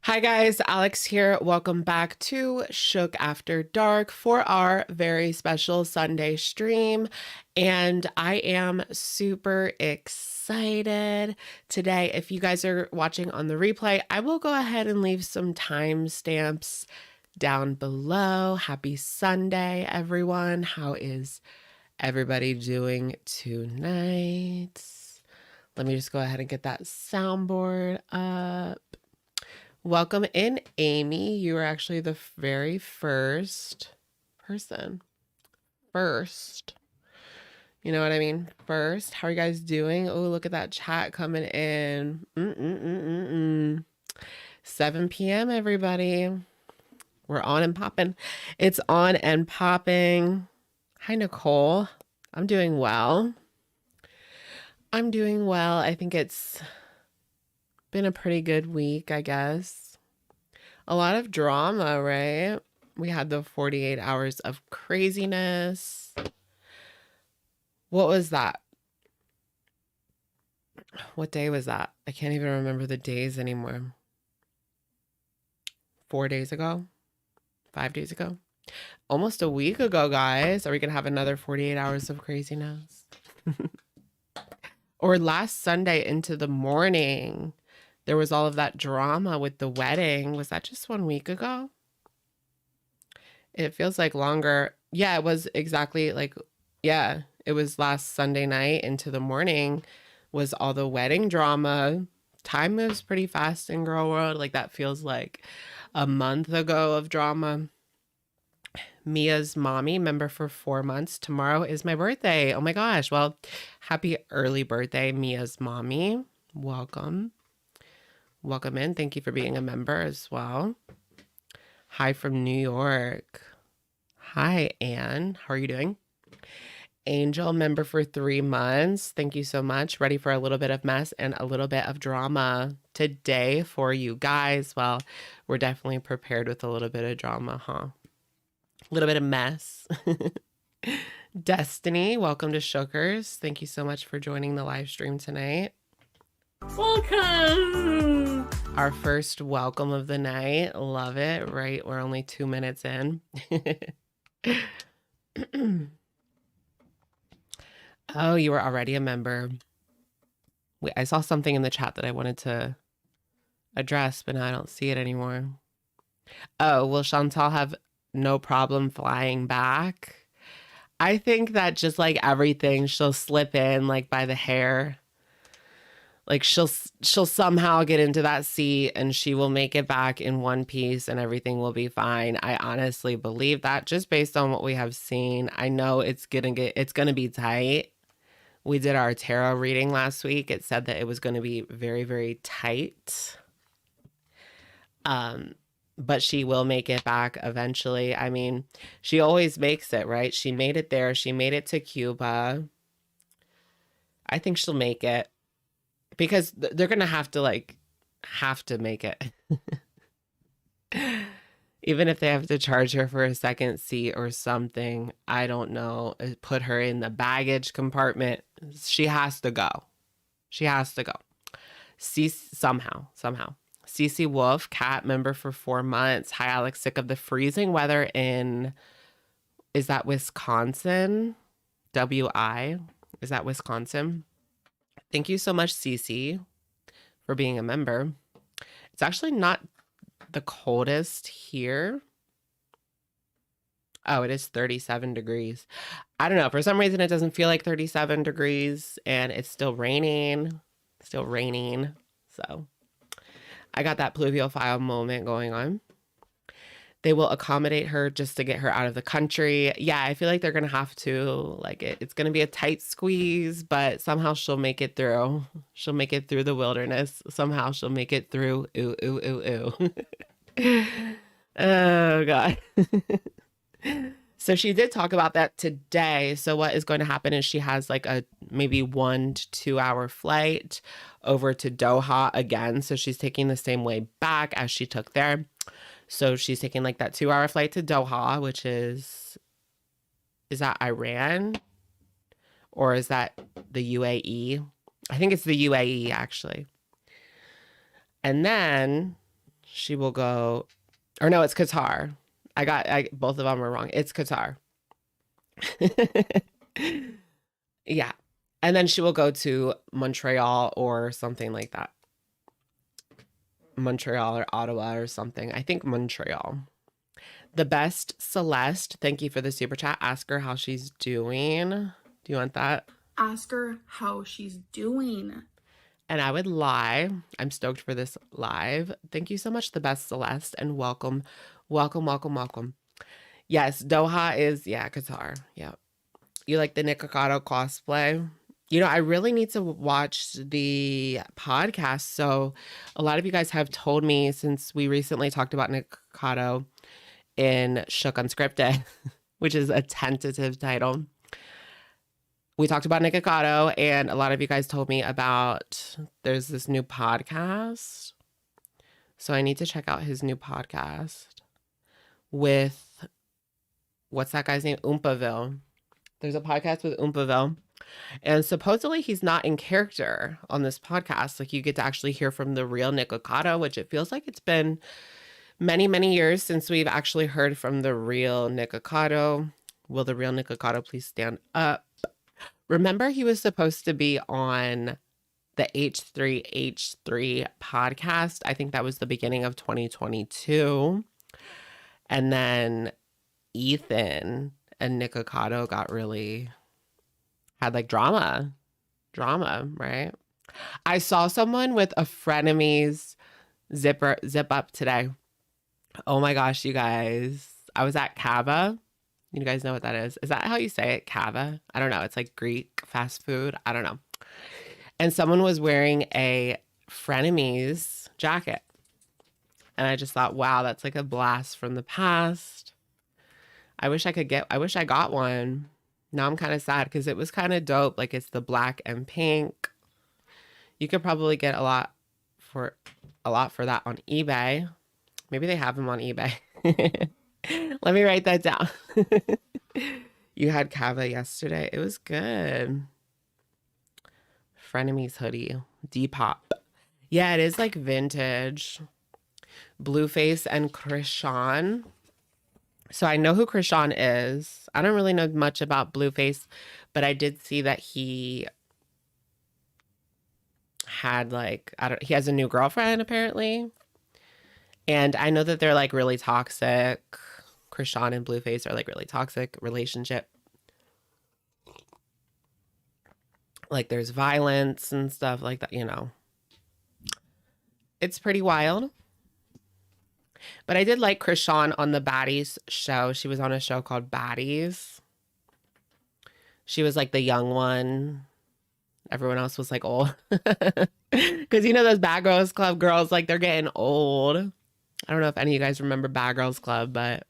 Hi guys, Alex here. Welcome back to Shook After Dark for our very special Sunday stream. And I am super excited today. If you guys are watching on the replay, I will go ahead and leave some timestamps down below. Happy Sunday, everyone. How is everybody doing tonight? Let me just go ahead and get that soundboard up. Welcome in, Amy. You were actually the very first person. First. You know what I mean? First. How are you guys doing? Oh, look at that chat coming in. 7 p.m., everybody. We're on and popping. It's on and popping. Hi, Nicole. I'm doing well. I'm doing well. I think it's been a pretty good week, I guess. A lot of drama, right? We had the 48 hours of craziness. What was that? What day was that? I can't even remember the days anymore. 4 days ago? 5 days ago? Almost a week ago, guys. Are we going to have another 48 hours of craziness? Or last Sunday into the morning, there was all of that drama with the wedding. Was that just 1 week ago? It feels like longer. Yeah, it was exactly yeah, it was last Sunday night into the morning was all the wedding drama. Time moves pretty fast in girl world. Like that feels like a month ago of drama. Mia's mommy, member for 4 months. Tomorrow is my birthday. Oh my gosh. Well, happy early birthday, Mia's mommy. Welcome. Welcome in. Thank you for being a member as well. Hi from New York. Hi, Anne. How are you doing? Angel, member for 3 months. Thank you so much. Ready for a little bit of mess and a little bit of drama today for you guys. Well, we're definitely prepared with a little bit of drama, huh? A little bit of mess. Destiny, welcome to Shookers. Thank you so much for joining the live stream tonight. Welcome! Our first welcome of the night. Love it, right? We're only 2 minutes in. Oh, you were already a member. Wait, I saw something in the chat that I wanted to address, but now I don't see it anymore. Oh, will Chantal have no problem flying back? I think that just like everything, she'll slip in like by the hair. Like she'll somehow get into that seat and she will make it back in one piece and everything will be fine. I honestly believe that just based on what we have seen. I know it's gonna be tight. We did our tarot reading last week. It said that it was going to be very, very tight. But she will make it back eventually. I mean, she always makes it, right? She made it there. She made it to Cuba. I think she'll make it because they're going to have to make it. Even if they have to charge her for a second seat or something, I don't know, put her in the baggage compartment. She has to go. She has to go. Somehow. Cece Wolf, cat member for 4 months. Hi, Alex. Sick of the freezing weather in, is that Wisconsin? WI. Is that Wisconsin? Thank you so much, Cece, for being a member. It's actually not the coldest here. Oh, it is 37 degrees. I don't know. For some reason, it doesn't feel like 37 degrees and it's still raining. So I got that pluviophile moment going on. They will accommodate her just to get her out of the country. Yeah, I feel like they're going to have to, like, it's going to be a tight squeeze, but somehow she'll make it through. She'll make it through the wilderness. Somehow she'll make it through. Ooh, ooh, ooh, ooh. Oh, God. So she did talk about that today. So what is going to happen is she has like a maybe 1 to 2 hour flight over to Doha again. So she's taking the same way back as she took there. So she's taking like that 2 hour flight to Doha, which is that Iran? Or is that the UAE? I think it's the UAE actually. And then she will go, or no, it's Qatar. Both of them were wrong. It's Qatar. Yeah. And then she will go to Montreal or something like that. Montreal or Ottawa or something. I think Montreal. The best Celeste, thank you for the super chat. Ask her how she's doing. Do you want that? Ask her how she's doing. And I would lie. I'm stoked for this live. Thank you so much, the best Celeste, and welcome, welcome, welcome, welcome. Yes, Doha is, yeah, Qatar. Yeah. You like the Nikocado cosplay? You know, I really need to watch the podcast. So a lot of you guys have told me, since we recently talked about Nikocado in Shook Unscripted, which is a tentative title. We talked about Nikocado, and a lot of you guys told me about there's this new podcast. So I need to check out his new podcast with, what's that guy's name? Oompaville. There's a podcast with Oompaville. And supposedly he's not in character on this podcast. Like, you get to actually hear from the real Nikocado, which it feels like it's been many, many years since we've actually heard from the real Nikocado. Will the real Nikocado please stand up? Remember, he was supposed to be on the H3H3 podcast. I think that was the beginning of 2022. And then Ethan and Nikocado had like drama, right? I saw someone with a frenemies zip up today. Oh my gosh, you guys. I was at Cava. You guys know what that is? Is that how you say it? Cava? I don't know. It's like Greek fast food. I don't know. And someone was wearing a frenemies jacket. And I just thought, wow, that's like a blast from the past. I wish I got one. Now I'm kind of sad because it was kind of dope. Like, it's the black and pink. You could probably get a lot for that on eBay. Maybe they have them on eBay. Let me write that down. You had Cava yesterday. It was good. Frenemies hoodie. Depop. Yeah, it is like vintage. Blueface and Krishan. So I know who Krishan is. I don't really know much about Blueface, but I did see that he had like, he has a new girlfriend apparently. And I know that they're like really toxic. Krishan and Blueface are like really toxic relationship. Like, there's violence and stuff like that, you know. It's pretty wild. But I did like Krishan on the Baddies show. She was on a show called Baddies. She was like the young one. Everyone else was like old. Because you know those Bad Girls Club girls, like, they're getting old. I don't know if any of you guys remember Bad Girls Club, but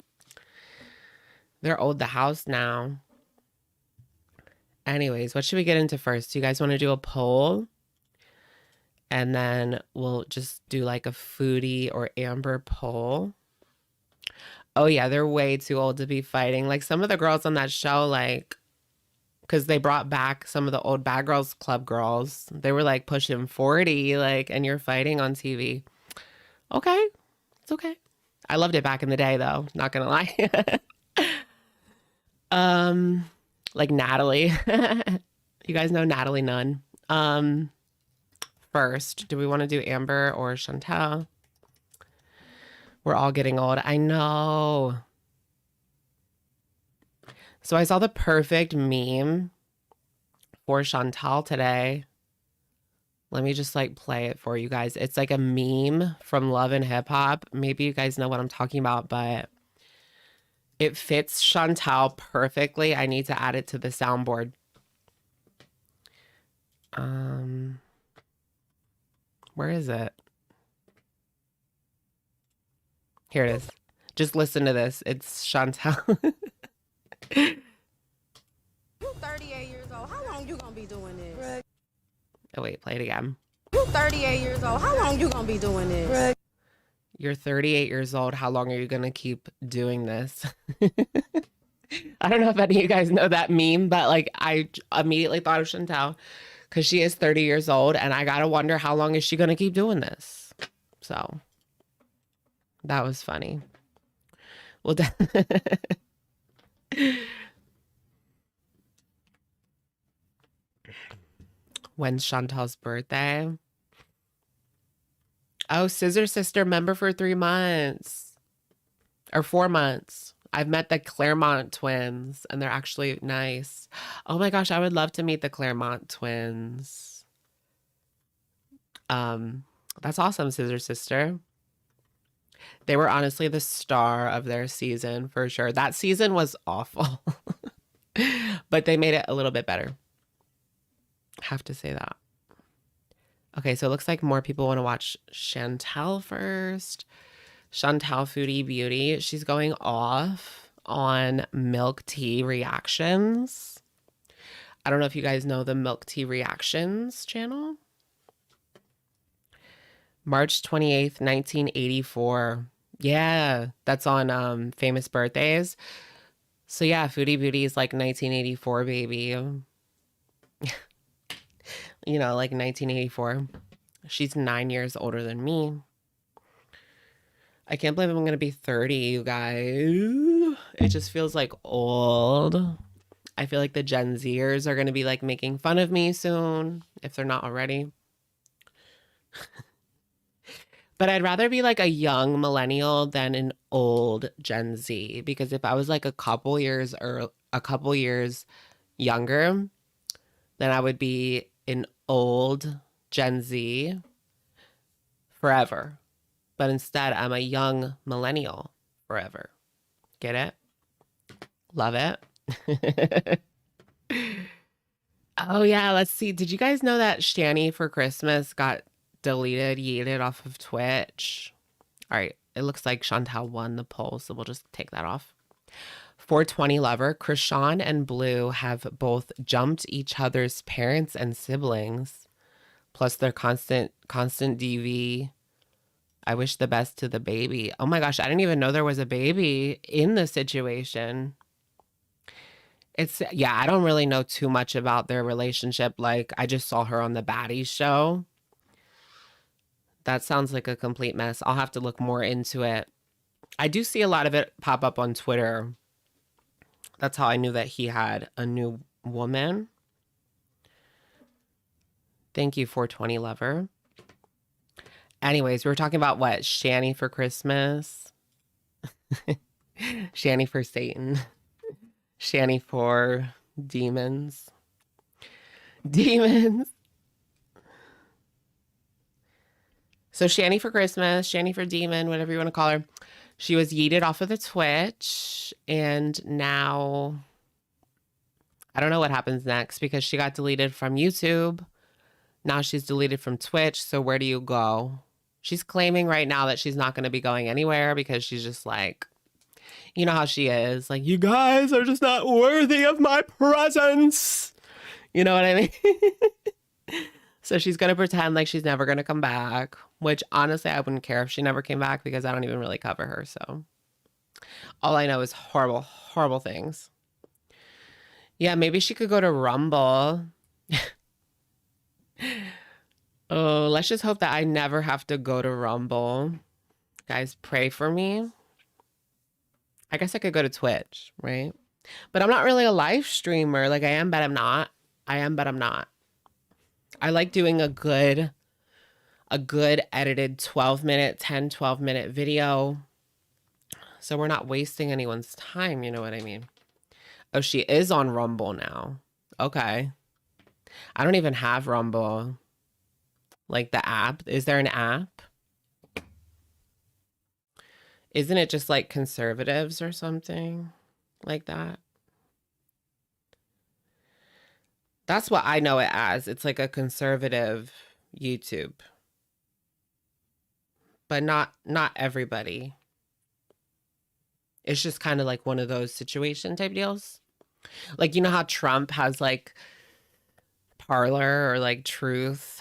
they're old the house now. Anyways, what should we get into first? Do you guys want to do a poll? And then we'll just do like a foodie or Amber poll. Oh yeah, they're way too old to be fighting. Like, some of the girls on that show, like, because they brought back some of the old Bad Girls Club girls. They were like pushing 40, like, and you're fighting on TV. Okay, it's okay. I loved it back in the day, though. Not gonna lie. Like Natalie. You guys know Natalie Nunn. First, do we want to do Amber or Chantel? We're all getting old. I know. So I saw the perfect meme for Chantal today. Let me just like play it for you guys. It's like a meme from Love and Hip Hop. Maybe you guys know what I'm talking about, but it fits Chantal perfectly. I need to add it to the soundboard. Where is it? Here it is. Just listen to this. It's Chantal. You 38 years old. How long you gonna be doing this? Oh wait, play it again. You 38 years old. How long you gonna be doing this? You're 38 years old. How long are you gonna keep doing this? I don't know if any of you guys know that meme, but like, I immediately thought of Chantal because she is 30 years old, and I gotta wonder, how long is she gonna keep doing this? So That was funny. Well, when's Chantal's birthday? Oh, Scissor Sister member for 3 months or 4 months. I've met the Claremont twins and they're actually nice. Oh my gosh, I would love to meet the Claremont twins. That's awesome, Scissor Sister. They were honestly the star of their season for sure. That season was awful, but they made it a little bit better. Have to say that. Okay, so it looks like more people want to watch Chantal first. Chantal Foodie Beauty. She's going off on milk tea reactions. I don't know if you guys know the Milk Tea Reactions channel. March 28th, 1984. Yeah, that's on Famous Birthdays. So yeah, Foodie Beauty is like 1984, baby. You know, like 1984. She's 9 years older than me. I can't believe I'm going to be 30, you guys. It just feels like old. I feel like the Gen Zers are going to be like making fun of me soon, if they're not already. But I'd rather be like a young millennial than an old Gen Z, because if I was like a couple years younger, then I would be an old Gen Z forever. But instead, I'm a young millennial forever. Get it? Love it. Oh yeah, let's see. Did you guys know that Shani for Christmas got deleted, yeeted off of Twitch? All right, it looks like Chantal won the poll, so we'll just take that off. 420 lover, Krishan and Blue have both jumped each other's parents and siblings, plus their constant DV. I wish the best to the baby. Oh my gosh, I didn't even know there was a baby in the situation. Yeah, I don't really know too much about their relationship. Like, I just saw her on the Baddies show. That sounds like a complete mess. I'll have to look more into it. I do see a lot of it pop up on Twitter. That's how I knew that he had a new woman. Thank you, 420 lover. Anyways, we were talking about what? Shani for Christmas. Shani for Satan. Shani for demons. Demons. So Shani for Christmas, Shani for demon, whatever you want to call her. She was yeeted off of the Twitch, and now I don't know what happens next, because she got deleted from YouTube. Now she's deleted from Twitch. So where do you go? She's claiming right now that she's not going to be going anywhere, because she's just like, you know how she is. Like, you guys are just not worthy of my presence. You know what I mean? So she's going to pretend like she's never going to come back, which honestly, I wouldn't care if she never came back, because I don't even really cover her. So all I know is horrible, horrible things. Yeah, maybe she could go to Rumble. Oh, let's just hope that I never have to go to Rumble. Guys, pray for me. I guess I could go to Twitch, right? But I'm not really a live streamer. Like, I am, but I'm not. I am, but I'm not. I like doing a good edited 12-minute, 10, 12-minute video. So we're not wasting anyone's time, you know what I mean? Oh, she is on Rumble now. Okay. I don't even have Rumble. Like the app. Is there an app? Isn't it just like conservatives or something like that? That's what I know it as. It's like a conservative YouTube. But not everybody. It's just kind of like one of those situation type deals. Like, you know how Trump has like Parler or like Truth?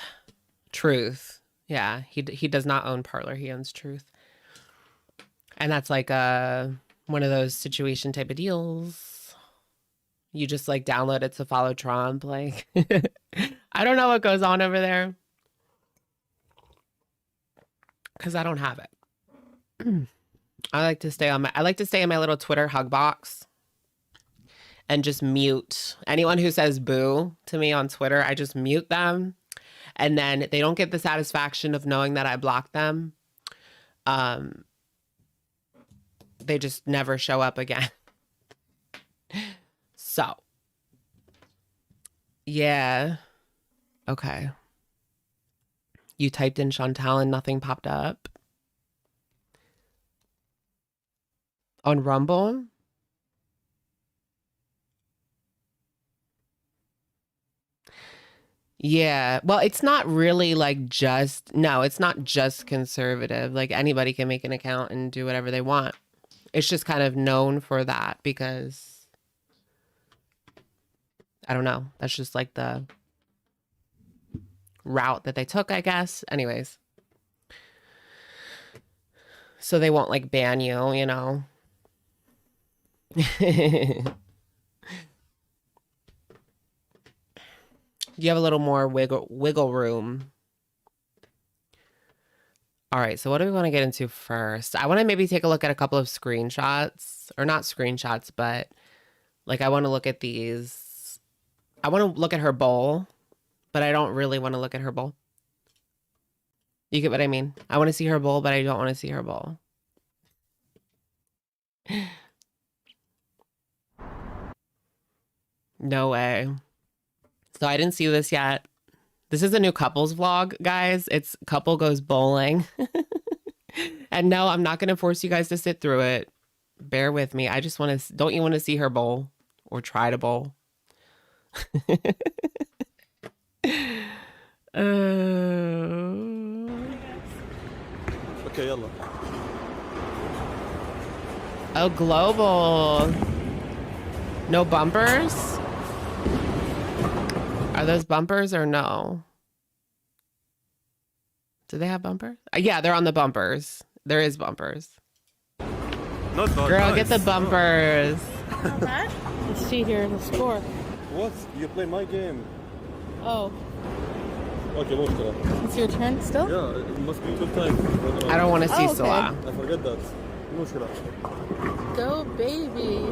Truth. Yeah, he does not own Parler. He owns Truth. And that's like one of those situation type of deals. You just like download it to follow Trump. Like, I don't know what goes on over there, because I don't have it. I like to stay in my little Twitter hug box and just mute anyone who says boo to me on Twitter. I just mute them, and then they don't get the satisfaction of knowing that I blocked them. They just never show up again. So, yeah. Okay. You typed in Chantal and nothing popped up? On Rumble? Yeah. Well, it's not really like no, it's not just conservative. Like anybody can make an account and do whatever they want. It's just kind of known for that because I don't know. That's just like the route that they took, I guess. Anyways. So they won't like ban you, you know. You have a little more wiggle room. All right, so what do we want to get into first? I want to maybe take a look at a couple of screenshots, or not screenshots, but like I want to look at these. I want to look at her bowl, but I don't really want to look at her bowl. You get what I mean? I want to see her bowl, but I don't want to see her bowl. No way. So I didn't see this yet. This is a new couples vlog, guys. It's couple goes bowling. And no, I'm not going to force you guys to sit through it. Bear with me. I just want to, don't you want to see her bowl or try to bowl? Okay, yalla. Oh, global. No bumpers? Are those bumpers or no? Do they have bumpers? Yeah, they're on the bumpers. There is bumpers. Not bad. Girl, Nice. get the bumpers. Not bad. Let's see here the score. What? You play my game. Oh, Okay, مشكلة. it's your turn still? Yeah, it must be good time. I don't want to see Oh, okay. Salah. I forget that. مشكلة. Go, baby.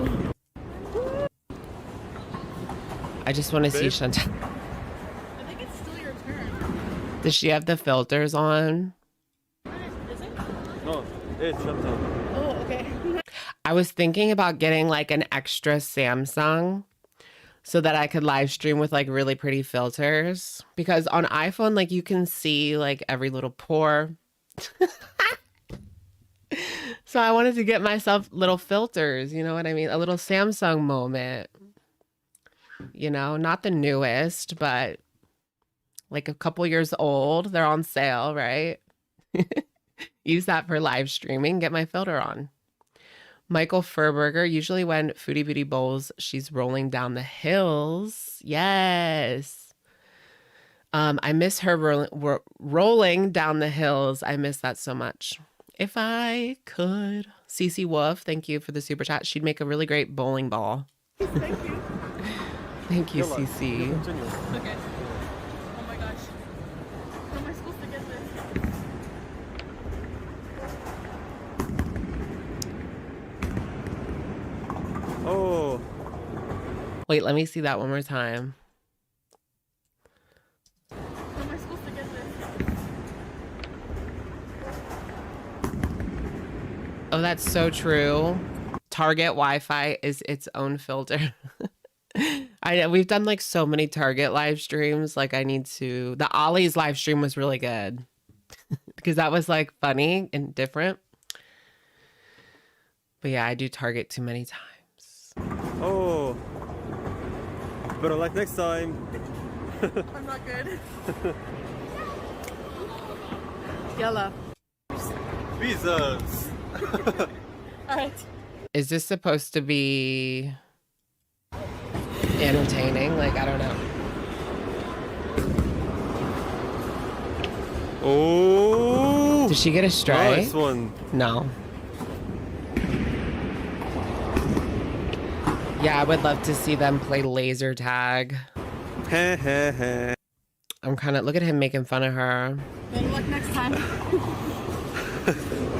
I just want to see Babe? Chantal. I think it's still your turn. Does she have the filters on? Is it? No, 8 chapter. Oh, okay. I was thinking about getting like an extra Samsung so that I could live stream with like really pretty filters, because on iPhone, like you can see like every little pore. So I wanted to get myself little filters, you know what I mean? A little Samsung moment, you know, not the newest, but like a couple years old. They're on sale, right? Use that for live streaming, get my filter on. Michael Furberger, usually when Foodie Beauty bowls, she's rolling down the hills. Yes. I miss her rolling down the hills. I miss that so much. If I could. Cece Wolf, thank you for the super chat. She'd make a really great bowling ball. Thank you. Thank you, Yalla, you Cece. continue. Okay. Oh my gosh. How am I supposed to get this? Oh, Wait, let me see that one more time. How am I supposed to get this? Oh, that's so true. Target Wi-Fi is its own filter. I know we've done like so many Target live streams. Like I need to. The Ollie's live stream was really good because that was like funny and different. But yeah, I do Target too many times. oh. Better like next time. I'm not good. Yalla. Pizzas. Alright. Is this supposed to be entertaining? Like I don't know. Oh. Did she get a stray? Nice one. No. Yeah, I would love to see them play laser tag. Heh heh heh. I'm kind of, look at him making fun of her. Better luck next time.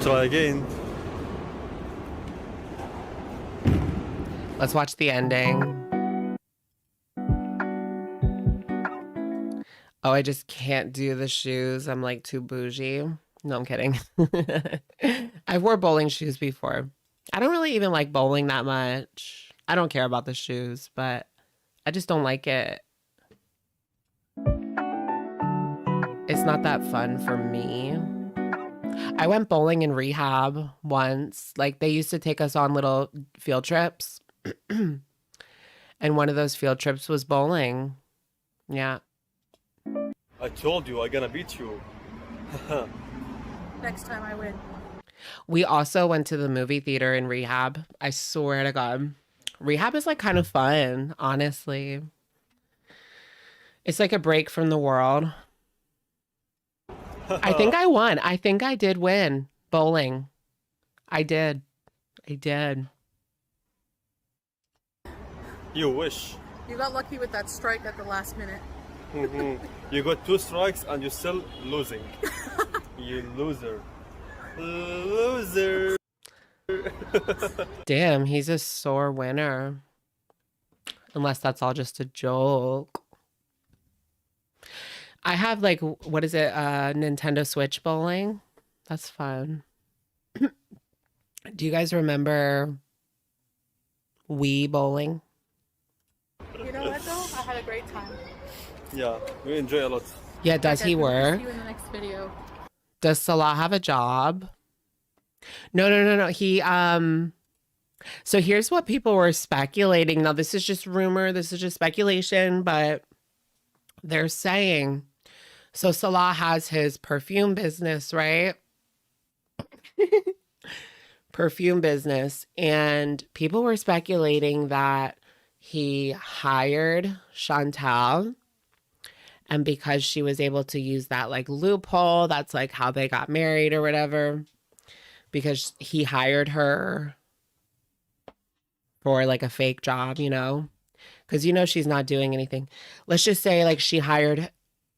Try again. Let's watch the ending. Oh, I just can't do the shoes. I'm like too bougie. No, I'm kidding. I wore bowling shoes before. I don't really even like bowling that much. I don't care about the shoes, but I just don't like it. It's not that fun for me. I went bowling in rehab once. Like they used to take us on little field trips. And one of those field trips was bowling. Yeah. I told you I'm gonna beat you. Next time I win. We also went to the movie theater in rehab. I swear to God. Rehab is like kind of fun, honestly. It's like a break from the world. I think I won. I think I did win bowling. I did. I did. You wish. You got lucky with that strike at the last minute. You got 2 strikes and you're still losing. You loser. Loser. Damn, he's a sore winner. Unless that's all just a joke. I have like, what is it? Nintendo Switch bowling. That's fun. Do you guys remember Wii bowling? You know what though? I had a great time. Yeah, we enjoy a lot. Yeah, does he work? See you in the next video. Does Salah have a job? No. He so here's what people were speculating. Now this is just rumor, this is just speculation, but they're saying so Salah has his perfume business, right? Perfume business, and people were speculating that he hired Chantal, and because she was able to use that like loophole, that's like how they got married or whatever, because he hired her for like a fake job, you know, because you know she's not doing anything. Let's just say like she hired,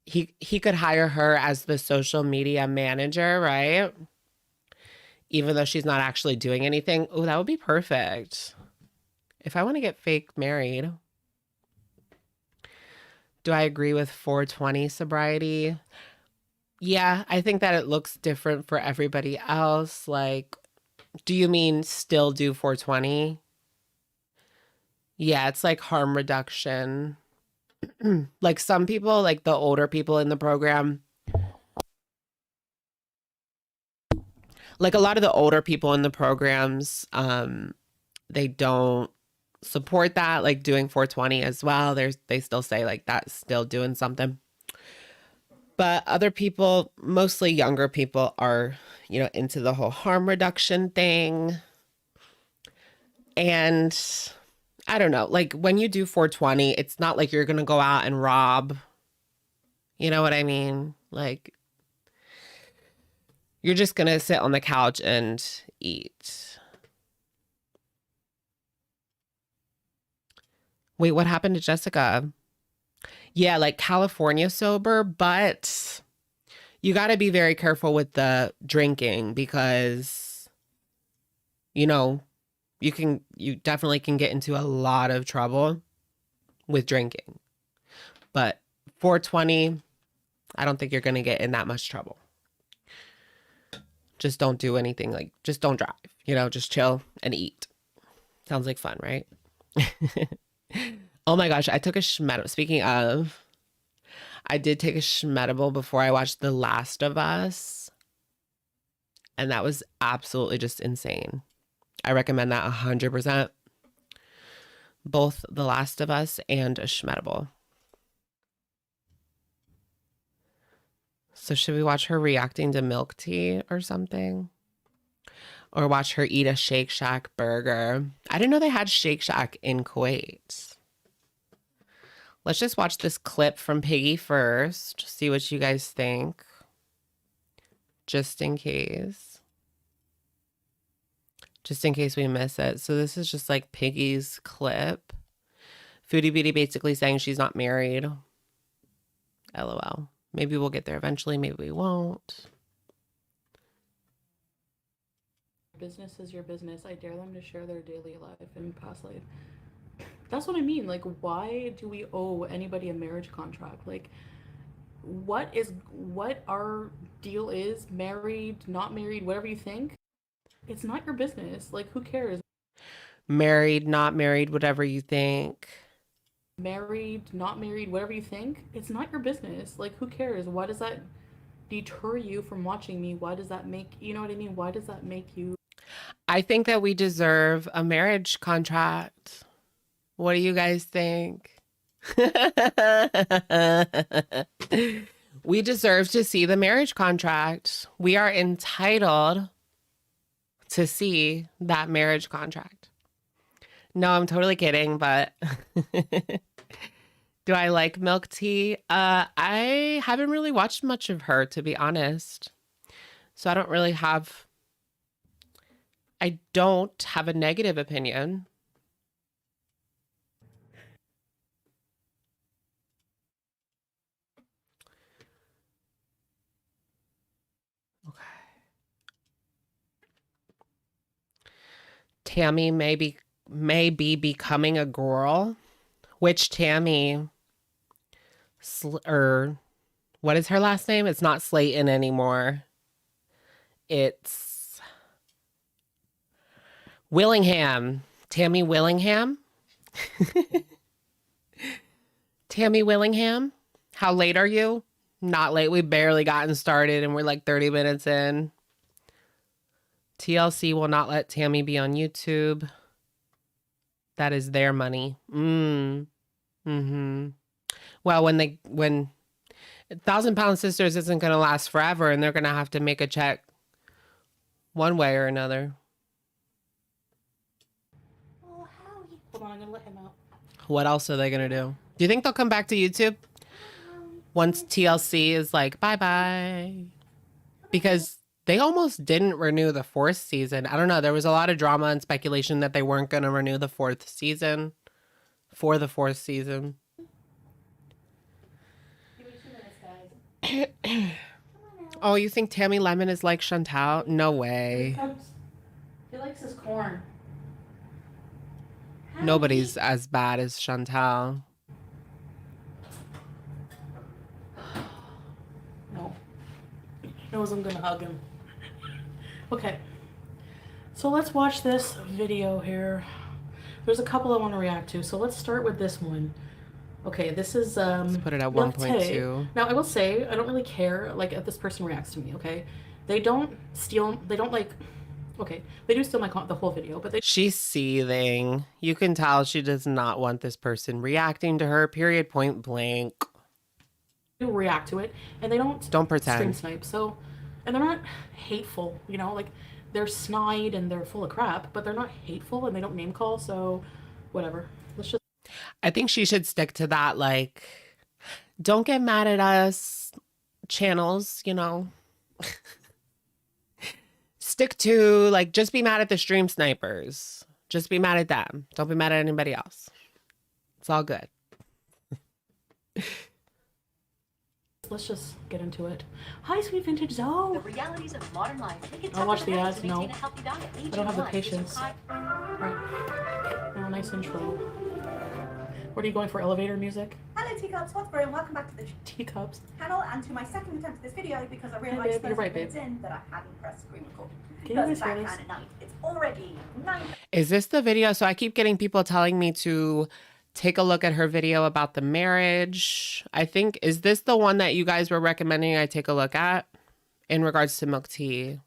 he could hire her as the social media manager, right? Even though she's not actually doing anything. Oh, that would be perfect. If I want to get fake married. Do I agree with 420 sobriety? Yeah, I think that it looks different for everybody else. Like, do you mean still do 420? Yeah, it's like harm reduction. Like some people, like the older people in the program, like a lot of the older people in the programs, they don't support that, like doing 420 as well. They still say like that's still doing something. But other people, mostly younger people, are, you know, into the whole harm reduction thing. And I don't know, like when you do 420, it's not like you're going to go out and rob. You know what I mean? Like you're just going to sit on the couch and eat. Wait, what happened to Jessica? Yeah, like California sober, but you got to be very careful with the drinking because, you know, you definitely can get into a lot of trouble with drinking. But 420, I don't think you're going to get in that much trouble. Just don't do anything, like just don't drive, you know, just chill and eat. Sounds like fun, right? Oh my gosh, I took a schmedible. Speaking of, I did take a schmedible before I watched The Last of Us. And that was absolutely just insane. I recommend that 100%. Both The Last of Us and a schmedible. So should we watch her reacting to milk tea or something? Or watch her eat a Shake Shack burger? I didn't know they had Shake Shack in Kuwait. Let's just watch this clip from Piggy first. See what you guys think. Just in case. Just in case we miss it. So this is just like Piggy's clip. Foodie Beauty basically saying she's not married. LOL. Maybe we'll get there eventually. Maybe we won't. Business is your business. I dare them to share their daily life and past life. That's what I mean. Like, why do we owe anybody a marriage contract? Like, what our deal is, married, not married, whatever you think, it's not your business. Like, who cares? Married, not married, whatever you think. Married, not married, whatever you think, it's not your business. Like, who cares? Why does that deter you from watching me? Why does that make, you know what I mean? Why does that make you? I think that we deserve a marriage contract. What do you guys think? We deserve to see the marriage contract. We are entitled to see that marriage contract. No, I'm totally kidding, but do I like milk tea? I haven't really watched much of her, to be honest. So I don't have a negative opinion. Okay. Tammy may be becoming a girl. Which Tammy? Or what is her last name? It's not Slayton anymore. It's Willingham. Tammy Willingham. Tammy Willingham. How late are you? Not late. We barely gotten started and we're like 30 minutes in. TLC will not let Tammy be on YouTube. That is their money. Mm-hmm. Well, when 1,000 Pound Sisters isn't going to last forever and they're going to have to make a check one way or another. Oh, Howie. Hold on, I'm going to let him out. What else are they going to do? Do you think they'll come back to YouTube once TLC is like, bye-bye? Because they almost didn't renew the 4th season. I don't know. There was a lot of drama and speculation that they weren't going to renew the 4th season for the 4th season. Oh, you think Tammy Lemon is like Chantal? No way. He likes his corn. Nobody's as bad as Chantal. No. He knows I'm gonna hug him. Okay. So let's watch this video here. There's a couple I want to react to. So let's start with this one. Okay, this is Let's put it at milk 1.2. Now I will say I don't really care like if this person reacts to me, okay? They don't like okay, they do steal the whole video, but they She's seething. You can tell she does not want this person reacting to her, period, point blank. do react to it and they don't Don't stream pretend. snipe. So and they're not hateful, you know, like they're snide and they're full of crap, but they're not hateful and they don't name call, so whatever. Let's just I think she should stick to that, like, don't get mad at us channels, you know. Stick to, like, just be mad at the stream snipers. Just be mad at them. Don't be mad at anybody else. It's all good. let's just get into it. Hi, sweet vintage Zoe. The realities of modern life. I'll watch the ads. No, I don't have the patience. Right. Oh, nice intro. What are you going for? Elevator music? Hello teacups, what's brewing? Welcome back to the Teacups. channel and to my second attempt at this video because I babe, realised you're right, 30 minutes babe. in that I hadn't pressed screen record. Can you Because it's guys hear backhand this? at night. It's already 9. Is this the video? So I keep getting people telling me to take a look at her video about the marriage. I think, is this the one that you guys were recommending I take a look at in regards to milk tea?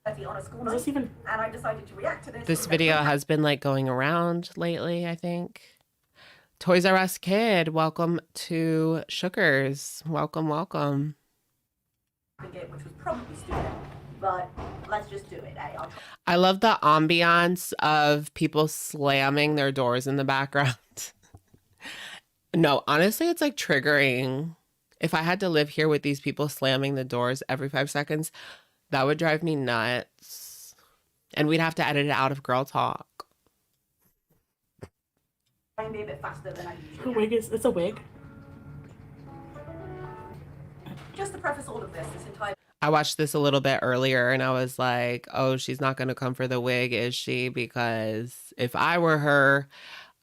On a school Is this night, even? and I decided to react to this. This video has been like going around lately, I think. Toys R Us Kid, welcome to Shookers. Welcome, welcome. Which was probably stupid, but let's just do it. Eh? I love the ambiance of people slamming their doors in the background. No, honestly, it's like triggering. If I had to live here with these people slamming the doors every 5 seconds, that would drive me nuts. And we'd have to edit it out of girl talk. Try and be a bit faster than I Her usually wig is. It's a wig. am. Just to preface all of this entire I watched this a little bit earlier and I was like, oh, she's not going to come for the wig, is she? Because if I were her,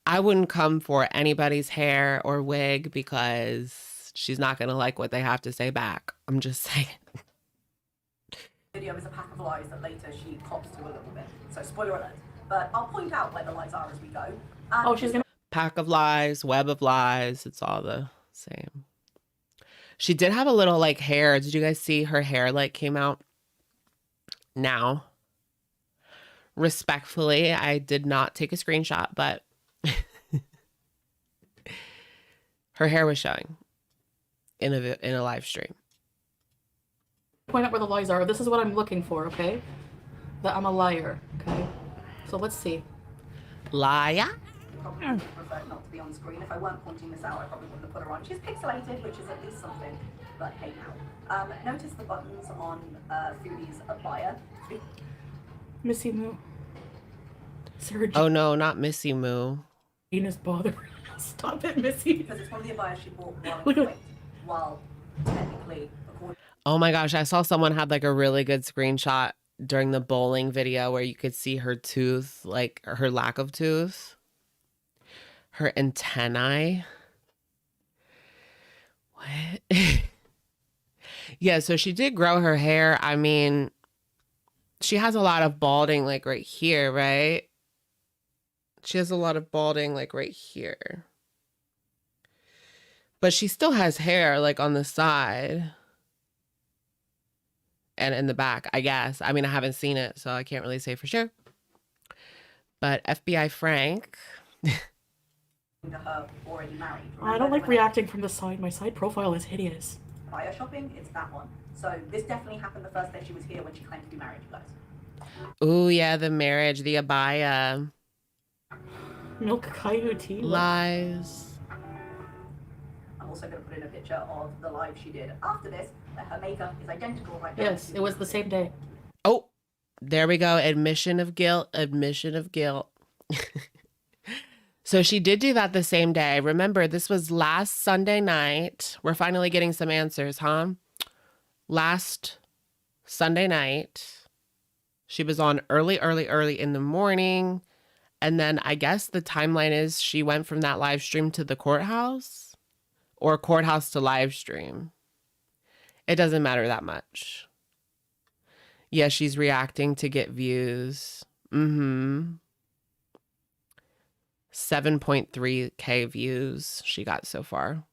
I wouldn't come for anybody's hair or wig because she's not going to like what they have to say back. I'm just saying. Video is a pack of lies that later she cops to a little bit. So spoiler alert. But I'll point out where the lies are as we go. Oh, she's gonna. Pack of lies, web of lies. It's all the same. She did have a little like hair. Did you guys see her hair like came out now? Respectfully, I did not take a screenshot, but her hair was showing in a live stream. Point out where the lies are. This is what I'm looking for, okay? That I'm a liar, okay? So let's see. Liar? Probably would have preferred not to be on screen. If I weren't pointing this out, I probably wouldn't have put her on. She's pixelated, which is at least something, but hey now. Notice the buttons on Foodie's abaya. Missy Moo. Sarah Oh no, not Missy Moo. Jane is bothering. Stop it, Missy. Because it's one of the abayas she bought while Look in at- Kuwait. While technically, according Oh my gosh, I saw someone had like a really good screenshot during the bowling video where you could see her tooth, like her lack of tooth, her antennae. What? Yeah, so she did grow her hair. I mean, she has a lot of balding like right here, right? She has a lot of balding like right here. But she still has hair like on the side. And in the back, I guess. I mean, I haven't seen it, so I can't really say for sure. But FBI Frank. to her already married. I don't like reacting from the side. My side profile is hideous. Abaya shopping, it's that one. So this definitely happened the first day she was here when she claimed to be married, you guys. Ooh, yeah, the marriage, the abaya. Milk Coyote. Lies. I'm also going to put in a picture of the live she did after this. Her makeup is identical right now. Yes, it was the same day. Oh, there we go. Admission of guilt. Admission of guilt. So she did do that the same day. Remember, this was last Sunday night. We're finally getting some answers, huh? Last Sunday night, she was on early in the morning. And then I guess the timeline is she went from that live stream to the courthouse or courthouse to live stream. It doesn't matter that much. Yeah, she's reacting to get views. 7.3K views she got so far.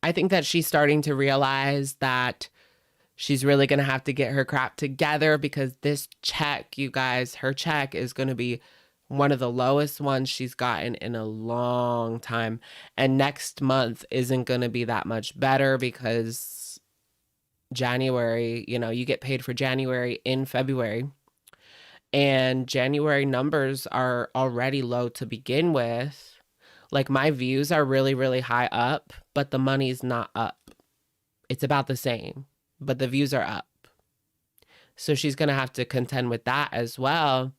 I think that she's starting to realize that she's really going to have to get her crap together because this check, you guys, her check is going to be one of the lowest ones she's gotten in a long time. And next month isn't going to be that much better because January, you know, you get paid for January in February. And January numbers are already low to begin with. Like my views are really, really high up, but the money's not up. It's about the same, but the views are up. So she's going to have to contend with that as well.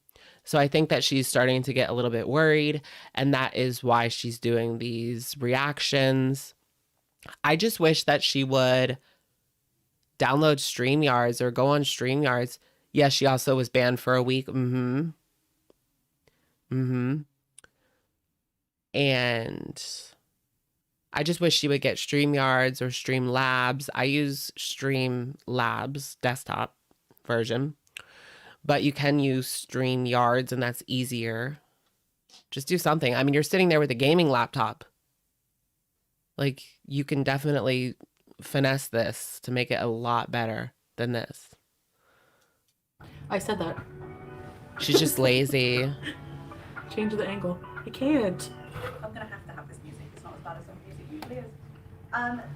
So I think that she's starting to get a little bit worried, and that is why she's doing these reactions. I just wish that she would download StreamYards or go on StreamYards. Yes, she also was banned for a week. And I just wish she would get StreamYards or Streamlabs. I use Streamlabs desktop version. But you can use StreamYards, and that's easier. Just do something. I mean, you're sitting there with a gaming laptop. Like, you can definitely finesse this to make it a lot better than this. I said that. She's just lazy. Change the angle. I can't. I'm going to have this music. It's not as bad as some music usually is.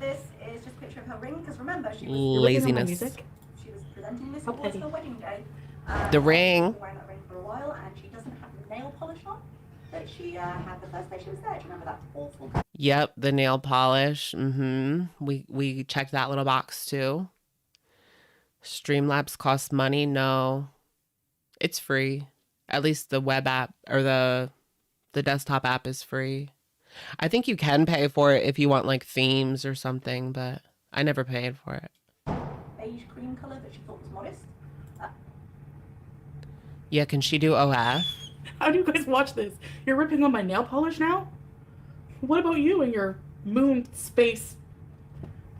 This is just a picture of her ring, because remember, she was Laziness. she was presenting this How towards petty. her wedding day. The ring. She's been wearing that ring for a while, and she doesn't have the nail polish on that she had the first day she was there. Do you remember that awful? Yep, the nail polish. We checked that little box too. Streamlabs costs money. No, it's free. At least the web app or the desktop app is free. I think you can pay for it if you want like themes or something, but I never paid for it. honest. Yeah, can she do OF? How do you guys watch this? You're ripping on my nail polish now? What about you and your moon, space,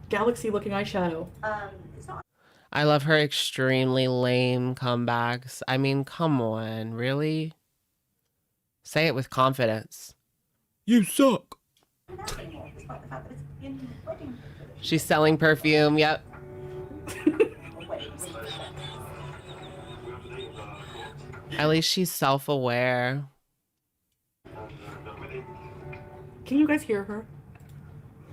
galaxy-looking eyeshadow? It's not I love her extremely lame comebacks. I mean, come on, really? Say it with confidence. You suck. enough anymore, despite the fact that it's in wedding pictures. She's selling perfume, yep. Weddings. At least she's self-aware. Can you guys hear her?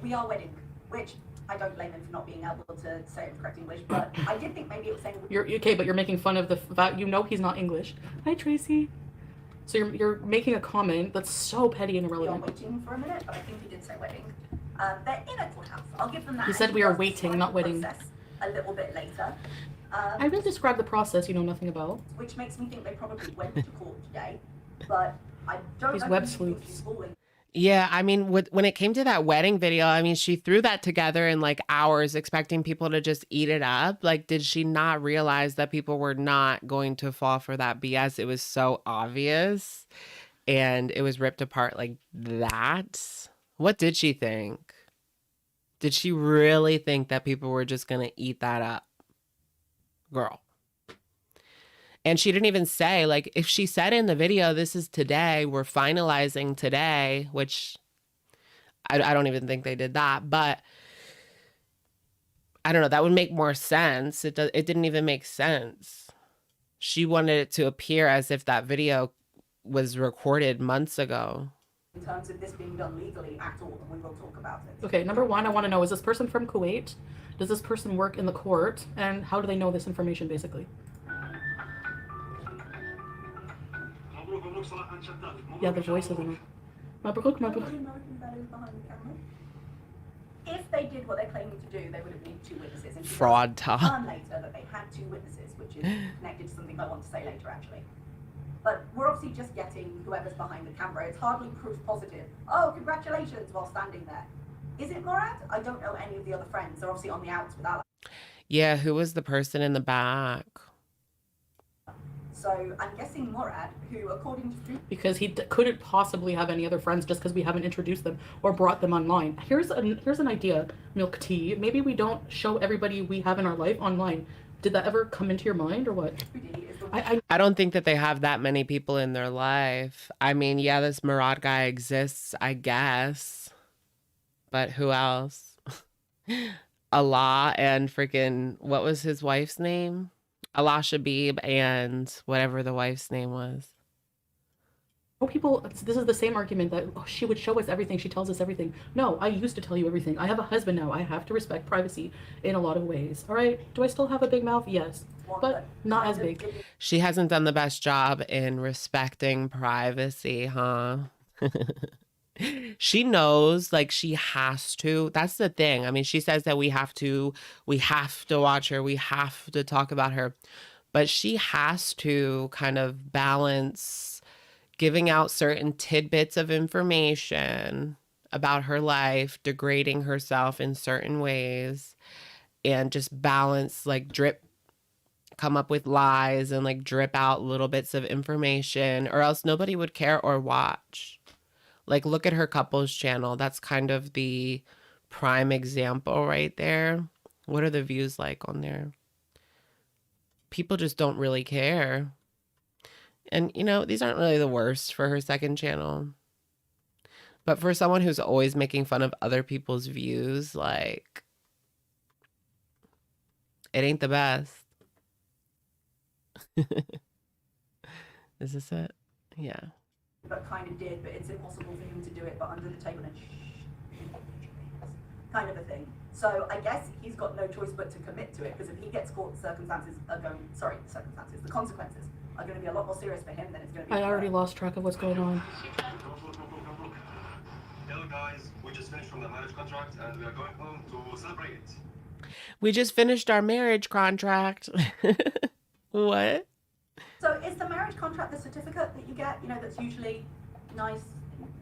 We are wedding, which I don't blame him for not being able to say it with correct English, but I did think maybe it was saying You're okay, but you're making fun of the fact you know he's not English. Hi, Tracy. So you're making a comment that's so petty and we are irrelevant. waiting for a minute, but I think he did say wedding. They're in a courthouse. I'll give them that. He said we are waiting, not wedding. Process a little bit later. I will describe the process you know nothing about. Which makes me think they probably went to court today, but I don't These know web who you think sleuths. she's fooling. Yeah, I mean, when it came to that wedding video, I mean, she threw that together in like hours, expecting people to just eat it up. Like, did she not realize that people were not going to fall for that BS? It was so obvious, and it was ripped apart like that. What did she think? Did she really think that people were just going to eat that up? Girl. And she didn't even say, like, if she said in the video, this is today, we're finalizing today, which I don't even think they did that, but I don't know, that would make more sense. It didn't even make sense. She wanted it to appear as if that video was recorded months ago. In terms of this being done legally at all, and we will talk about it. Okay, number one, I want to know, is this person from Kuwait? Does this person work in the court? And how do they know this information, basically? Yeah, the voice isn't it. Mabruk, I mabruk. don't know who that is behind the camera. If they did what they're claiming to do, they would have needed 2 witnesses. And she Fraud does talk. confirm later that they had 2 witnesses, which is connected to something I want to say later, actually. But we're obviously just getting whoever's behind the camera. It's hardly proof positive. Oh, congratulations, while standing there. Is it Murad? I don't know any of the other friends. They're obviously on the outs with Alex. Yeah, who was the person in the back? So I'm guessing Murad, who according to food Because he couldn't possibly have any other friends just because we haven't introduced them or brought them online. Here's an idea, Milk Tea. Maybe we don't show everybody we have in our life online. Did that ever come into your mind or what? foodie is the I don't think that they have that many people in their life. I mean, yeah, this Murad guy exists, I guess. But who else? Allah and freaking, what was his wife's name? Allah Shabib and whatever the wife's name was. Oh, people, this is the same argument that she would show us everything. She tells us everything. No, I used to tell you everything. I have a husband now. I have to respect privacy in a lot of ways. All right? Do I still have a big mouth? Yes. But not as big. She hasn't done the best job in respecting privacy, huh? She knows, like, she has to. That's the thing. I mean, she says that we have to watch her, we have to talk about her. But she has to kind of balance giving out certain tidbits of information about her life, degrading herself in certain ways, and just balance, like, come up with lies and like drip out little bits of information, or else nobody would care or watch. Like, look at her couples channel. That's kind of the prime example right there. What are the views like on there? People just don't really care. And, you know, these aren't really the worst for her second channel. But for someone who's always making fun of other people's views, like, it ain't the best. Is this it? Yeah. but kind of did, but it's impossible for him to do it, but under the table and kind of a thing. So I guess he's got no choice but to commit to it, because if he gets caught, the consequences are going to be a lot more serious for him than it's going to be. I already lost track of what's going on. Hello guys, we just finished from the marriage contract and we are going home to celebrate it. We just finished our marriage contract. What? So is the marriage contract the certificate that you get, you know, that's usually nice,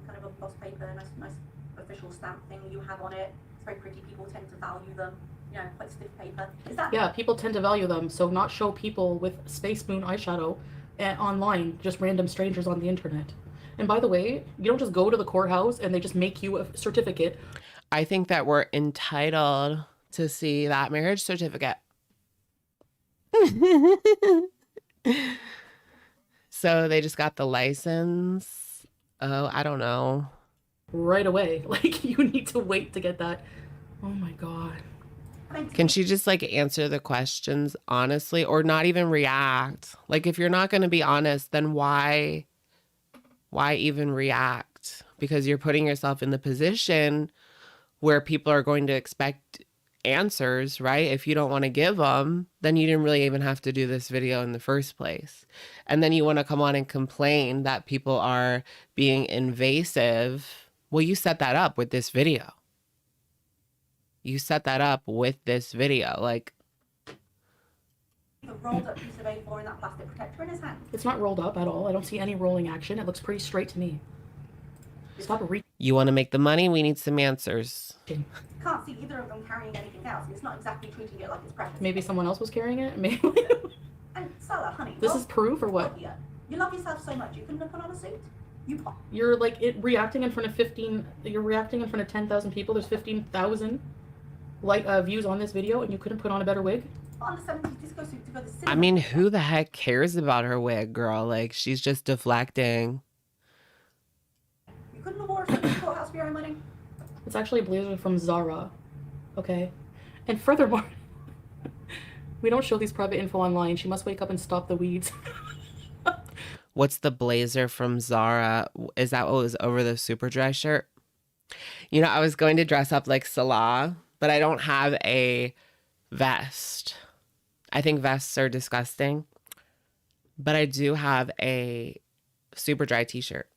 kind of a gloss paper, nice official stamp thing you have on it? It's very pretty, people tend to value them. you know, quite stiff paper. Is that Yeah, people tend to value them, so not show people with Space Moon eyeshadow online, just random strangers on the internet. And by the way, you don't just go to the courthouse and they just make you a certificate. I think that we're entitled to see that marriage certificate. So they just got the license. Oh, I don't know. Right away. Like, you need to wait to get that. Oh my God. Can she just like answer the questions honestly or not even react? Like if you're not going to be honest, then why even react? Because you're putting yourself in the position where people are going to expect answers, right? If you don't want to give them, then you didn't really even have to do this video in the first place. And then you want to come on and complain that people are being invasive. Well, you set that up with this video. You set that up with this video. Like, the rolled up piece of A4 and that plastic protector in his hand? It's not rolled up at all. I don't see any rolling action. It looks pretty straight to me. Stop reaching. you want to make the money? We need some answers. Can't see either of them carrying anything else. It's not exactly treating it like it's precious. Maybe someone else was carrying it? Maybe. And Salah, honey. This is proof or what? Here. You love yourself so much you couldn't have put on a suit. You pop. You're like reacting in front of 15. You're reacting in front of 10,000 people. There's 15,000 views on this video, and you couldn't put on a better wig. On the 70s disco suit to go to the cinema. I mean, who the heck cares about her wig, girl? Like, she's just deflecting. You couldn't have wore a suit to the courthouse for your own wedding. It's actually a blazer from Zara. Okay. And furthermore, we don't show these private info online. She must wake up and stop the weeds. What's the blazer from Zara? Is that what was over the super dry shirt? You know, I was going to dress up like Salah, but I don't have a vest. I think vests are disgusting. But I do have a super dry t-shirt.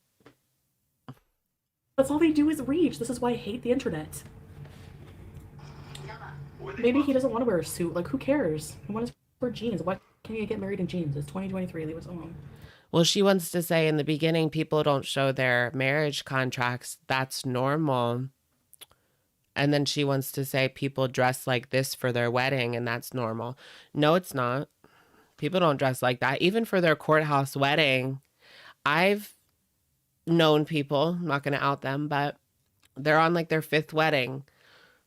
That's all they do is reach. This is why I hate the internet. Maybe he doesn't want to wear a suit. Like, who cares? He wants to wear jeans. Why can't you get married in jeans? It's 2023. Leave us alone. Well, she wants to say in the beginning, people don't show their marriage contracts. That's normal. And then she wants to say people dress like this for their wedding and that's normal. No, it's not. People don't dress like that. Even for their courthouse wedding, I've known people, I'm not going to out them, but they're on like their 5th wedding.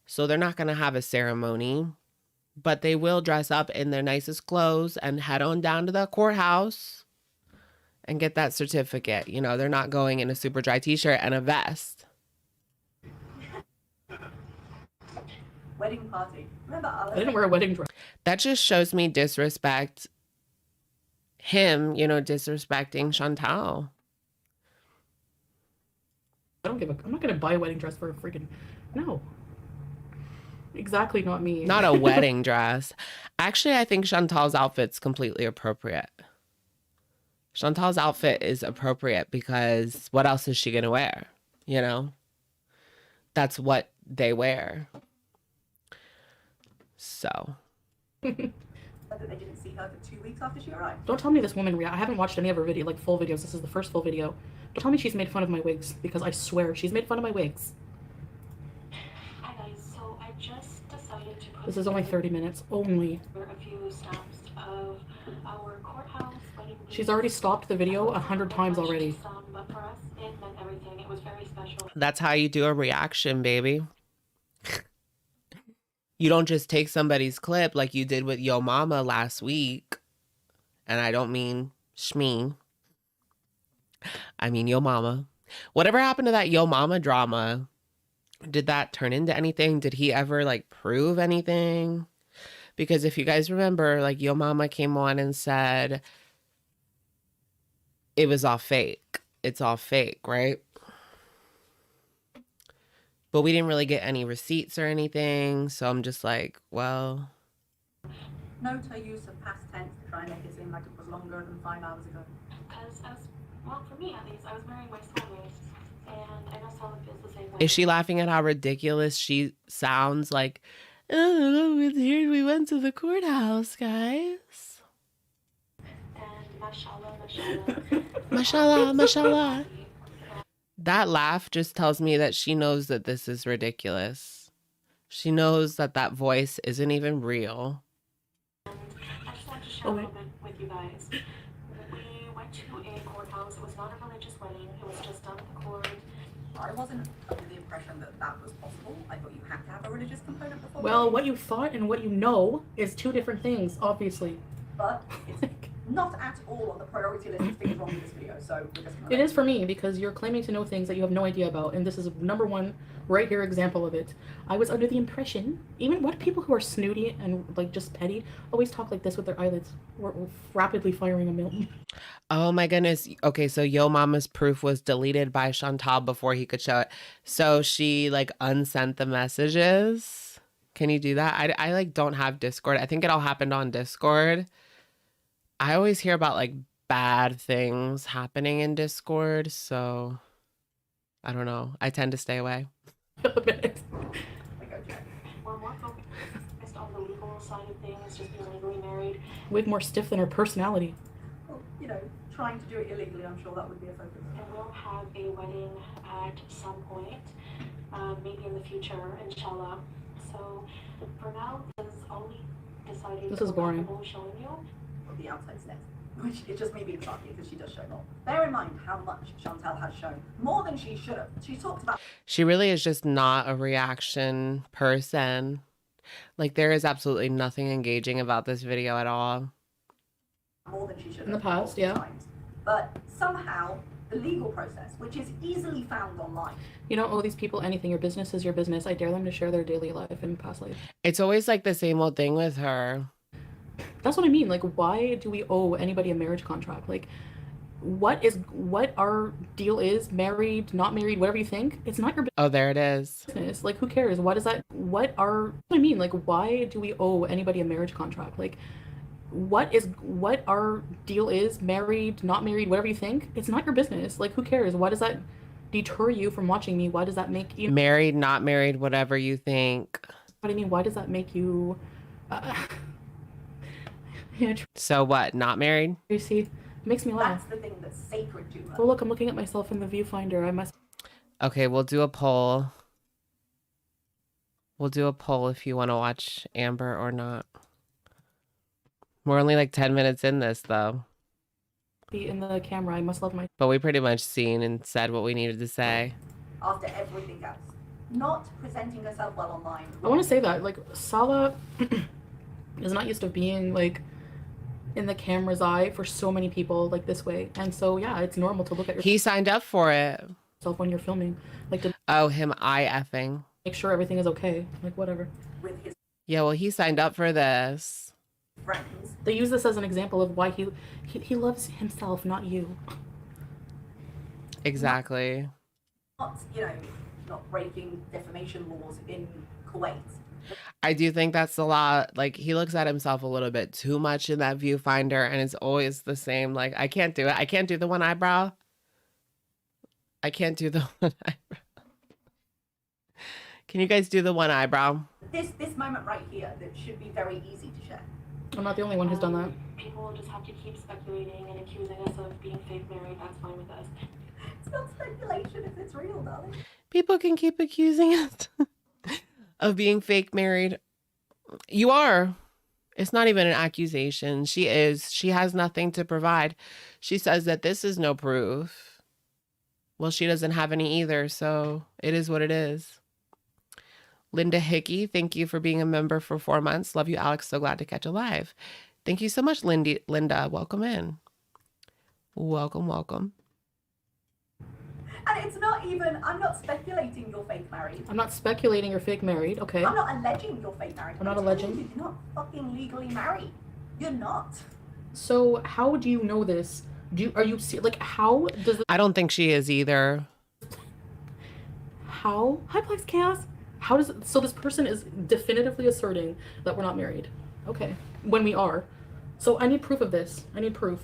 So they're not going to have a ceremony, but they will dress up in their nicest clothes and head on down to the courthouse and get that certificate. You know, they're not going in a super dry t-shirt and a vest. Wedding party. Remember, I didn't wear a wedding dress. That just shows me disrespect him, you know, disrespecting Chantal. I don't give a. I'm not gonna buy a wedding dress for a freaking. No. Exactly, not me. Not a wedding dress. Actually, I think Chantal's outfit's completely appropriate. Chantal's outfit is appropriate because what else is she gonna wear? You know? That's what they wear. So. that they didn't see her for 2 weeks after she arrived. Don't tell me this woman I haven't watched any of her video, like full videos. This is the first full video. Don't tell me she's made fun of my wigs, because I swear she's made fun of my wigs. Hi guys, so I just decided to put This is only 30 minutes. Only. a few snaps of our courthouse wedding. She's already stopped the video 100 times already. But for us, it meant everything. It was very special. That's how you do a reaction, baby. You don't just take somebody's clip like you did with Yo Mama last week. And I don't mean Shmee. I mean Yo Mama. Whatever happened to that Yo Mama drama? Did that turn into anything? Did he ever like prove anything? Because if you guys remember, like Yo Mama came on and said it was all fake. It's all fake, right? But we didn't really get any receipts or anything. So I'm just like, well. Note her use of past tense to try and make it seem like it was longer than 5 hours ago. Because well, for me at least, I was wearing my sideways, and I know Sally feels the same way. Is she laughing at how ridiculous she sounds? Like, oh, here we went to the courthouse, guys. And mashallah, mashallah. Mashallah, mashallah. That laugh just tells me that she knows that this is ridiculous. She knows that that voice isn't even real. I just wanted to share a little bit with you guys. We went to a courthouse. It was not a religious wedding. It was just done at the court. I wasn't under the impression that that was possible. I thought you had to have a religious component before. Well, what you thought and what you know is two different things, obviously. But it's not at all on the priority list of things wrong with this video, so we're just gonna It is for me because you're claiming to know things that you have no idea about, and this is number one right here example of it. I was under the impression, even what people who are snooty and like just petty always talk like this with their eyelids. We're rapidly firing a million. Oh my goodness. Okay, so Yo Mama's proof was deleted by Chantal before he could show it. So she like unsent the messages. Can you do that? I like don't have Discord. I think it all happened on Discord. I always hear about like bad things happening in Discord, so I don't know. I tend to stay away. We're more focused on the legal side of things, just being legally married. Way more stiff than her personality. well, you know, trying to do it illegally, I'm sure that would be a focus. And we'll have a wedding at some point, maybe in the future, inshallah. So for now, this is all we decided. This is boring. Showing you. Of the outside stairs. Which it's just me being sarky because she does show more. Bear in mind how much Chantal has shown. More than she should have. She talked about She really is just not a reaction person. Like there is absolutely nothing engaging about this video at all. more than she should have. In the past, yeah. times. But somehow, the legal process, which is easily found online, You don't owe these people anything. Your business is your business. I dare them to share their daily life and past life. It's always like the same old thing with her. That's what I mean. Like, why do we owe anybody a marriage contract? Like, what our deal is, married, not married, whatever you think, it's not your Oh, there it is. business. Like, who cares? What I mean, like, why do we owe anybody a marriage contract? Like, what our deal is, married, not married, whatever you think, it's not your business. Like, who cares? Why does that deter you from watching me? Why does that make you, Married, not married, whatever you think. what I mean, why does that make you, yeah, So what? Not married? Tracy, it makes me laugh. that's the thing that's sacred to her. Oh, look, I'm looking at myself in the viewfinder. I must. Okay, we'll do a poll. We'll do a poll if you want to watch Amber or not. We're only like 10 minutes in this though, Be in the camera. I must love my. but we pretty much seen and said what we needed to say. After everything else. Not presenting herself well online. I want to say that, like, Salah is not used to being, like, in the camera's eye for so many people, like, this way. And so, yeah, it's normal to look at He signed up for it. yourself when you're filming. Like, to Oh, him IFing. make sure everything is okay. Like, whatever. With his Yeah, well, he signed up for this. friends. They use this as an example of why he loves himself, not you. Exactly. Not, you know, not breaking defamation laws in Kuwait. I do think that's a lot. Like, he looks at himself a little bit too much in that viewfinder, and it's always the same. Like, I can't do it. I can't do the one eyebrow. I can't do the one eyebrow. Can you guys do the one eyebrow? This moment right here that should be very easy to share. I'm not the only one who's done that. People will just have to keep speculating and accusing us of being fake married. That's fine with us. It's not speculation if it's real, darling. People can keep accusing us of being fake married. You are. It's not even an accusation. She is. She has nothing to provide. She says that this is no proof. Well, she doesn't have any either, so it is what it is. Linda Hickey, thank you for being a member for 4 months. Love you, Alex. So glad to catch you live. Thank you so much, Linda. Welcome in. Welcome, welcome. And it's not even, I'm not speculating you're fake married. I'm not speculating you're fake married, okay? I'm not alleging you're fake married. I'm not telling alleging. you you're not fucking legally married. You're not. So how do you know this? Like, how does this, I don't think she is either. how? Hi, Plex Chaos. How does it, so this person is definitively asserting that we're not married. Okay. When we are. So I need proof of this. I need proof.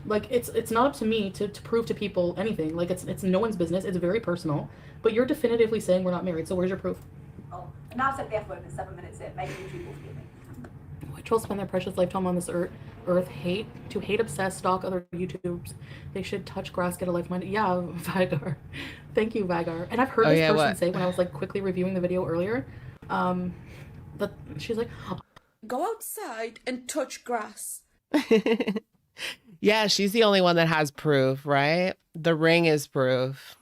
Like, it's not up to me to prove to people anything. Like, it's no one's business. It's very personal. But you're definitively saying we're not married. So where's your proof? Oh, and now I've said the F word in 7 minutes in. Maybe YouTube will forgive me. Trolls spend their precious lifetime on this earth hate obsess, stalk other YouTubes. They should touch grass, get a life mind. Yeah, Vagar. Thank you, Vagar. And I've heard Oh this yeah, person what? say when I was like quickly reviewing the video earlier, that she's like, Go outside and touch grass. Yeah, she's the only one that has proof, right? The ring is proof.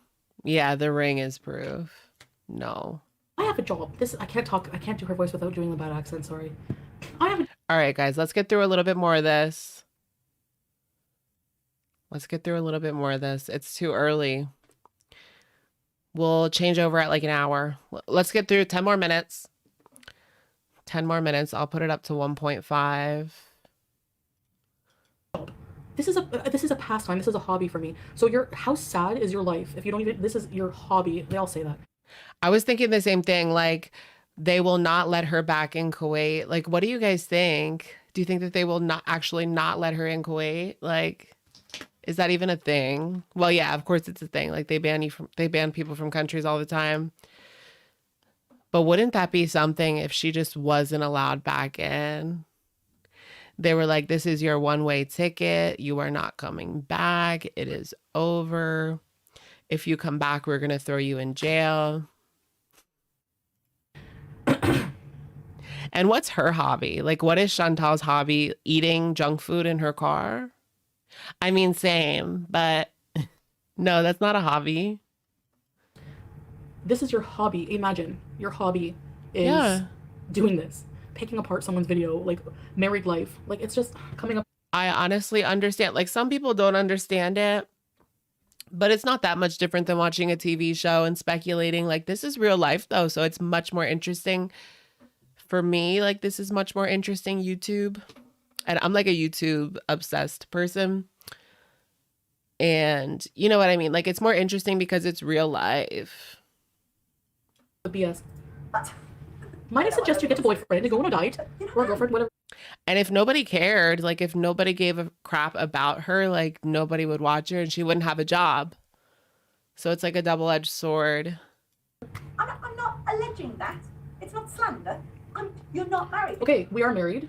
Yeah, the ring is proof. No. I have a job. I can't talk. I can't do her voice without doing the bad accent. Sorry. I have a All right, guys, let's get through a little bit more of this. Let's get through a little bit more of this. It's too early. We'll change over at like an hour. Let's get through 10 more minutes. 10 more minutes. I'll put it up to 1.5. This is a pastime. This is a hobby for me. So how sad is your life if you don't even, this is your hobby. They all say that. I was thinking the same thing. Like, they will not let her back in Kuwait. Like, what do you guys think? Do you think that they will not let her in Kuwait? Like, is that even a thing? Well, yeah, of course it's a thing. Like, they ban people from countries all the time. But wouldn't that be something if she just wasn't allowed back in? They were like, this is your one-way ticket. You are not coming back. It is over. If you come back, we're going to throw you in jail. And what's her hobby? Like, what is Chantal's hobby? Eating junk food in her car? I mean, same, but no, that's not a hobby. This is your hobby. Imagine your hobby is doing this, picking apart someone's video, like married life. Like, it's just coming up. I honestly understand. Like, some people don't understand it, but it's not that much different than watching a TV show and speculating. Like, this is real life, though, so it's much more interesting. For me, like, this is much more interesting YouTube. And I'm like a YouTube obsessed person. And you know what I mean? Like, it's more interesting because it's real life. BS. Might I suggest you get a boyfriend and go on a diet or a girlfriend, whatever. And if nobody cared, like if nobody gave a crap about her, like nobody would watch her and she wouldn't have a job. So it's like a double-edged sword. I'm not alleging that. It's not slander. You're not married. Okay, we are married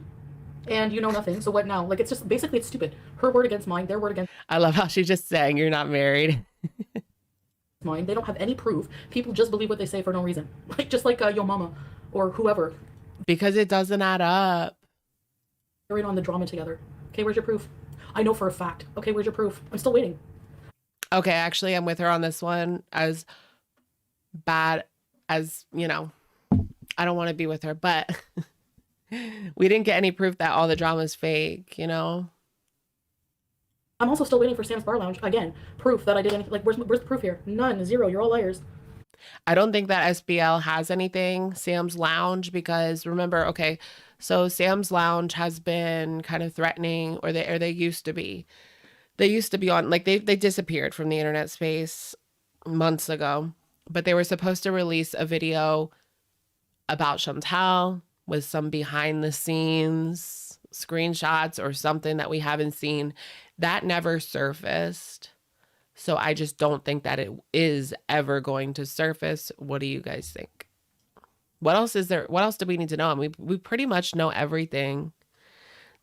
and you know nothing. So what now? Like, it's just basically it's stupid. Her word against mine, their word against I love how she's just saying you're not married. mine. They don't have any proof. People just believe what they say for no reason. Like, just like Yo Mama or whoever. Because it doesn't add up. They're in on the drama together. Okay, where's your proof? I know for a fact. Okay, where's your proof? I'm still waiting. Okay, actually, I'm with her on this one. As bad as, you know, I don't want to be with her, but we didn't get any proof that all the drama is fake, you know? I'm also still waiting for Sam's Bar Lounge. Again, proof that I did anything. Like, where's the proof here? None. Zero. You're all liars. I don't think that SBL has anything, Sam's Lounge, because remember, okay, so Sam's Lounge has been kind of threatening, or they used to be. They used to be on, like, they disappeared from the internet space months ago, but they were supposed to release a video about Chantal with some behind the scenes screenshots or something that we haven't seen. That never surfaced. So I just don't think that it is ever going to surface. What do you guys think? What else is there? What else do we need to know? I mean, we pretty much know everything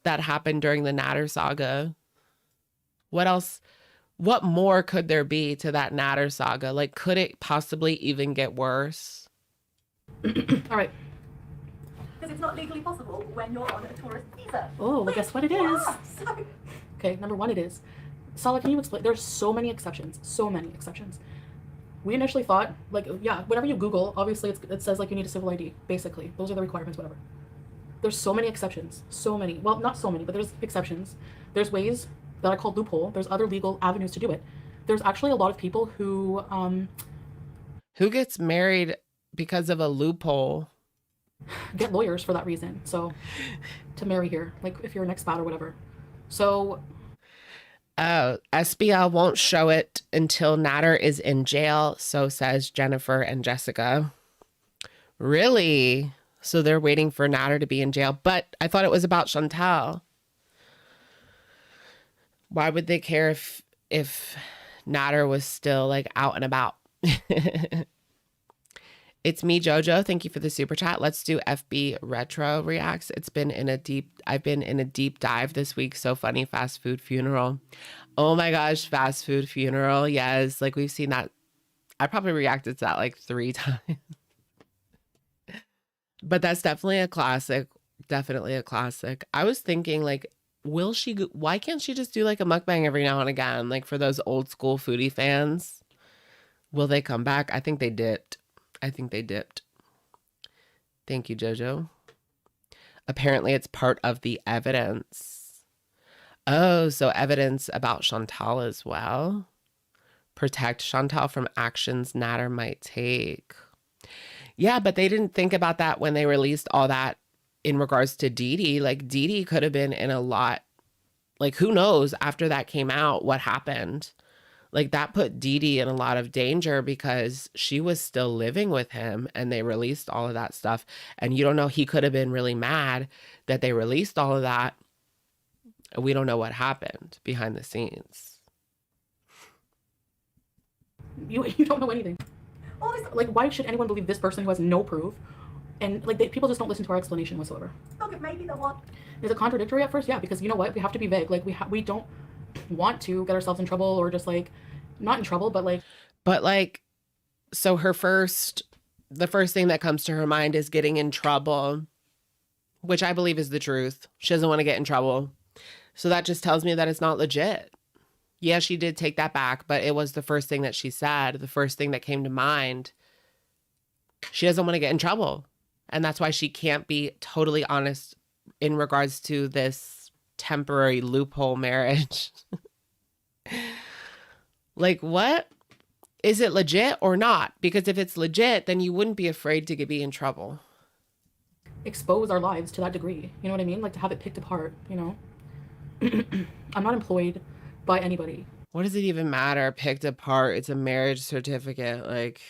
that happened during the Natter saga. What else? What more could there be to that Natter saga? Like, could it possibly even get worse? All right. Because it's not legally possible when you're on a tourist visa. Oh, well, guess what it is? Yeah, so Okay, number one, it is. Sala, can you explain? There's so many exceptions. So many exceptions. We initially thought, like, yeah, whenever you Google, obviously it says, like, you need a civil ID. Basically. Those are the requirements, whatever. There's so many exceptions. So many. Well, not so many, but there's exceptions. There's ways that I call loophole. There's other legal avenues to do it. There's actually a lot of people who... Who gets married because of a loophole? Get lawyers for that reason. So, to marry here. Like, if you're an expat or whatever. So... Oh, SBL won't show it until Natter is in jail, so says Jennifer and Jessica. Really? So they're waiting for Natter to be in jail. But I thought it was about Chantal. Why would they care if Natter was still, like, out and about? It's me, Jojo. Thank you for the super chat. Let's do FB retro reacts. I've been in a deep dive this week. So funny. Fast food funeral. Oh my gosh, fast food funeral. Yes, like we've seen that. I probably reacted to that like 3 times. But that's definitely a classic. Definitely a classic. I was thinking like, why can't she just do like a mukbang every now and again? Like for those old school foodie fans, will they come back? I think they dipped. Thank you, Jojo. Apparently it's part of the evidence. Oh, so evidence about Chantal as well. Protect Chantal from actions Natter might take. Yeah, but they didn't think about that when they released all that in regards to Dee Dee. Like Dee Dee could have been in a lot. Like who knows after that came out what happened. Like that put Dee Dee in a lot of danger because she was still living with him and they released all of that stuff. And you don't know, he could have been really mad that they released all of that. We don't know what happened behind the scenes. You don't know anything. All this, like, why should anyone believe this person who has no proof? And like, people just don't listen to our explanation whatsoever. Look, maybe the one. Is it contradictory at first? Yeah, because you know what? We have to be vague. Like we don't want to get ourselves in trouble or just like not in trouble, but like so the first thing that comes to her mind is getting in trouble, which I believe is the truth. She doesn't want to get in trouble. So that just tells me that it's not legit. Yeah, she did take that back, but it was the first thing that she said, the first thing that came to mind. She doesn't want to get in trouble. And that's why she can't be totally honest in regards to this temporary loophole marriage. Like, what? Is it legit or not? Because if it's legit, then you wouldn't be afraid to be in trouble. Expose our lives to that degree. You know what I mean? Like to have it picked apart, you know? I'm not employed by anybody. What does it even matter? Picked apart. It's a marriage certificate. Like,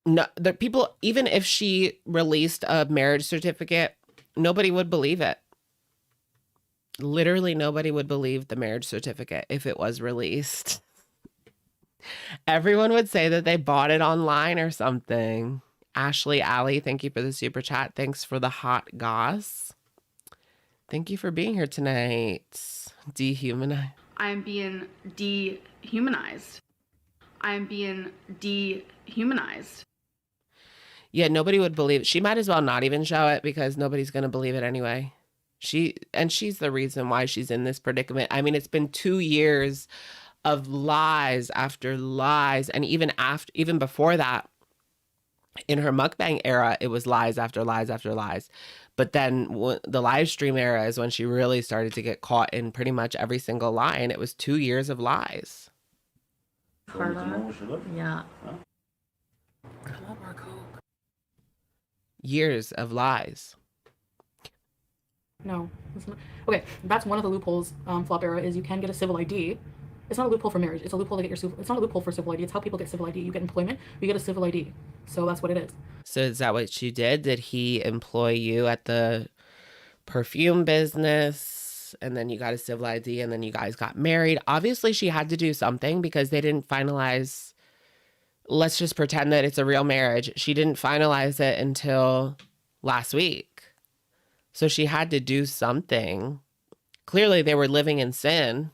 no, the people, even if she released a marriage certificate, nobody would believe it. Literally nobody would believe the marriage certificate if it was released. Everyone would say that they bought it online or something. Ashley Alley, thank you for the super chat. Thanks for the hot goss. Thank you for being here tonight. Dehumanized. I'm being dehumanized. I'm being dehumanized. Yeah, nobody would believe it. She might as well not even show it because nobody's going to believe it anyway. She's the reason why she's in this predicament. I mean, it's been 2 years of lies after lies. And even before that, in her mukbang era, it was lies after lies after lies. But then the live stream era is when she really started to get caught in pretty much every single lie. And it was 2 years of lies. Yeah. Years of lies. No. Okay, that's one of the loopholes, flop era, is you can get a civil ID. It's not a loophole for marriage. It's a loophole to get it's not a loophole for civil ID. It's how people get civil ID. You get employment, you get a civil ID. So that's what it is. So is that what she did? Did he employ you at the perfume business and then you got a civil ID and then you guys got married? Obviously she had to do something because they didn't finalize. Let's just pretend that it's a real marriage. She didn't finalize it until last week. So she had to do something. Clearly they were living in sin.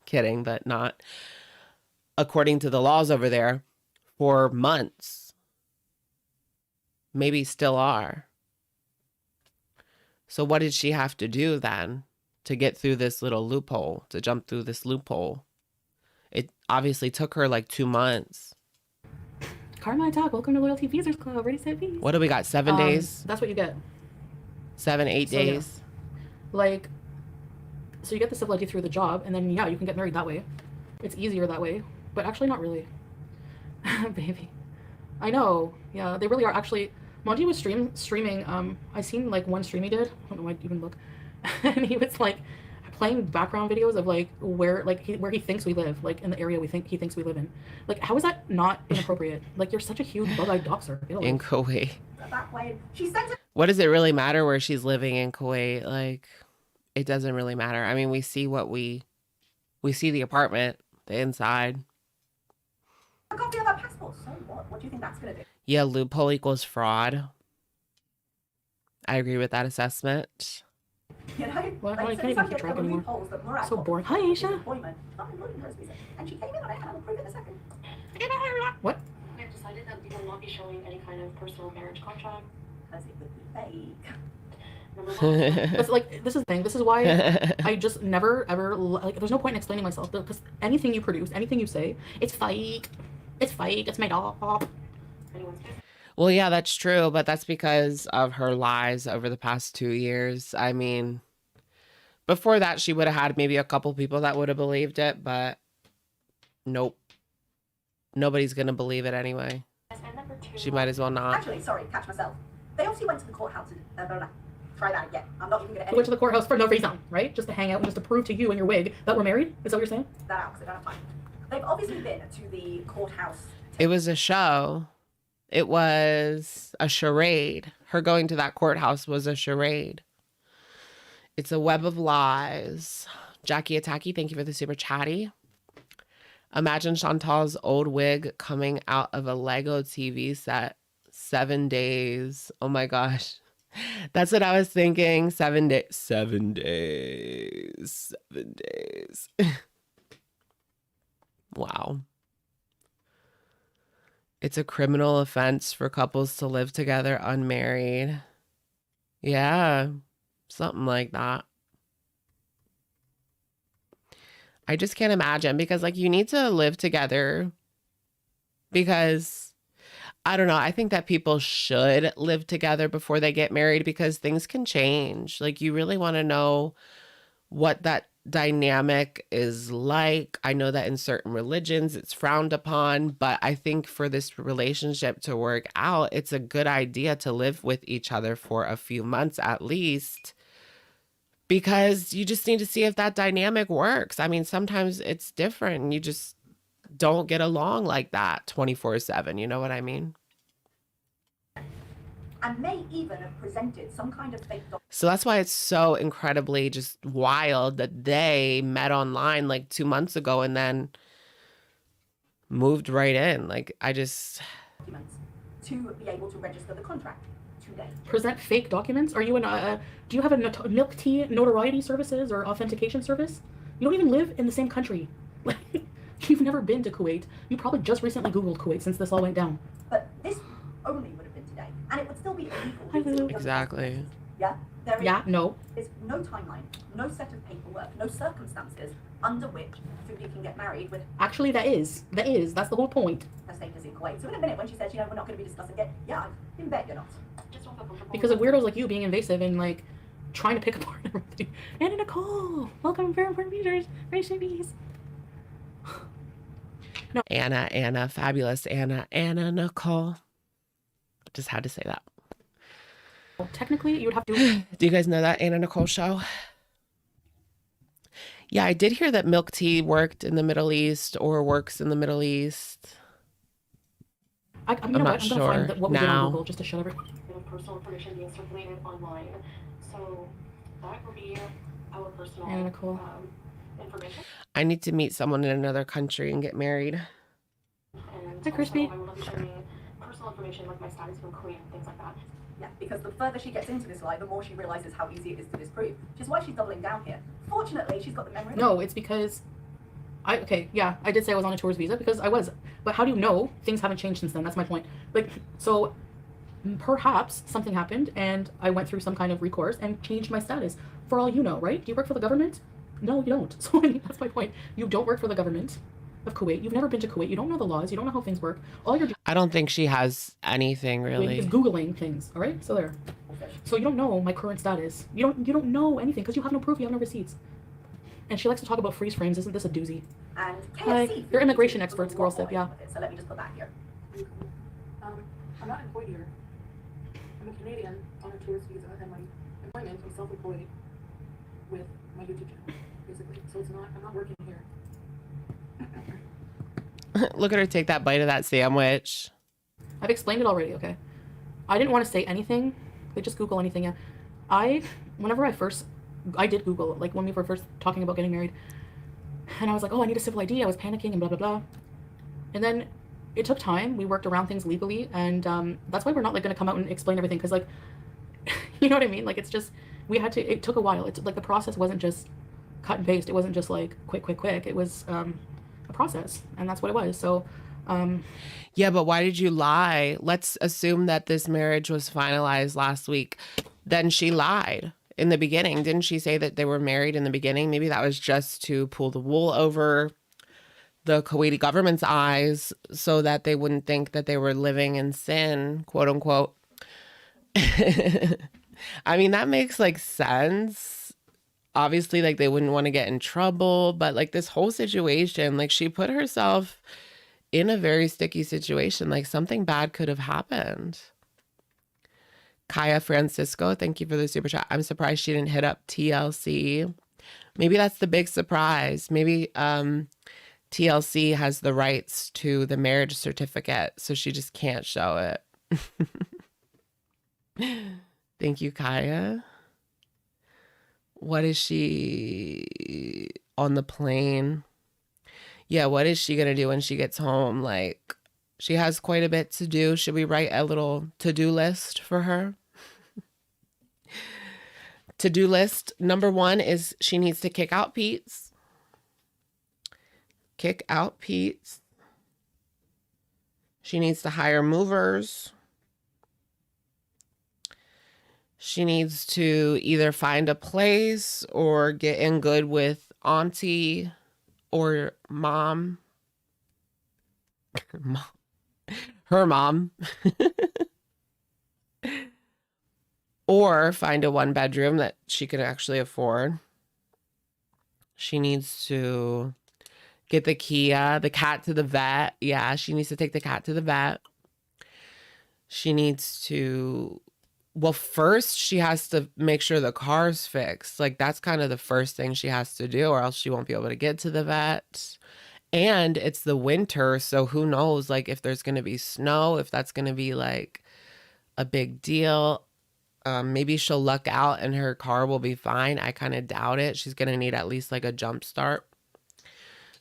Kidding, but not. According to the laws over there, for months. Maybe still are. So what did she have to do then to get through this little loophole, to jump through this loophole? It obviously took her like 2 months. Carmine Talk, welcome to Loyalty Visors Club. Ready, set, fees. What do we got? 7 days? That's what you get. 7, 8 days? Yeah. Like, so you get the civil ID through the job, and then, yeah, you can get married that way. It's easier that way, but actually not really. Baby. I know. Yeah, they really are. Actually, Monty was streaming. I seen, like, one stream he did. I don't know why I even look. And he was, like, playing background videos of, like, where he thinks we live, like, in the area he thinks we live in. Like, how is that not inappropriate? Like, you're such a huge bug-eyed doxer. In Kuwait. That way, she sent it. What does it really matter where she's living in Kuwait? Like, it doesn't really matter. I mean, we see the apartment, the inside. a copy of her passport. So what? What do you think that's going to do? Yeah, loophole equals fraud. I agree with that assessment. You know? Well, I so can't it's even like keep there track were anymore. loopholes that Murat So got boring. Hi, for his Aisha. employment, not employment her visa. And she came in on it, and I'll prove it in a second. What? We have decided that we will not be showing any kind of personal marriage contract. Because it would be fake. Number one, That's like, this is the thing. This is why I just never ever like. There's no point in explaining myself because anything you produce, anything you say, it's fake. It's fake. It's made up. anyone's business. Well, yeah, that's true, but that's because of her lies over the past 2 years. I mean, before that, she would have had maybe a couple people that would have believed it, but nope. Nobody's going to believe it anyway. And number two, She might as well not. Actually, sorry, catch myself. They obviously went to the courthouse and try that again. I'm not even going to We went edit to the courthouse for no reason, right? Just to hang out and just to prove to you and your wig that we're married. Is that what you're saying? that out because I don't have time. They've obviously been to the courthouse. It was a show. It was a charade. Her going to that courthouse was a charade. It's a web of lies. Jackie Attacky, thank you for the super chatty. Imagine Chantal's old wig coming out of a Lego TV set. 7 days. Oh my gosh. That's what I was thinking. 7 days. 7 days. 7 days. Wow. It's a criminal offense for couples to live together unmarried. Yeah, something like that. I just can't imagine because, like, you need to live together because, I don't know, I think that people should live together before they get married because things can change. Like, you really want to know what that dynamic is like. I know that in certain religions it's frowned upon, but I think for this relationship to work out, it's a good idea to live with each other for a few months at least, because you just need to see if that dynamic works. I mean, sometimes it's different and you just don't get along like that 24/7. You know what I mean? And may even have presented some kind of fake document. So that's why it's so incredibly just wild that they met online like 2 months ago and then moved right in. Like, I just... to be able to register the contract today. Present fake documents? Are you do you have a milk tea notoriety services or authentication service? You don't even live in the same country. Like, you've never been to Kuwait. You probably just recently Googled Kuwait since this all went down. But this only would have been today, and it would still be illegal. Exactly. Yeah. There is, Yeah, no. There's no timeline, no set of paperwork, no circumstances under which foodie can get married with Actually, that is. That's the whole point. her status in Kuwait. So in a minute, when she says, we're not going to be discussing it, yeah, I bet you're not. just don't feel comfortable. Because of weirdos like you being invasive and, like, trying to pick apart everything. Anna Nicole! Welcome, very important features. Very shimmies. Anna, fabulous Anna Nicole. Just had to say that. Well, technically, you would have to... Do you guys know that Anna Nicole show? Yeah, I did hear that milk tea worked in the Middle East or works in the Middle East. I'm not sure. I'm gonna find what we did on Google just to shut everything. Personal information being circulated online. So that will be our personal Anna Nicole. Information. I need to meet someone in another country and get married. And Hi, Crispy. also, I would love to share me personal information like my status from Korea and things like that. Yeah, because the further she gets into this lie, the more she realizes how easy it is to disprove, which is why she's doubling down here. Fortunately, she's got the memory. No, it's because... I did say I was on a tourist visa because I was. But how do you know things haven't changed since then? That's my point. Like, so perhaps something happened and I went through some kind of recourse and changed my status. For all you know, right? Do you work for the government? No, you don't. So, I mean, that's my point. You don't work for the government of Kuwait. You've never been to Kuwait. You don't know the laws. You don't know how things work. All you're I don't think she has anything doing really. is Googling things. All right? So there. So you don't know my current status. You don't know anything because you have no proof. You have no receipts. And she likes to talk about freeze frames. Isn't this a doozy? And Hi. KFC. You're immigration was experts, a girl lot sip, more yeah. with it, so let me just put that here. I'm not employed here. I'm a Canadian on a tourist visa, and my employment is self-employed with my YouTube channel, basically. So it's not, I'm not working here. Look at her take that bite of that sandwich. I've explained it already, okay? I didn't want to say anything. They just Google anything. Yeah. I did Google, like when we were first talking about getting married. And I was like, oh, I need a civil ID. I was panicking and blah, blah, blah. And then it took time. We worked around things legally, and that's why we're not like going to come out and explain everything, because like, you know what I mean? Like, it's just, we had to, it took a while. It's like the process wasn't just cut and paste. It wasn't just like quick. It was a process, and that's what it was. So Yeah, but why did you lie? Let's assume that this marriage was finalized last week. Then she lied in the beginning. Didn't she say that they were married in the beginning? Maybe that was just to pull the wool over the Kuwaiti government's eyes so that they wouldn't think that they were living in sin, quote unquote. I mean, that makes like sense. Obviously, like they wouldn't want to get in trouble, but like this whole situation, like she put herself in a very sticky situation. Like something bad could have happened. Kaya Francisco, thank you for the super chat. I'm surprised she didn't hit up TLC. Maybe that's the big surprise. Maybe TLC has the rights to the marriage certificate, so she just can't show it. Thank you, Kaya. What is she on the plane? Yeah, what is she going to do when she gets home? Like, she has quite a bit to do. Should we write a little to-do list for her? To-do list number 1 is she needs to kick out Pete's. Kick out Pete's. She needs to hire movers. She needs to either find a place or get in good with auntie or mom. Her mom. Or find a 1-bedroom that she can actually afford. She needs to get the cat to the vet. Yeah, she needs to take the cat to the vet. She needs to, well, first she has to make sure the car's fixed. Like that's kind of the first thing she has to do, or else she won't be able to get to the vet. And it's the winter, so who knows like if there's going to be snow, if that's going to be like a big deal. Maybe she'll luck out and her car will be fine. I kind of doubt it. She's going to need at least like a jump start.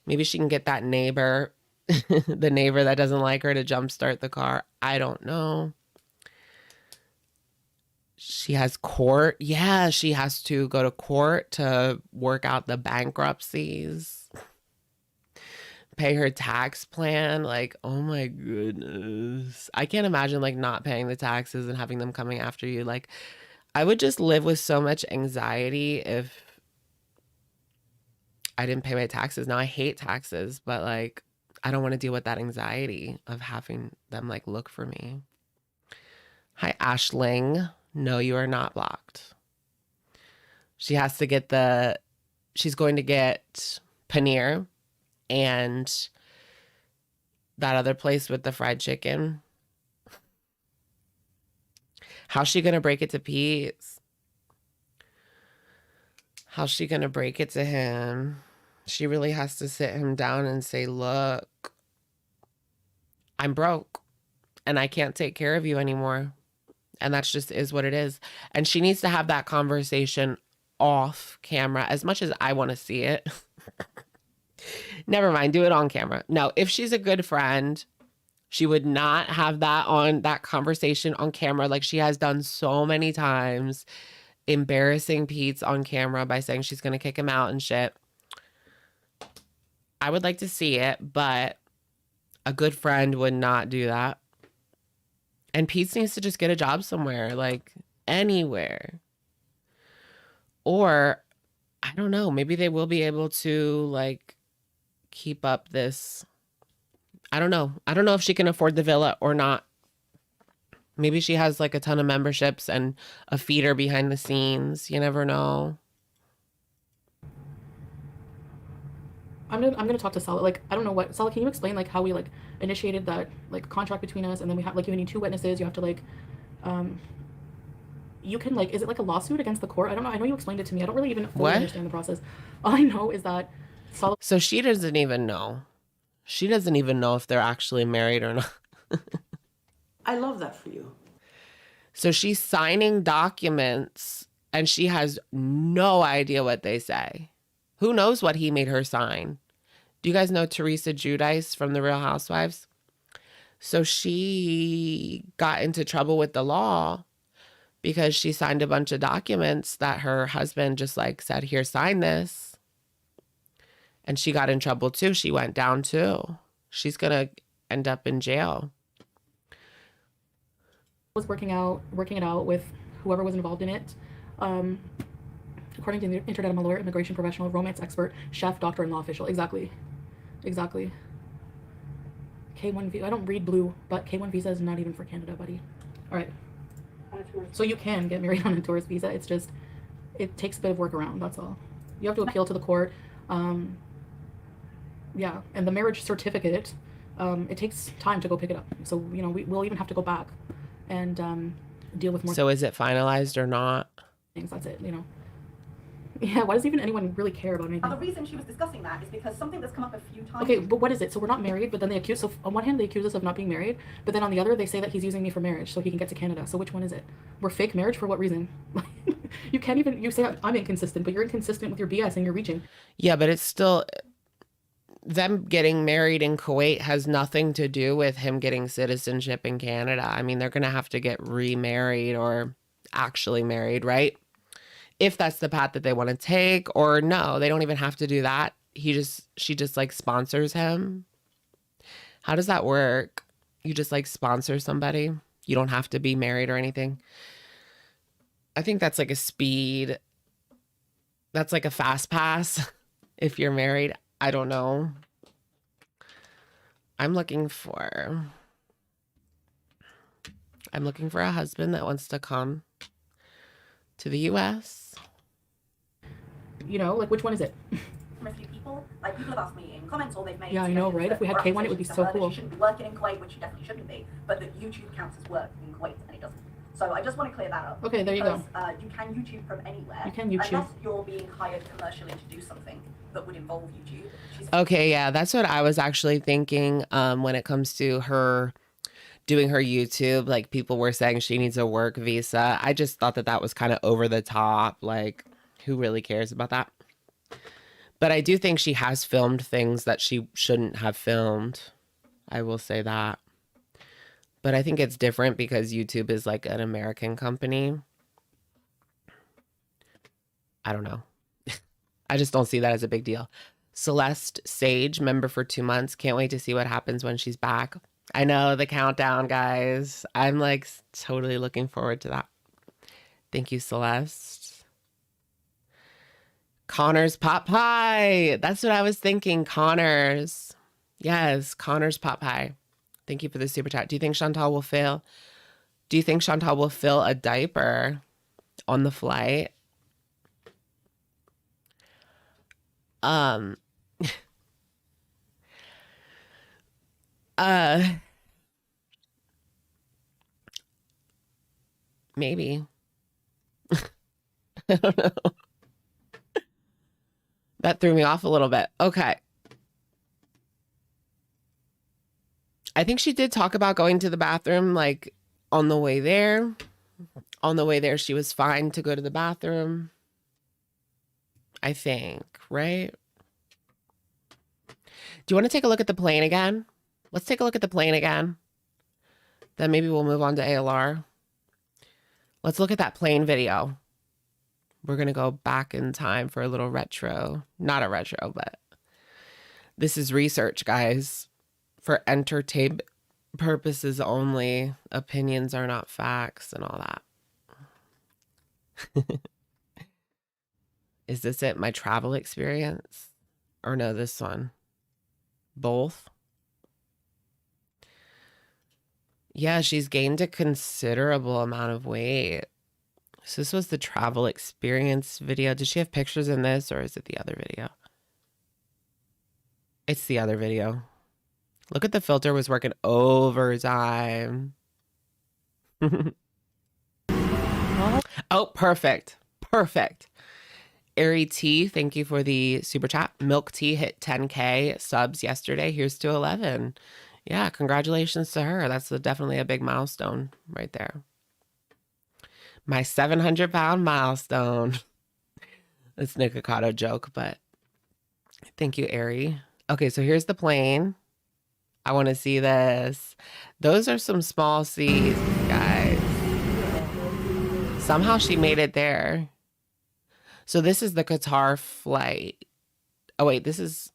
Maybe she can get that neighbor, the neighbor that doesn't like her, to jump start the car. I don't know. She has court. Yeah, she has to go to court to work out the bankruptcies. Pay her tax plan. Like, oh my goodness. I can't imagine like not paying the taxes and having them coming after you. Like, I would just live with so much anxiety if I didn't pay my taxes. Now I hate taxes, but like, I don't want to deal with that anxiety of having them like look for me. Hi, Ashling. No, you are not blocked. She has to get she's going to get paneer and that other place with the fried chicken. How's she going to break it to Pete? How's she going to break it to him? She really has to sit him down and say, look, I'm broke and I can't take care of you anymore. And that's just is what it is. And she needs to have that conversation off camera as much as I want to see it. Never mind, do it on camera. No, if she's a good friend, she would not have that conversation on camera like she has done so many times, embarrassing Pete on camera by saying she's going to kick him out and shit. I would like to see it, but a good friend would not do that. And Pete needs to just get a job somewhere, like anywhere. Or, I don't know, maybe they will be able to like keep up this. I don't know. I don't know if she can afford the villa or not. Maybe she has like a ton of memberships and a feeder behind the scenes. You never know. I'm gonna talk to Sala. Like, I don't know what, Sala, can you explain like how we like initiated that like contract between us, and then we have like you need 2 witnesses. You have to like, you can like, is it like a lawsuit against the court? I don't know. I know you explained it to me. I don't really even fully understand the process. All I know is that Sala. So she doesn't even know. She doesn't even know if they're actually married or not. I love that for you. So she's signing documents and she has no idea what they say. Who knows what he made her sign? Do you guys know Teresa Giudice from The Real Housewives? So she got into trouble with the law because she signed a bunch of documents that her husband just like said, here, sign this. And she got in trouble too. She went down too. She's going to end up in jail. Was working it out with whoever was involved in it. According to the internet, I'm a lawyer, immigration professional, romance expert, chef, doctor, and law official. Exactly. K1 visa. I don't read blue, but K1 visa is not even for Canada, buddy. All right. So you can get married on a tourist visa. It's just, it takes a bit of work around. That's all. You have to appeal to the court. Yeah, and the marriage certificate, it takes time to go pick it up. So, you know, we'll even have to go back and deal with more. So is it finalized or not? Things. That's it, you know. Yeah, why does even anyone really care about anything? And the reason she was discussing that is because something that's come up a few times. Okay, but what is it? So we're not married, but then they accuse. So on one hand, they accuse us of not being married, but then on the other, they say that he's using me for marriage so he can get to Canada. So which one is it? We're fake marriage for what reason? You can't even. You say I'm inconsistent, but you're inconsistent with your BS and you're reaching. Yeah, but it's still, them getting married in Kuwait has nothing to do with him getting citizenship in Canada. I mean, they're gonna have to get remarried or actually married, right? If that's the path that they want to take, or no, they don't even have to do that. She just like sponsors him. How does that work? You just like sponsor somebody. You don't have to be married or anything. I think that's like a speed. That's like a fast pass if you're married. I don't know. I'm looking for a husband that wants to come to the US. You know, like which one is it? From a few people, like people have asked me in comments or they've made. Yeah, I know, right? If we had K1, it would be so cool. She shouldn't be working in Kuwait, which she definitely shouldn't be, but that YouTube counts as work in Kuwait and it doesn't. So I just want to clear that up. Okay, there you go. You can YouTube from anywhere. You can YouTube. Unless you're being hired commercially to do something that would involve YouTube. Okay, yeah, that's what I was actually thinking when it comes to her doing her YouTube. Like, people were saying she needs a work visa. I just thought that was kind of over the top. Like, who really cares about that? But I do think she has filmed things that she shouldn't have filmed. I will say that. But I think it's different because YouTube is like an American company. I don't know. I just don't see that as a big deal. Celeste Sage, member for 2 months. Can't wait to see what happens when she's back. I know, the countdown, guys. I'm like totally looking forward to that. Thank you, Celeste. Connor's pot pie. That's what I was thinking. Connor's. Yes, Connor's pot pie. Thank you for the super chat. Do you think Chantal will fill a diaper on the flight? Maybe. I don't know. That threw me off a little bit. Okay. I think she did talk about going to the bathroom, like, on the way there. On the way there, she was fine to go to the bathroom. I think, right? Do you want to take a look at the plane again? Let's take a look at the plane again. Then maybe we'll move on to ALR. Let's look at that plane video. We're going to go back in time for a little retro. Not a retro, but this is research, guys. For entertainment purposes only. Opinions are not facts and all that. Is this it? My travel experience? Or no, this one? Both? Yeah, she's gained a considerable amount of weight. So this was the travel experience video. Did she have pictures in this, or is it the other video? It's the other video. Look at the filter was working overtime. Oh, perfect. Perfect. Airy T, thank you for the super chat. Milk Tea hit 10K subs yesterday. Here's to 11. Yeah, congratulations to her. That's definitely a big milestone right there. My 700-pound milestone. It's a Nikocado joke, but thank you, Airy. Okay, so here's the plane. I want to see this. Those are some small seats, guys. Somehow she made it there. So this is the Qatar flight. Oh, wait, this is...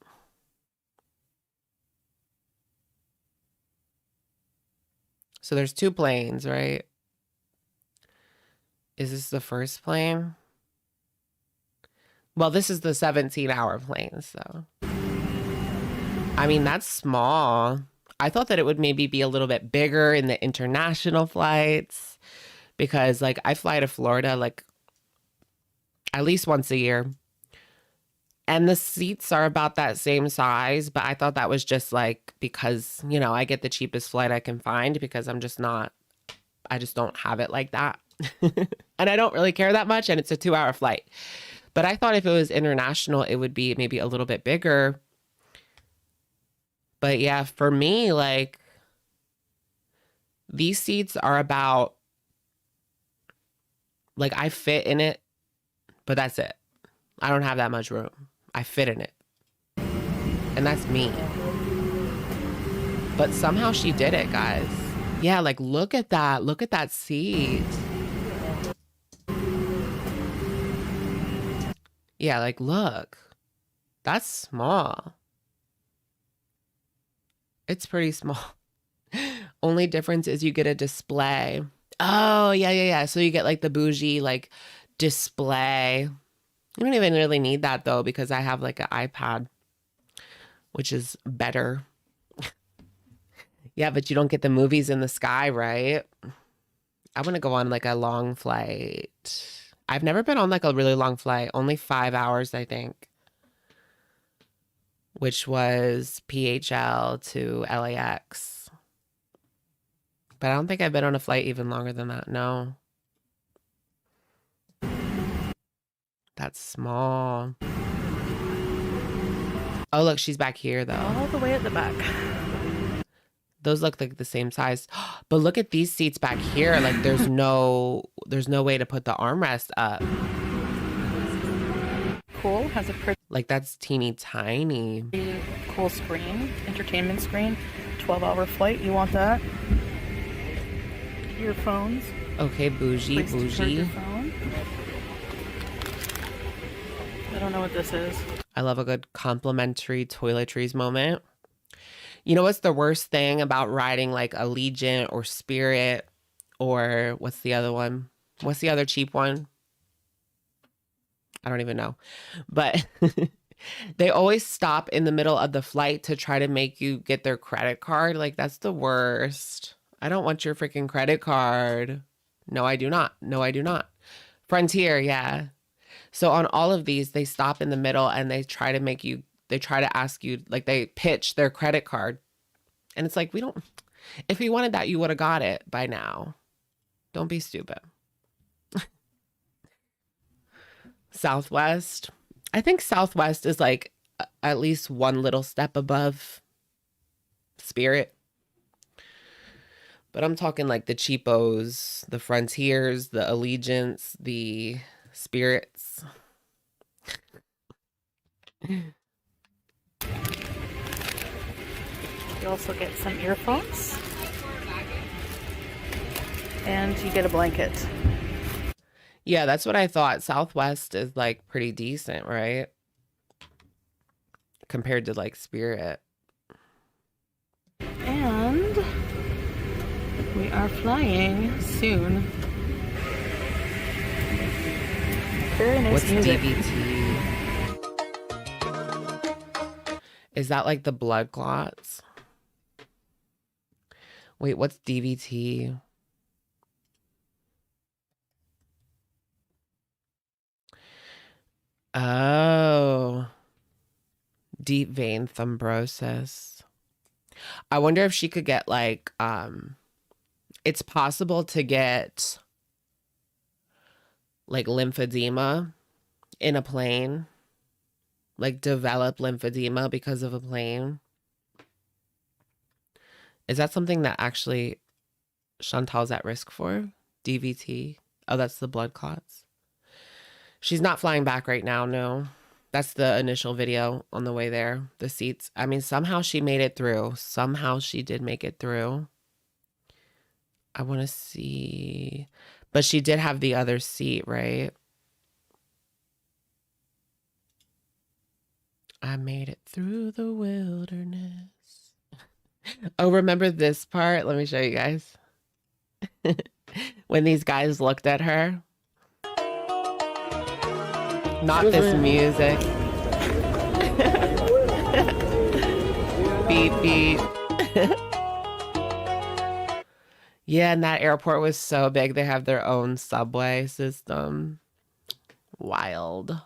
So there's 2 planes, right? Is this the first plane? Well, this is the 17-hour plane, so... I mean, that's small. I thought that it would maybe be a little bit bigger in the international flights because, like, I fly to Florida, like, at least once a year. And the seats are about that same size, but I thought that was just, like, because, you know, I get the cheapest flight I can find because I just don't have it like that. And I don't really care that much, and it's a 2-hour flight. But I thought if it was international, it would be maybe a little bit bigger. But yeah, for me, like, these seats are about, like, I fit in it, but that's it. I don't have that much room. I fit in it. And that's me. But somehow she did it, guys. Yeah, like, look at that. Look at that seat. Yeah, like, look. That's small. It's pretty small. Only difference is you get a display. Oh, yeah. So you get, like, the bougie, like, display. You don't even really need that, though, because I have, like, an iPad, which is better. Yeah, but you don't get the movies in the sky, right? I want to go on, like, a long flight. I've never been on, like, a really long flight. Only 5 hours, I think. Which was PHL to LAX. But I don't think I've been on a flight even longer than that. No. That's small. Oh, look, she's back here, though. All the way at the back. Those look like the same size. But look at these seats back here. Like, there's no way to put the armrest up. Cool. Has a pretty Like, that's teeny tiny. cool screen. Entertainment screen. 12-hour flight. You want that? Earphones. Okay, bougie. Your phone. I don't know what this is. I love a good complimentary toiletries moment. You know what's the worst thing about riding like Allegiant or Spirit or what's the other one? What's the other cheap one? I don't even know. But they always stop in the middle of the flight to try to make you get their credit card. Like, that's the worst. I don't want your freaking credit card. No, I do not. No, I do not. Frontier, yeah. So on all of these, they stop in the middle and they try to ask you, like, they pitch their credit card. And it's like, if you wanted that, you would have got it by now. Don't be stupid. Southwest. I think Southwest is like at least one little step above Spirit. But I'm talking like the cheapos, the Frontiers, the Allegiants, the Spirits. You also get some earphones. And you get a blanket. Yeah, that's what I thought. Southwest is like pretty decent, right? Compared to like Spirit. And we are flying soon. Very nice What's music. DVT? Is that like the blood clots? Wait, what's DVT? Oh, deep vein thrombosis. I wonder if she could get like, it's possible to get like lymphedema in a plane, like develop lymphedema because of a plane. Is that something that actually Chantal's at risk for? DVT? Oh, that's the blood clots. She's not flying back right now, no. That's the initial video on the way there. The seats. I mean, somehow she made it through. Somehow she did make it through. I want to see. But she did have the other seat, right? I made it through the wilderness. Oh, remember this part? Let me show you guys. When these guys looked at her. Not this music. Beep, beep. Yeah, and that airport was so big. They have their own subway system. Wild.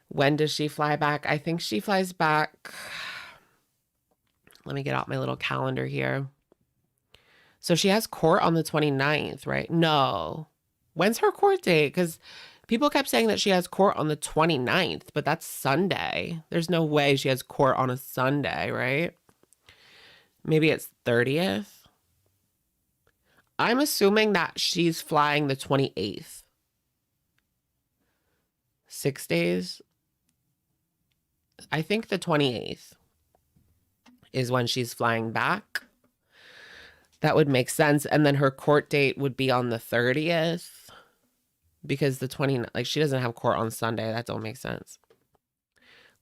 When does she fly back? I think she flies back. Let me get out my little calendar here. So she has court on the 29th, right? No. When's her court date? Because people kept saying that she has court on the 29th, but that's Sunday. There's no way she has court on a Sunday, right? Maybe it's 30th. I'm assuming that she's flying the 28th. 6 days. I think the 28th is when she's flying back. That would make sense. And then her court date would be on the 30th. Because the 20th, like she doesn't have court on Sunday. That don't make sense.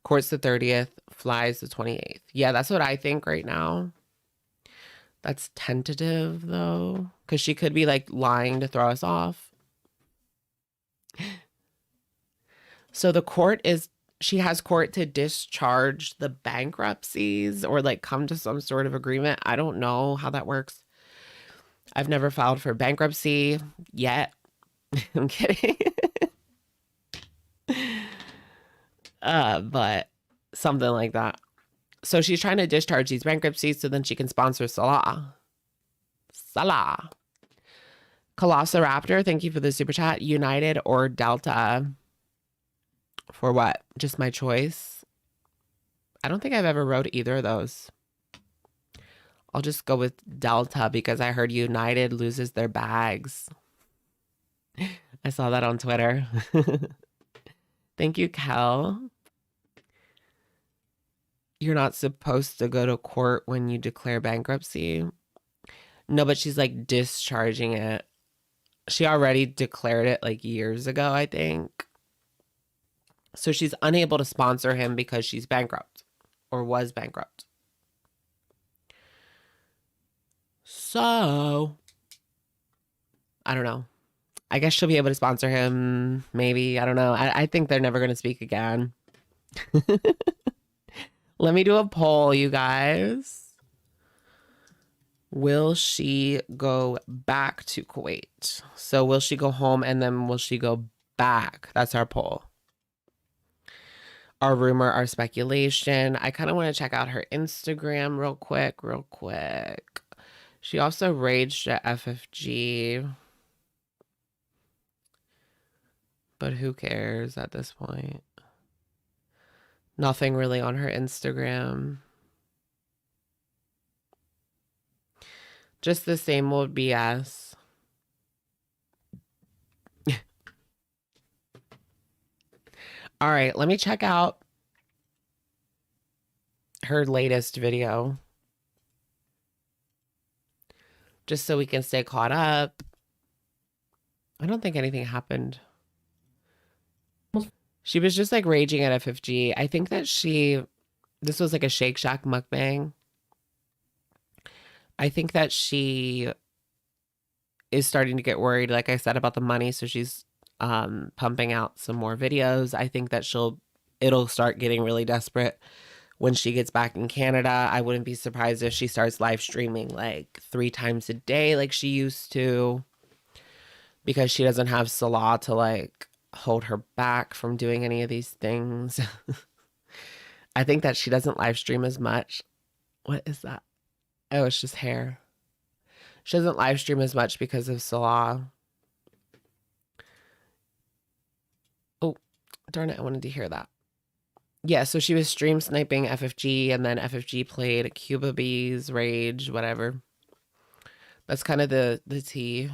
Court's the 30th, flies the 28th. Yeah, that's what I think right now. That's tentative though. Because she could be like lying to throw us off. So the court is, she has court to discharge the bankruptcies or like come to some sort of agreement. I don't know how that works. I've never filed for bankruptcy yet. I'm kidding. But something like that. So she's trying to discharge these bankruptcies so then she can sponsor Salah. Salah. Colossoraptor, thank you for the super chat. United or Delta? For what? Just my choice? I don't think I've ever rode either of those. I'll just go with Delta because I heard United loses their bags. I saw that on Twitter. Thank you, Kel. You're not supposed to go to court when you declare bankruptcy. No, but she's like discharging it. She already declared it like years ago, I think. So she's unable to sponsor him because she's bankrupt or was bankrupt. So, I don't know. I guess she'll be able to sponsor him. Maybe. I don't know. I think they're never going to speak again. Let me do a poll, you guys. Will she go back to Kuwait? So will she go home and then will she go back? That's our poll. Our rumor, our speculation. I kind of want to check out her Instagram real quick. She also raged at FFG. But who cares at this point? Nothing really on her Instagram. Just the same old BS. All right, let me check out her latest video. Just so we can stay caught up. I don't think anything happened. She was just like raging at FFG. I think that this was like a Shake Shack mukbang. I think that she is starting to get worried, like I said, about the money. So she's pumping out some more videos. I think that it'll start getting really desperate when she gets back in Canada. I wouldn't be surprised if she starts live streaming like 3 times a day like she used to. Because she doesn't have Salah to like hold her back from doing any of these things. I think that she doesn't live stream as much. What is that? Oh, it's just hair. She doesn't live stream as much because of Salah. Oh, darn it. I wanted to hear that. Yeah, so she was stream sniping FFG and then FFG played Cuba Bees, Rage, whatever. That's kind of the tea.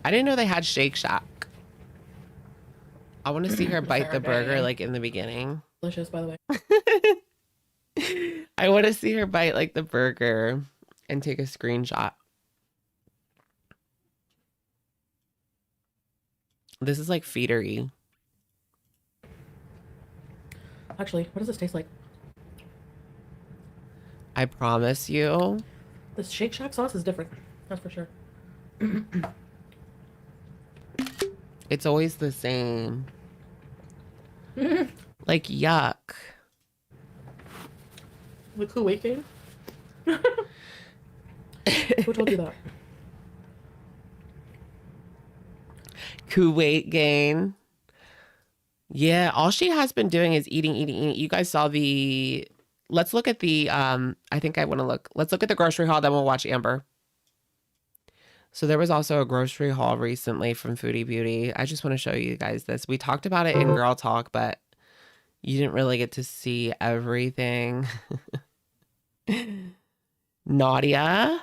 I didn't know they had Shake Shack. I want to see her bite the burger Saturday. like in the beginning. Delicious, by the way. I want to see her bite like the burger and take a screenshot. This is like feedery. Actually, what does this taste like? I promise you. The Shake Shack sauce is different. That's for sure. It's always the same. Like, yuck. The Kuwait game? Who told you that? Kuwait gain. Yeah, all she has been doing is eating. You guys saw the... Let's look at the... I think I want to look. Let's look at the grocery haul, then we'll watch Amber. So there was also a grocery haul recently from Foodie Beauty. I just want to show you guys this. We talked about it in Girl Talk, but you didn't really get to see everything. Nadia,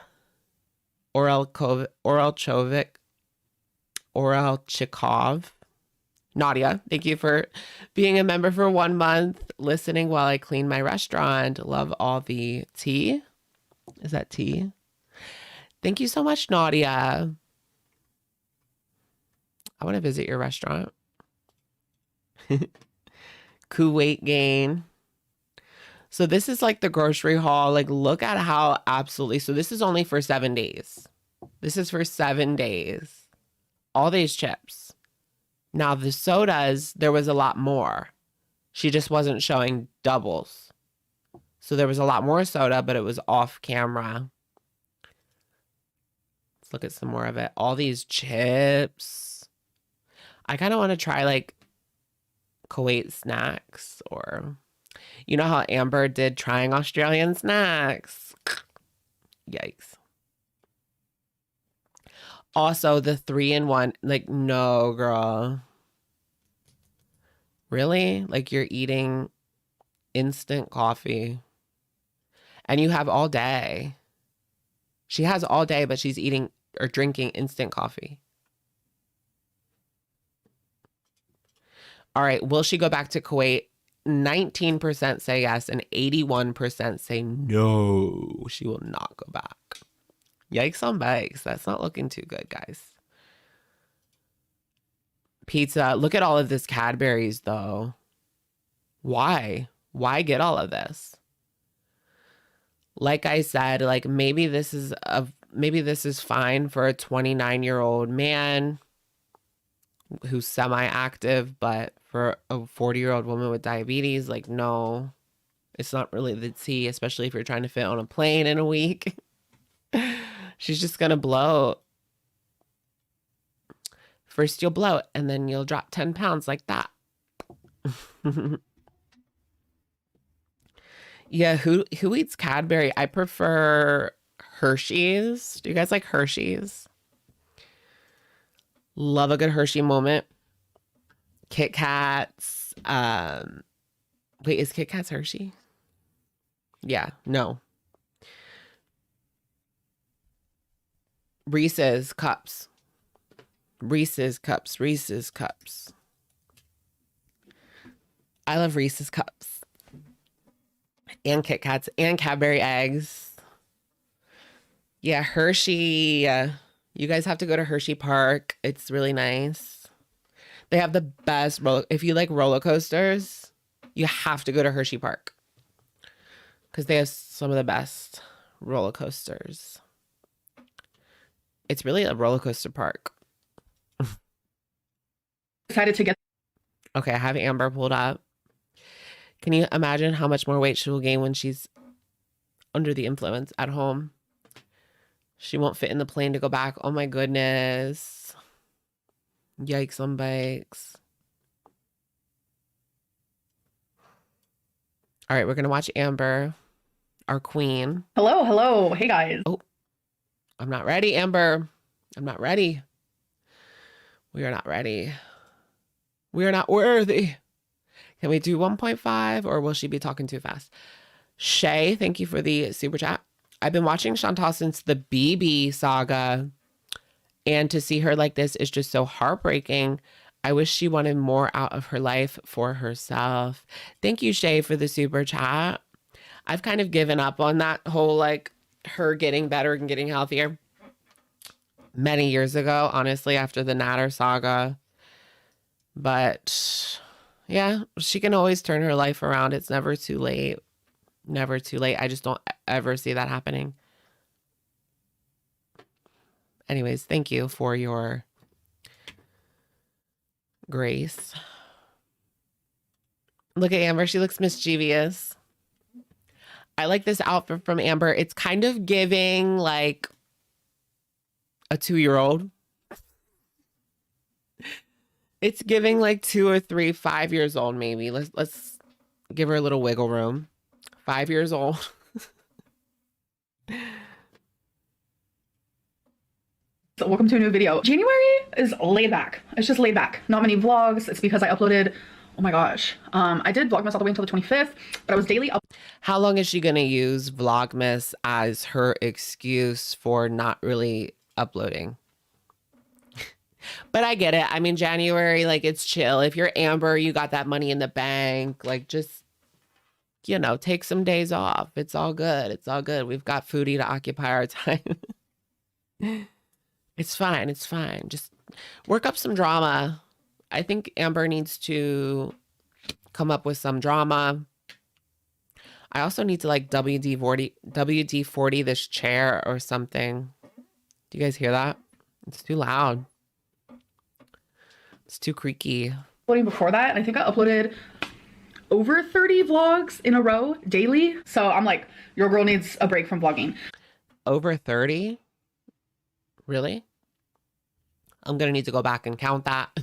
Orelchikov. Nadia, thank you for being a member for 1 month, listening while I clean my restaurant. Love all the tea. Is that tea? Thank you so much, Nadia. I want to visit your restaurant. Kuwait gain. So this is like the grocery haul. Like, look at how absolutely... So this is only for 7 days. This is for 7 days. All these chips. Now, the sodas, there was a lot more. She just wasn't showing doubles. So there was a lot more soda, but it was off camera. Let's look at some more of it. All these chips. I kind of want to try, like, Kuwait snacks, or... You know how Amber did trying Australian snacks? Yikes. Also, the 3-in-1. Like, no, girl. Really? Like, you're eating instant coffee. And you have all day. She has all day, but she's eating or drinking instant coffee. All right. Will she go back to Kuwait? 19% say yes and 81% say no. She will not go back. Yikes on bikes. That's not looking too good, guys. Pizza. Look at all of this Cadbury's, though. Why? Why get all of this? Like I said, like maybe this is fine for a 29-year-old man who's semi-active, but for a 40-year-old woman with diabetes, like, no, it's not really the tea, especially if you're trying to fit on a plane in a week. She's just gonna bloat. First you'll bloat, and then you'll drop 10 pounds like that. Yeah, who eats Cadbury? I prefer Hershey's. Do you guys like Hershey's? Love a good Hershey moment. Kit Kats. Wait, is Kit Kats Hershey? Yeah, no. Reese's cups. Reese's cups. Reese's cups. I love Reese's cups. And Kit Kats and Cadbury eggs. Yeah, Hershey. You guys have to go to Hershey Park. It's really nice. They have the best if you like roller coasters, you have to go to Hershey Park. Because they have some of the best roller coasters. It's really a roller coaster park. Decided to get... Okay, I have Amber pulled up. Can you imagine how much more weight she will gain when she's under the influence at home? She won't fit in the plane to go back. Oh my goodness. Yikes on bikes. All right, we're going to watch Amber, our queen. Hello. Hey, guys. Oh, I'm not ready, Amber. I'm not ready. We are not ready. We are not worthy. Can we do 1.5 or will she be talking too fast? Shay, thank you for the super chat. I've been watching Chantal since the BB saga, and to see her like this is just so heartbreaking. I wish she wanted more out of her life for herself. Thank you, Shay, for the super chat. I've kind of given up on that whole like her getting better and getting healthier many years ago, honestly, after the Natter saga. But yeah, she can always turn her life around. It's never too late. Never too late. I just don't ever see that happening. Anyways, thank you for your grace. Look at Amber. She looks mischievous. I like this outfit from Amber. It's kind of giving like a 2-year-old. It's giving like 2 or 3, 5 years old maybe. Let's give her a little wiggle room. 5 years old. So welcome to a new video. January is laid back. It's just laid back. Not many vlogs. It's because I uploaded, oh my gosh. I did Vlogmas all the way until the 25th, but I was daily up. How long is she going to use Vlogmas as her excuse for not really uploading? But I get it. I mean, January, like, it's chill. If you're Amber, you got that money in the bank. Like, just, you know, take some days off. It's all good. It's all good. We've got foodie to occupy our time. It's fine. It's fine. Just work up some drama. I think Amber needs to come up with some drama. I also need to, like, WD-40 this chair or something. Do you guys hear that? It's too loud. It's too creaky. Before that, and I think I uploaded over 30 vlogs in a row daily. So I'm like, your girl needs a break from vlogging. Over 30? Really? I'm going to need to go back and count that.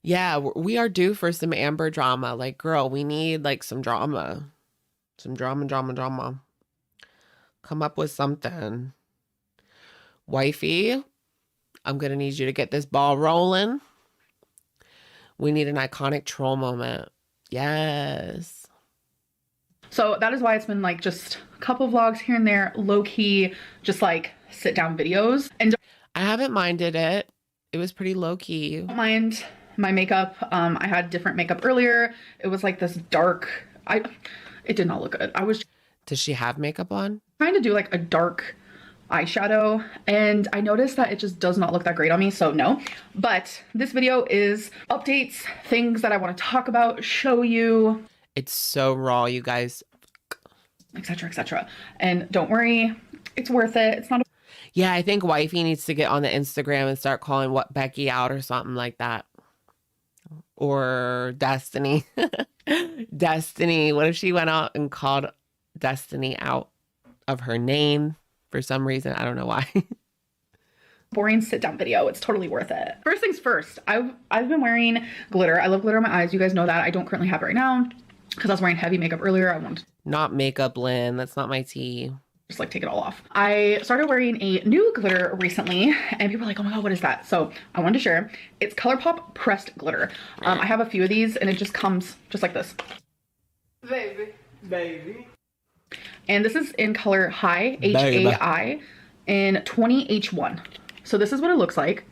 Yeah, we are due for some Amber drama. Like, girl, we need like some drama. Some drama. Come up with something. Wifey, I'm going to need you to get this ball rolling. We need an iconic troll moment. Yes. So that is why it's been like just a couple vlogs here and there, low key, just like sit down videos. And I haven't minded it. It was pretty low key. don't mind my makeup. I had different makeup earlier. It was like this dark, it did not look good. I was Does she have makeup on? trying to do like a dark eyeshadow and I noticed that it just does not look that great on me, so no. But this video is updates, things that I want to talk about, show you. It's so raw, you guys. Etc, etc. And don't worry, it's worth it. It's not a Yeah, I think Wifey needs to get on the Instagram and start calling what Becky out or something like that. Or Destiny. Destiny. What if she went out and called Destiny out of her name for some reason? I don't know why. boring sit down video. It's totally worth it. First things first, I've been wearing glitter. I love glitter in my eyes. You guys know that. I don't currently have it right now because I was wearing heavy makeup earlier. I wanted to Not makeup, Lynn. That's not my tea. just like take it all off. I started wearing a new glitter recently and people are like, oh my God, what is that? So I wanted to share. It's ColourPop pressed glitter. I have a few of these and it just comes just like this. Baby. And this is in color High, H-A-I, in 20H1. So this is what it looks like.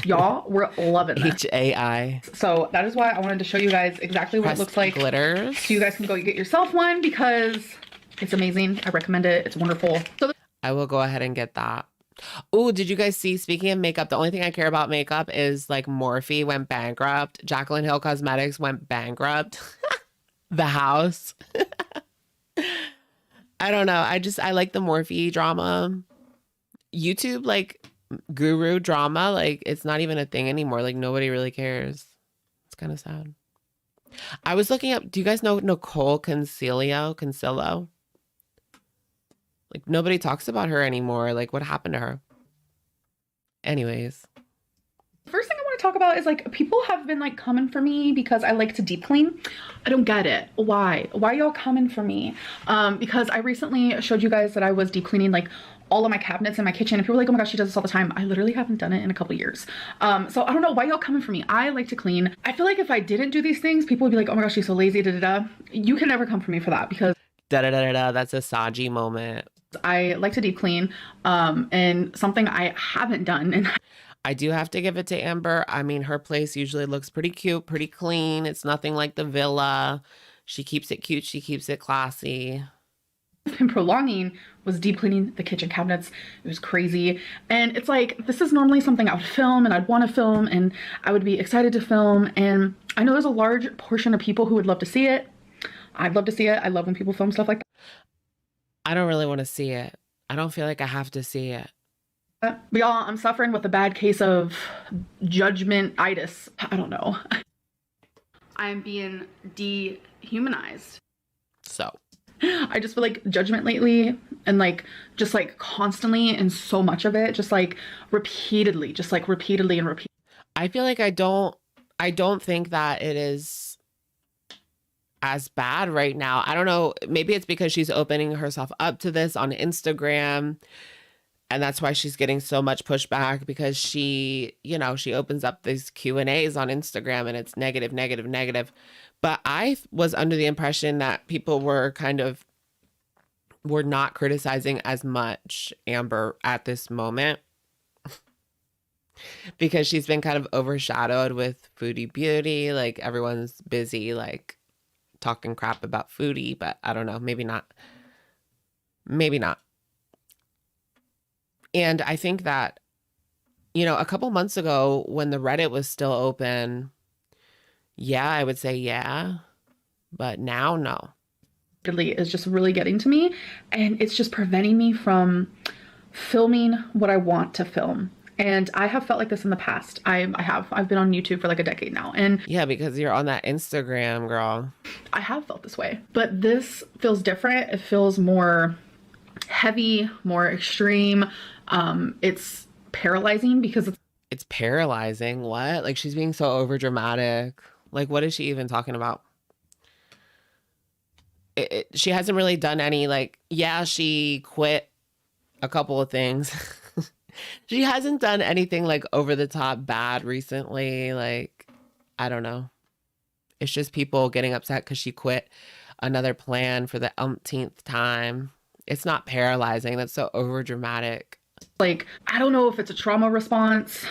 Y'all, we're loving this. H-A-I. So that is why I wanted to show you guys exactly what Pressed it looks like. glitters. So you guys can go get yourself one because it's amazing. I recommend it. It's wonderful. So I will go ahead and get that. Oh, did you guys see, speaking of makeup, the only thing I care about makeup is like Morphe went bankrupt. Jaclyn Hill Cosmetics went bankrupt. The house. I don't know. I like the Morphe drama. YouTube, like, guru drama, like, it's not even a thing anymore. Like, nobody really cares. It's kind of sad. I was looking up, do you guys know Nicole Consillo? Like, nobody talks about her anymore. Like, what happened to her? Anyways. first thing I want to talk about is like people have been like coming for me because I like to deep clean. I don't get it. Why y'all coming for me? Because I recently showed you guys that I was deep cleaning like all of my cabinets in my kitchen. If you're like, oh my gosh, she does this all the time. I literally haven't done it in a couple years. So I don't know why y'all coming for me. I like to clean. I feel like if I didn't do these things, people would be like, oh my gosh, she's so lazy, da da da. You can never come for me for that because Da da da da da. That's a Saji moment. I like to deep clean. And something I haven't done. And I do have to give it to Amber. I mean, her place usually looks pretty cute, pretty clean. It's nothing like the villa. She keeps it cute. She keeps it classy. Been prolonging was deep cleaning the kitchen cabinets. It was crazy. And it's like, this is normally something I would film and I'd want to film and I would be excited to film. And I know there's a large portion of people who would love to see it. I'd love to see it. I love when people film stuff like that. I don't really want to see it. I don't feel like I have to see it. But y'all, I'm suffering with a bad case of judgment-itis. I don't know. I'm being dehumanized. So I just feel like judgment lately and like just like constantly and so much of it, just like repeatedly and repeatedly. I feel like I don't think that it is as bad right now. I don't know. Maybe it's because she's opening herself up to this on Instagram. And that's why she's getting so much pushback, because she, you know, she opens up these Q&As on Instagram and it's negative, negative, negative. But I was under the impression that people were not criticizing as much Amber at this moment because she's been kind of overshadowed with Foodie Beauty. Like everyone's busy like talking crap about Foodie, but I don't know, maybe not. Maybe not. And I think that, you know, a couple months ago when the Reddit was still open, yeah, I would say yeah, but now, no. Is just really getting to me, and it's just preventing me from filming what I want to film. And I have felt like this in the past. I've been on YouTube for like a decade now. And yeah, because you're on that Instagram, girl. I have felt this way, but this feels different. It feels more heavy, more extreme. It's paralyzing because it's paralyzing. What? Like she's being so over dramatic. Like what is she even talking about? She hasn't really done any like, yeah, she quit a couple of things. She hasn't done anything like over the top bad recently. Like, I don't know. It's just people getting upset because she quit another plan for the umpteenth time. It's not paralyzing. That's so over dramatic. Like, I don't know if it's a trauma response,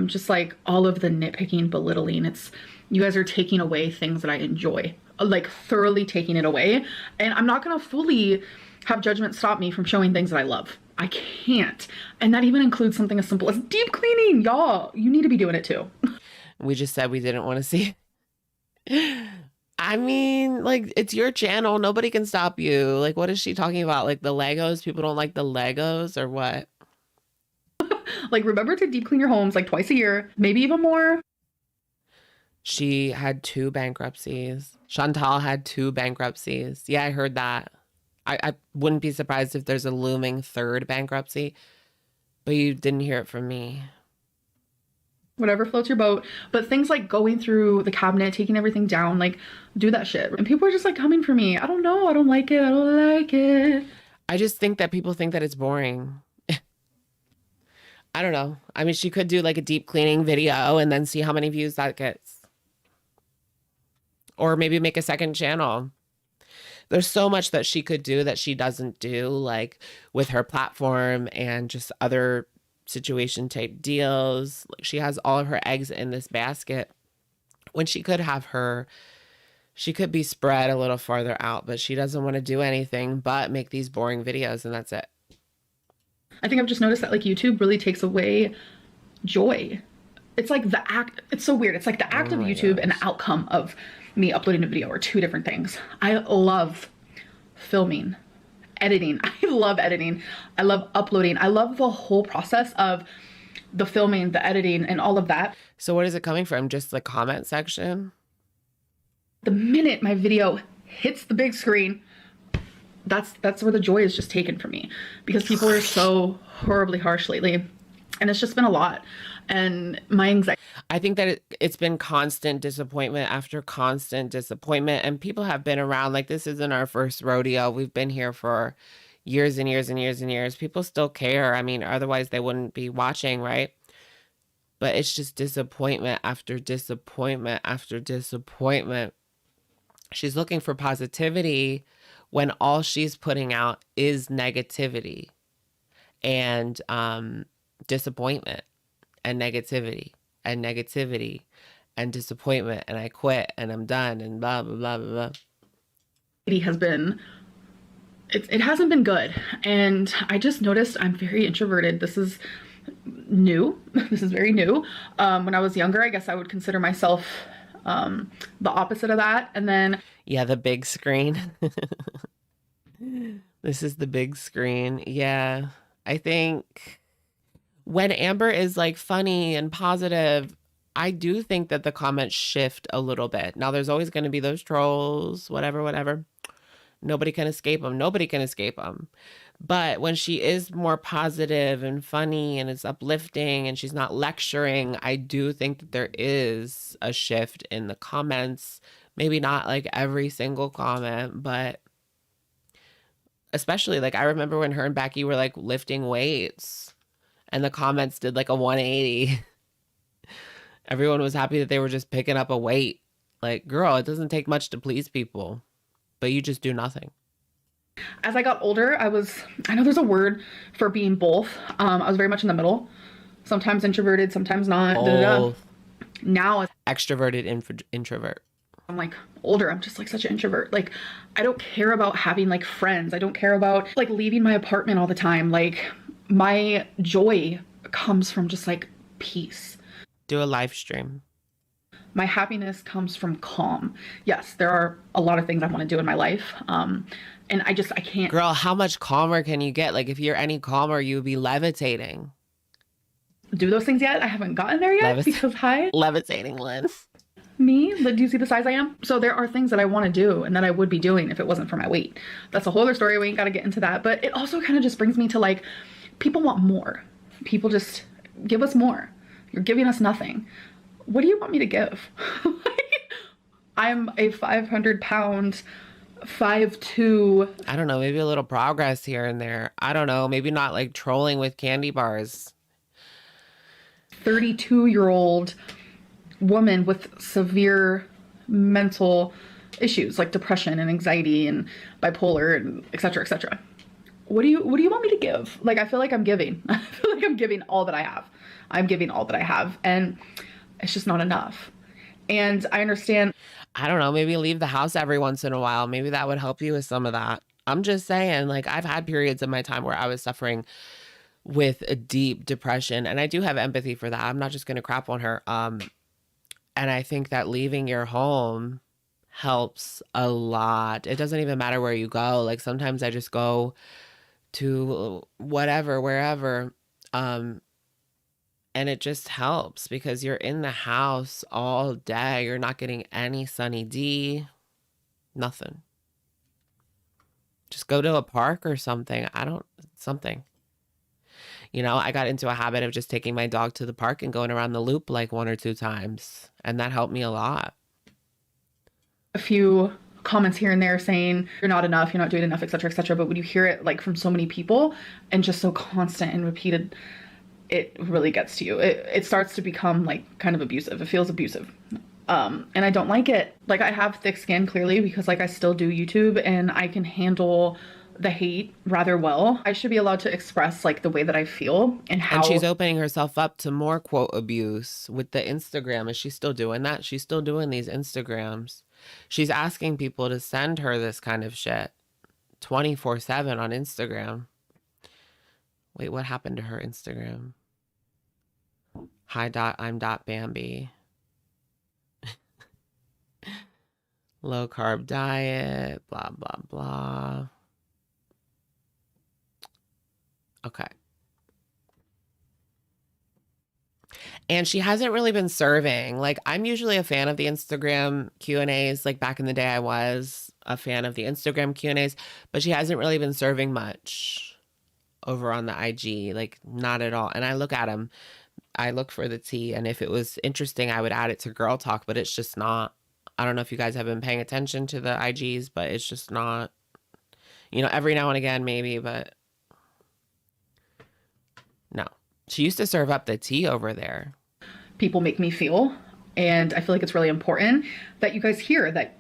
just like all of the nitpicking, belittling. It's, you guys are taking away things that I enjoy, like thoroughly taking it away. And I'm not going to fully have judgment stop me from showing things that I love. I can't. And that even includes something as simple as deep cleaning. Y'all, you need to be doing it too. We just said we didn't want to see. I mean, like, it's your channel. Nobody can stop you. Like, what is she talking about? Like the Legos? People don't like the Legos or what? Like, remember to deep clean your homes like twice a year, maybe even more. She had 2 bankruptcies. Chantal had 2 bankruptcies. Yeah, I heard that. I wouldn't be surprised if there's a looming 3rd bankruptcy, but you didn't hear it from me. Whatever floats your boat. But things like going through the cabinet, taking everything down, like do that shit. And people are just like coming for me. I don't know. I don't like it. I don't like it. I just think that people think that it's boring. I don't know. I mean, she could do like a deep cleaning video and then see how many views that gets. Or maybe make a second channel. There's so much that she could do that she doesn't do, like with her platform and just other situation type deals. Like she has all of her eggs in this basket when she could be spread a little farther out, but she doesn't want to do anything but make these boring videos, and that's it. I think I've just noticed that like YouTube really takes away joy. It's like the act, it's so weird. It's like the act of YouTube and the outcome of me uploading a video are 2 different things. I love filming, editing. I love editing. I love uploading. I love the whole process of the filming, the editing, and all of that. So what is it coming from? Just the comment section? The minute my video hits the big screen, that's where the joy is just taken from me, because people are so horribly harsh lately, and it's just been a lot. And my anxiety. I think that it's been constant disappointment after constant disappointment, and people have been around. Like, this isn't our first rodeo. We've been here for years and years and years and years. People still care. I mean, otherwise they wouldn't be watching, right? But it's just disappointment after disappointment after disappointment. She's looking for positivity when all she's putting out is negativity and disappointment. and negativity and negativity and disappointment, and I quit and I'm done and blah, blah, blah, blah, blah. It has been, it hasn't been good. And I just noticed I'm very introverted. This is new. This is very new. When I was younger, I guess I would consider myself the opposite of that. And then yeah, the big screen. This is the big screen. Yeah. I think when Amber is like funny and positive, I do think that the comments shift a little bit. Now there's always going to be those trolls, whatever, whatever. Nobody can escape them. Nobody can escape them. But when she is more positive and funny and it's uplifting and she's not lecturing, I do think that there is a shift in the comments. Maybe not like every single comment, but especially like I remember when her and Becky were like lifting weights and the comments did like a 180. Everyone was happy that they were just picking up a weight. Like, girl, it doesn't take much to please people, but you just do nothing. As I got older, I know there's a word for being both. I was very much in the middle. Sometimes introverted, sometimes not. Both. Now Extroverted, introvert. I'm like older. I'm just like such an introvert. Like, I don't care about having like friends. I don't care about like leaving my apartment all the time. Like, my joy comes from just like peace. Do a live stream. My happiness comes from calm. Yes, there are a lot of things I want to do in my life. And I can't. Girl, how much calmer can you get? Like, if you're any calmer, you would be levitating. Do those things yet? I haven't gotten there yet because levitating, Lynn. Me? Do you see the size I am? So there are things that I want to do and that I would be doing if it wasn't for my weight. That's a whole other story. We ain't got to get into that. But it also kind of just brings me to like, people want more. People just give us more. You're giving us nothing. What do you want me to give? I'm a 500-pound, 5'2". I don't know, maybe a little progress here and there. I don't know, maybe not like trolling with candy bars. 32-year-old woman with severe mental issues like depression and anxiety and bipolar and et cetera, et cetera. What do you want me to give? Like, I feel like I'm giving. I feel like I'm giving all that I have. I'm giving all that I have, and it's just not enough. And I understand. I don't know, maybe leave the house every once in a while. Maybe that would help you with some of that. I'm just saying, like, I've had periods in my time where I was suffering with a deep depression, and I do have empathy for that. I'm not just going to crap on her. And I think that leaving your home helps a lot. It doesn't even matter where you go. Like, sometimes I just go to whatever, wherever, and it just helps because you're in the house all day. You're not getting any sunny D, nothing. Just go to a park or something. Something. You know, I got into a habit of just taking my dog to the park and going around the loop like 1 or 2 times. And that helped me a lot. A few comments here and there saying you're not enough, you're not doing enough, et cetera, et cetera. But when you hear it like from so many people and just so constant and repeated, it really gets to you. It starts to become like kind of abusive. It feels abusive. And I don't like it. Like, I have thick skin clearly because like I still do YouTube and I can handle the hate rather well. I should be allowed to express like the way that I feel and how. And she's opening herself up to more quote abuse with the Instagram. Is she still doing that? She's still doing these Instagrams. She's asking people to send her this kind of shit 24/7 on Instagram. Wait, what happened to her Instagram? Hi dot, I'm dot Bambi. Low carb diet, blah, blah, blah. Okay. And she hasn't really been serving. Like, I'm usually a fan of the Instagram Q&As. Like, back in the day, I was a fan of the Instagram Q&As. But she hasn't really been serving much over on the IG. Like, not at all. And I look at them. I look for the tea. And if it was interesting, I would add it to Girl Talk. But it's just not. I don't know if you guys have been paying attention to the IGs. But it's just not. You know, every now and again, maybe. But no. She used to serve up the tea over there. People make me feel, and I feel like it's really important that you guys hear that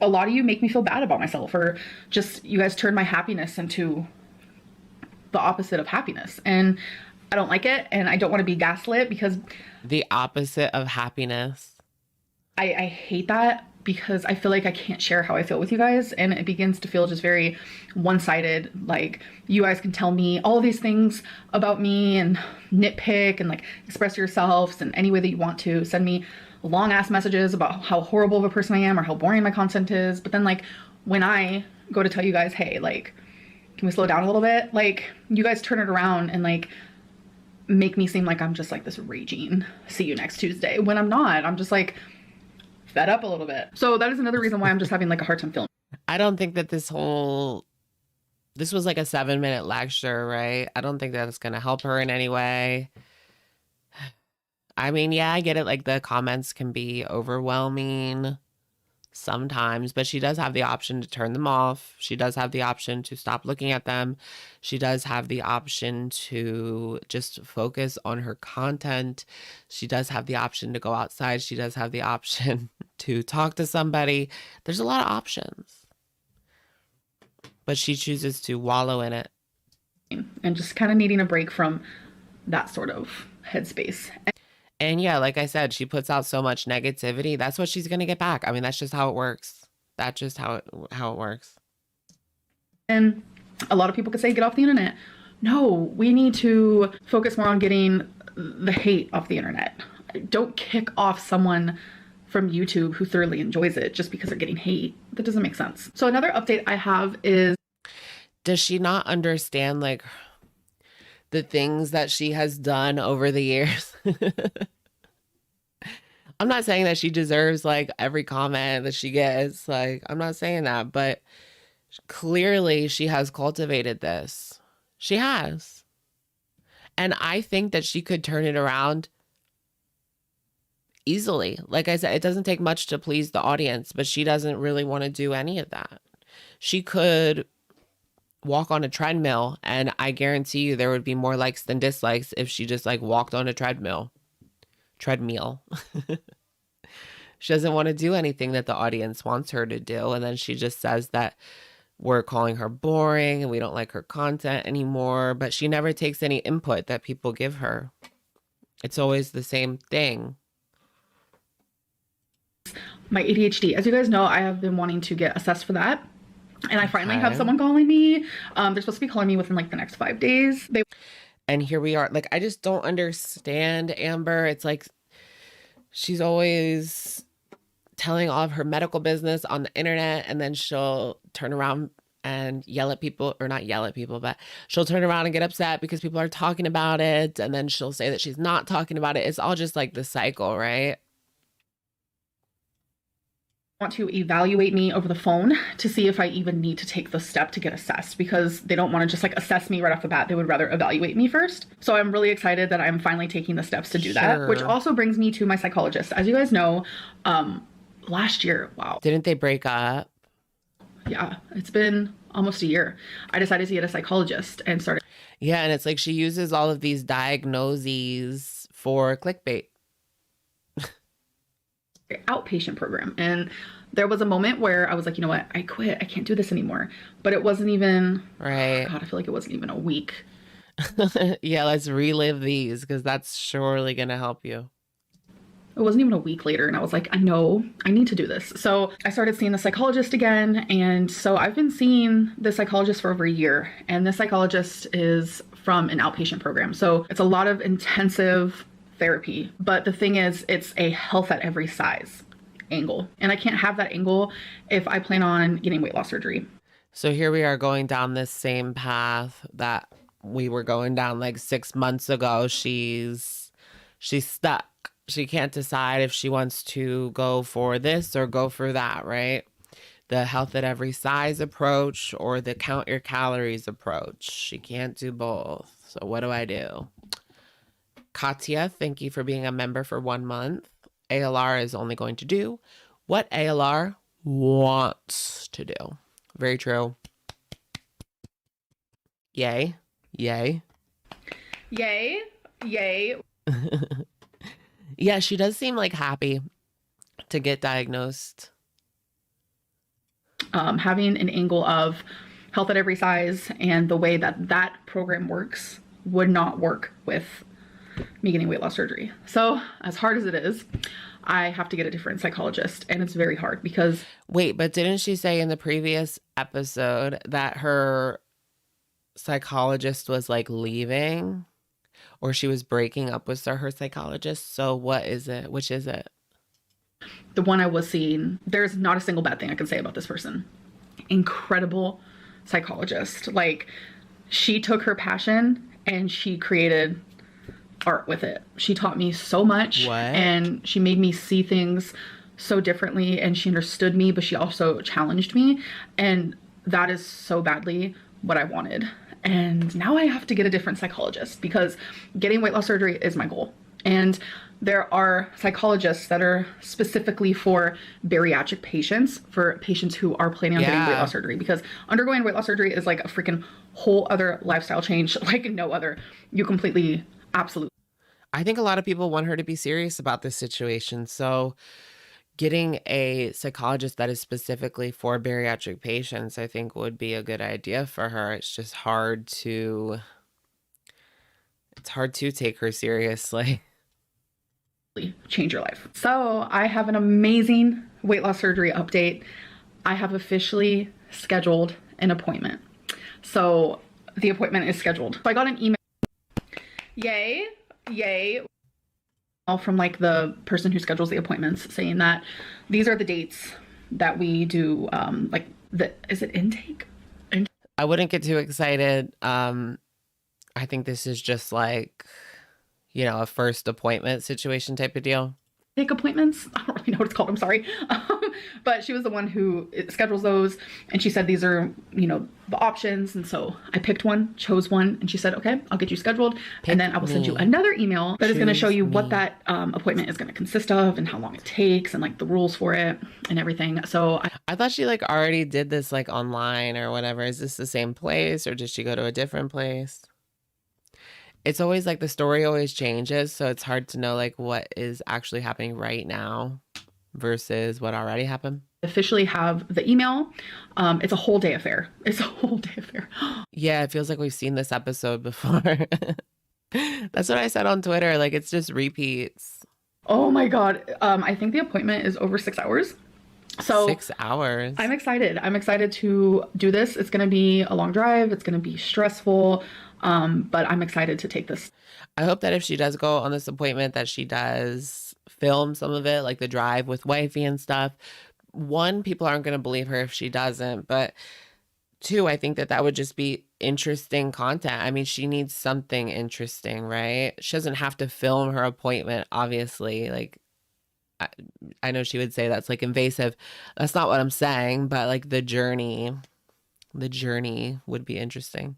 a lot of you make me feel bad about myself, or just you guys turn my happiness into the opposite of happiness. And I don't like it, and I don't want to be gaslit because The opposite of happiness. I hate that because I feel like I can't share how I feel with you guys, and it begins to feel just very one-sided. Like, you guys can tell me all of these things about me and nitpick and like express yourselves in any way that you want to. Send me long ass messages about how horrible of a person I am or how boring my content is. But then like when I go to tell you guys, hey, like, can we slow down a little bit? Like, you guys turn it around and like make me seem like I'm just like this raging see you next Tuesday, when I'm not. I'm just like fed up a little bit. So that is another reason why I'm just having like a hard time filming. I don't think that this was like a 7-minute lecture, right? I don't think that it's going to help her in any way. I mean, yeah, I get it. Like, the comments can be overwhelming sometimes, but she does have the option to turn them off. She does have the option to stop looking at them. She does have the option to just focus on her content. She does have the option to go outside. She does have the option to talk to somebody. There's a lot of options, but she chooses to wallow in it. And just kind of needing a break from that sort of headspace. And yeah, like I said, she puts out so much negativity. That's what she's going to get back. I mean, that's just how it works. That's just how it works. And a lot of people could say, get off the internet. No, we need to focus more on getting the hate off the internet. Don't kick off someone from YouTube who thoroughly enjoys it just because they're getting hate. That doesn't make sense. So another update I have is, does she not understand like the things that she has done over the years? I'm not saying that she deserves like every comment that she gets. Like, I'm not saying that, but clearly she has cultivated this. She has. And I think that she could turn it around easily. Like I said, it doesn't take much to please the audience, but she doesn't really want to do any of that. She could walk on a treadmill, and I guarantee you there would be more likes than dislikes if she just like walked on a treadmill. She doesn't want to do anything that the audience wants her to do, and then she just says that we're calling her boring and we don't like her content anymore, but she never takes any input that people give her. It's always the same thing. my ADHD. As you guys know, I have been wanting to get assessed for that. And I finally have someone calling me. They're supposed to be calling me within like the next 5 days. And here we are. Like, I just don't understand Amber. It's like she's always telling all of her medical business on the internet, and then she'll turn around and yell at people, or not yell at people, but she'll turn around and get upset because people are talking about it, and then she'll say that she's not talking about it. It's all just like the cycle, right? Want to evaluate me over the phone to see if I even need to take the step to get assessed, because they don't want to just like assess me right off the bat. They would rather evaluate me first. So I'm really excited that I'm finally taking the steps to do that, which also brings me to my psychologist. As you guys know, last year, wow. Didn't they break up? Yeah, it's been almost a year. I decided to get a psychologist and started. Yeah, and it's like she uses all of these diagnoses for clickbait. Outpatient program. And there was a moment where I was like, you know what, I quit. I can't do this anymore. But it wasn't even, right. God, I feel like it wasn't even a week. Yeah, let's relive these, because that's surely going to help you. It wasn't even a week later, and I was like, I know I need to do this. So I started seeing the psychologist again. And so I've been seeing the psychologist for over a year. And this psychologist is from an outpatient program. So it's a lot of intensive therapy. But the thing is, it's a health at every size angle. And I can't have that angle if I plan on getting weight loss surgery. So here we are going down this same path that we were going down like 6 months ago. She's stuck. She can't decide if she wants to go for this or go for that, right? The health at every size approach or the count your calories approach. She can't do both. So what do I do? Teatea, thank you for being a member for 1 month. ALR is only going to do what ALR wants to do. Very true. Yay. Yay. Yay. Yay. Yeah, she does seem like happy to get diagnosed. Having an angle of health at every size and the way that that program works would not work with me getting weight loss surgery. So as hard as it is, I have to get a different psychologist, and it's very hard because Wait, but didn't she say in the previous episode that her psychologist was like leaving, or she was breaking up with her psychologist? So what is it? Which is it? the one I was seeing, there's not a single bad thing I can say about this person. Incredible psychologist. Like, she took her passion and she created art with it. She taught me so much. What? And she made me see things so differently, and she understood me, but she also challenged me, and that is so badly what I wanted. And now I have to get a different psychologist because getting weight loss surgery is my goal. And there are psychologists that are specifically for bariatric patients, for patients who are planning on getting weight loss surgery, because undergoing weight loss surgery is like a freaking whole other lifestyle change, like no other. You completely, absolutely. I think a lot of people want her to be serious about this situation. So getting a psychologist that is specifically for bariatric patients, I think would be a good idea for her. It's just hard to take her seriously. Change your life. So I have an amazing weight loss surgery update. I have officially scheduled an appointment. So the appointment is scheduled. So I got an email. Yay. From like the person who schedules the appointments, saying that these are the dates that we do is it intake? I wouldn't get too excited. I think this is just like, you know, a first appointment situation type of deal. Take appointments. I don't really know what it's called. I'm sorry. But she was the one who schedules those. And she said, these are, you know, the options. And so I picked one, chose one. And she said, okay, I'll get you scheduled. And then I will send you another email that is going to show you what that appointment is going to consist of and how long it takes and like the rules for it and everything. So I thought she like already did this like online or whatever. Is this the same place or did she go to a different place? It's always like the story always changes, so it's hard to know like what is actually happening right now versus what already happened. Officially have the email. It's a whole day affair. Yeah, it feels like we've seen this episode before. That's what I said on Twitter. Like, it's just repeats. Oh my God. I think the appointment is over 6 hours. So 6 hours. I'm excited. I'm excited to do this. It's going to be a long drive. It's going to be stressful. But I'm excited to take this. I hope that if she does go on this appointment that she does film some of it, like the drive with wifey and stuff. One, people aren't going to believe her if she doesn't. But two, I think that that would just be interesting content. I mean, she needs something interesting, right? She doesn't have to film her appointment, obviously. Like, I know she would say that's like invasive. That's not what I'm saying, but like the journey would be interesting.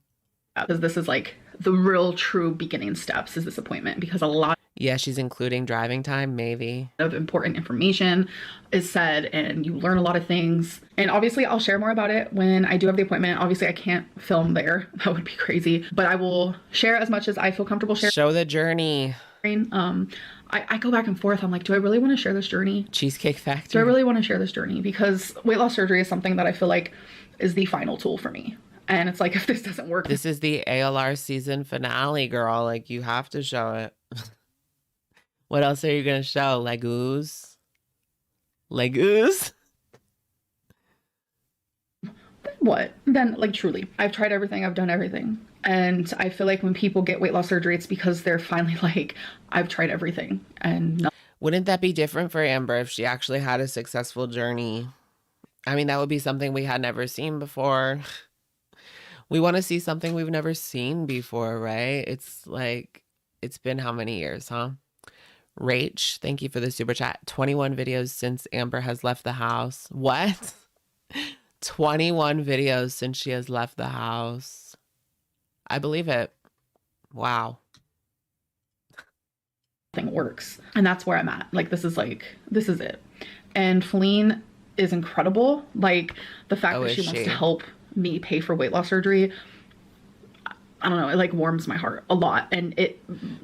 Because this is like the real true beginning steps is this appointment, because a lot she's including driving time, maybe of important information is said and you learn a lot of things. And obviously I'll share more about it when I do have the appointment. Obviously I can't film there. That would be crazy, but I will share as much as I feel comfortable sharing. Show the journey. I go back and forth. I'm like, do I really want to share this journey? Cheesecake Factory. Do I really want to share this journey? Because weight loss surgery is something that I feel like is the final tool for me. And it's like, if this doesn't work. This is the ALR season finale, girl. Like, you have to show it. What else are you going to show? Legoos? What? Then, like, truly, I've tried everything. I've done everything. And I feel like when people get weight loss surgery, it's because they're finally like, I've tried everything. And wouldn't that be different for Amber if she actually had a successful journey? I mean, that would be something we had never seen before. We want to see something we've never seen before, right? It's like, it's been how many years, huh? Rach, thank you for the super chat. 21 videos since Amber has left the house. What? 21 videos since she has left the house. I believe it. Wow. Thing works. And that's where I'm at. Like, this is it. And Feline is incredible. Like, the fact that she wants to help me pay for weight loss surgery, I don't know, it like warms my heart a lot, and it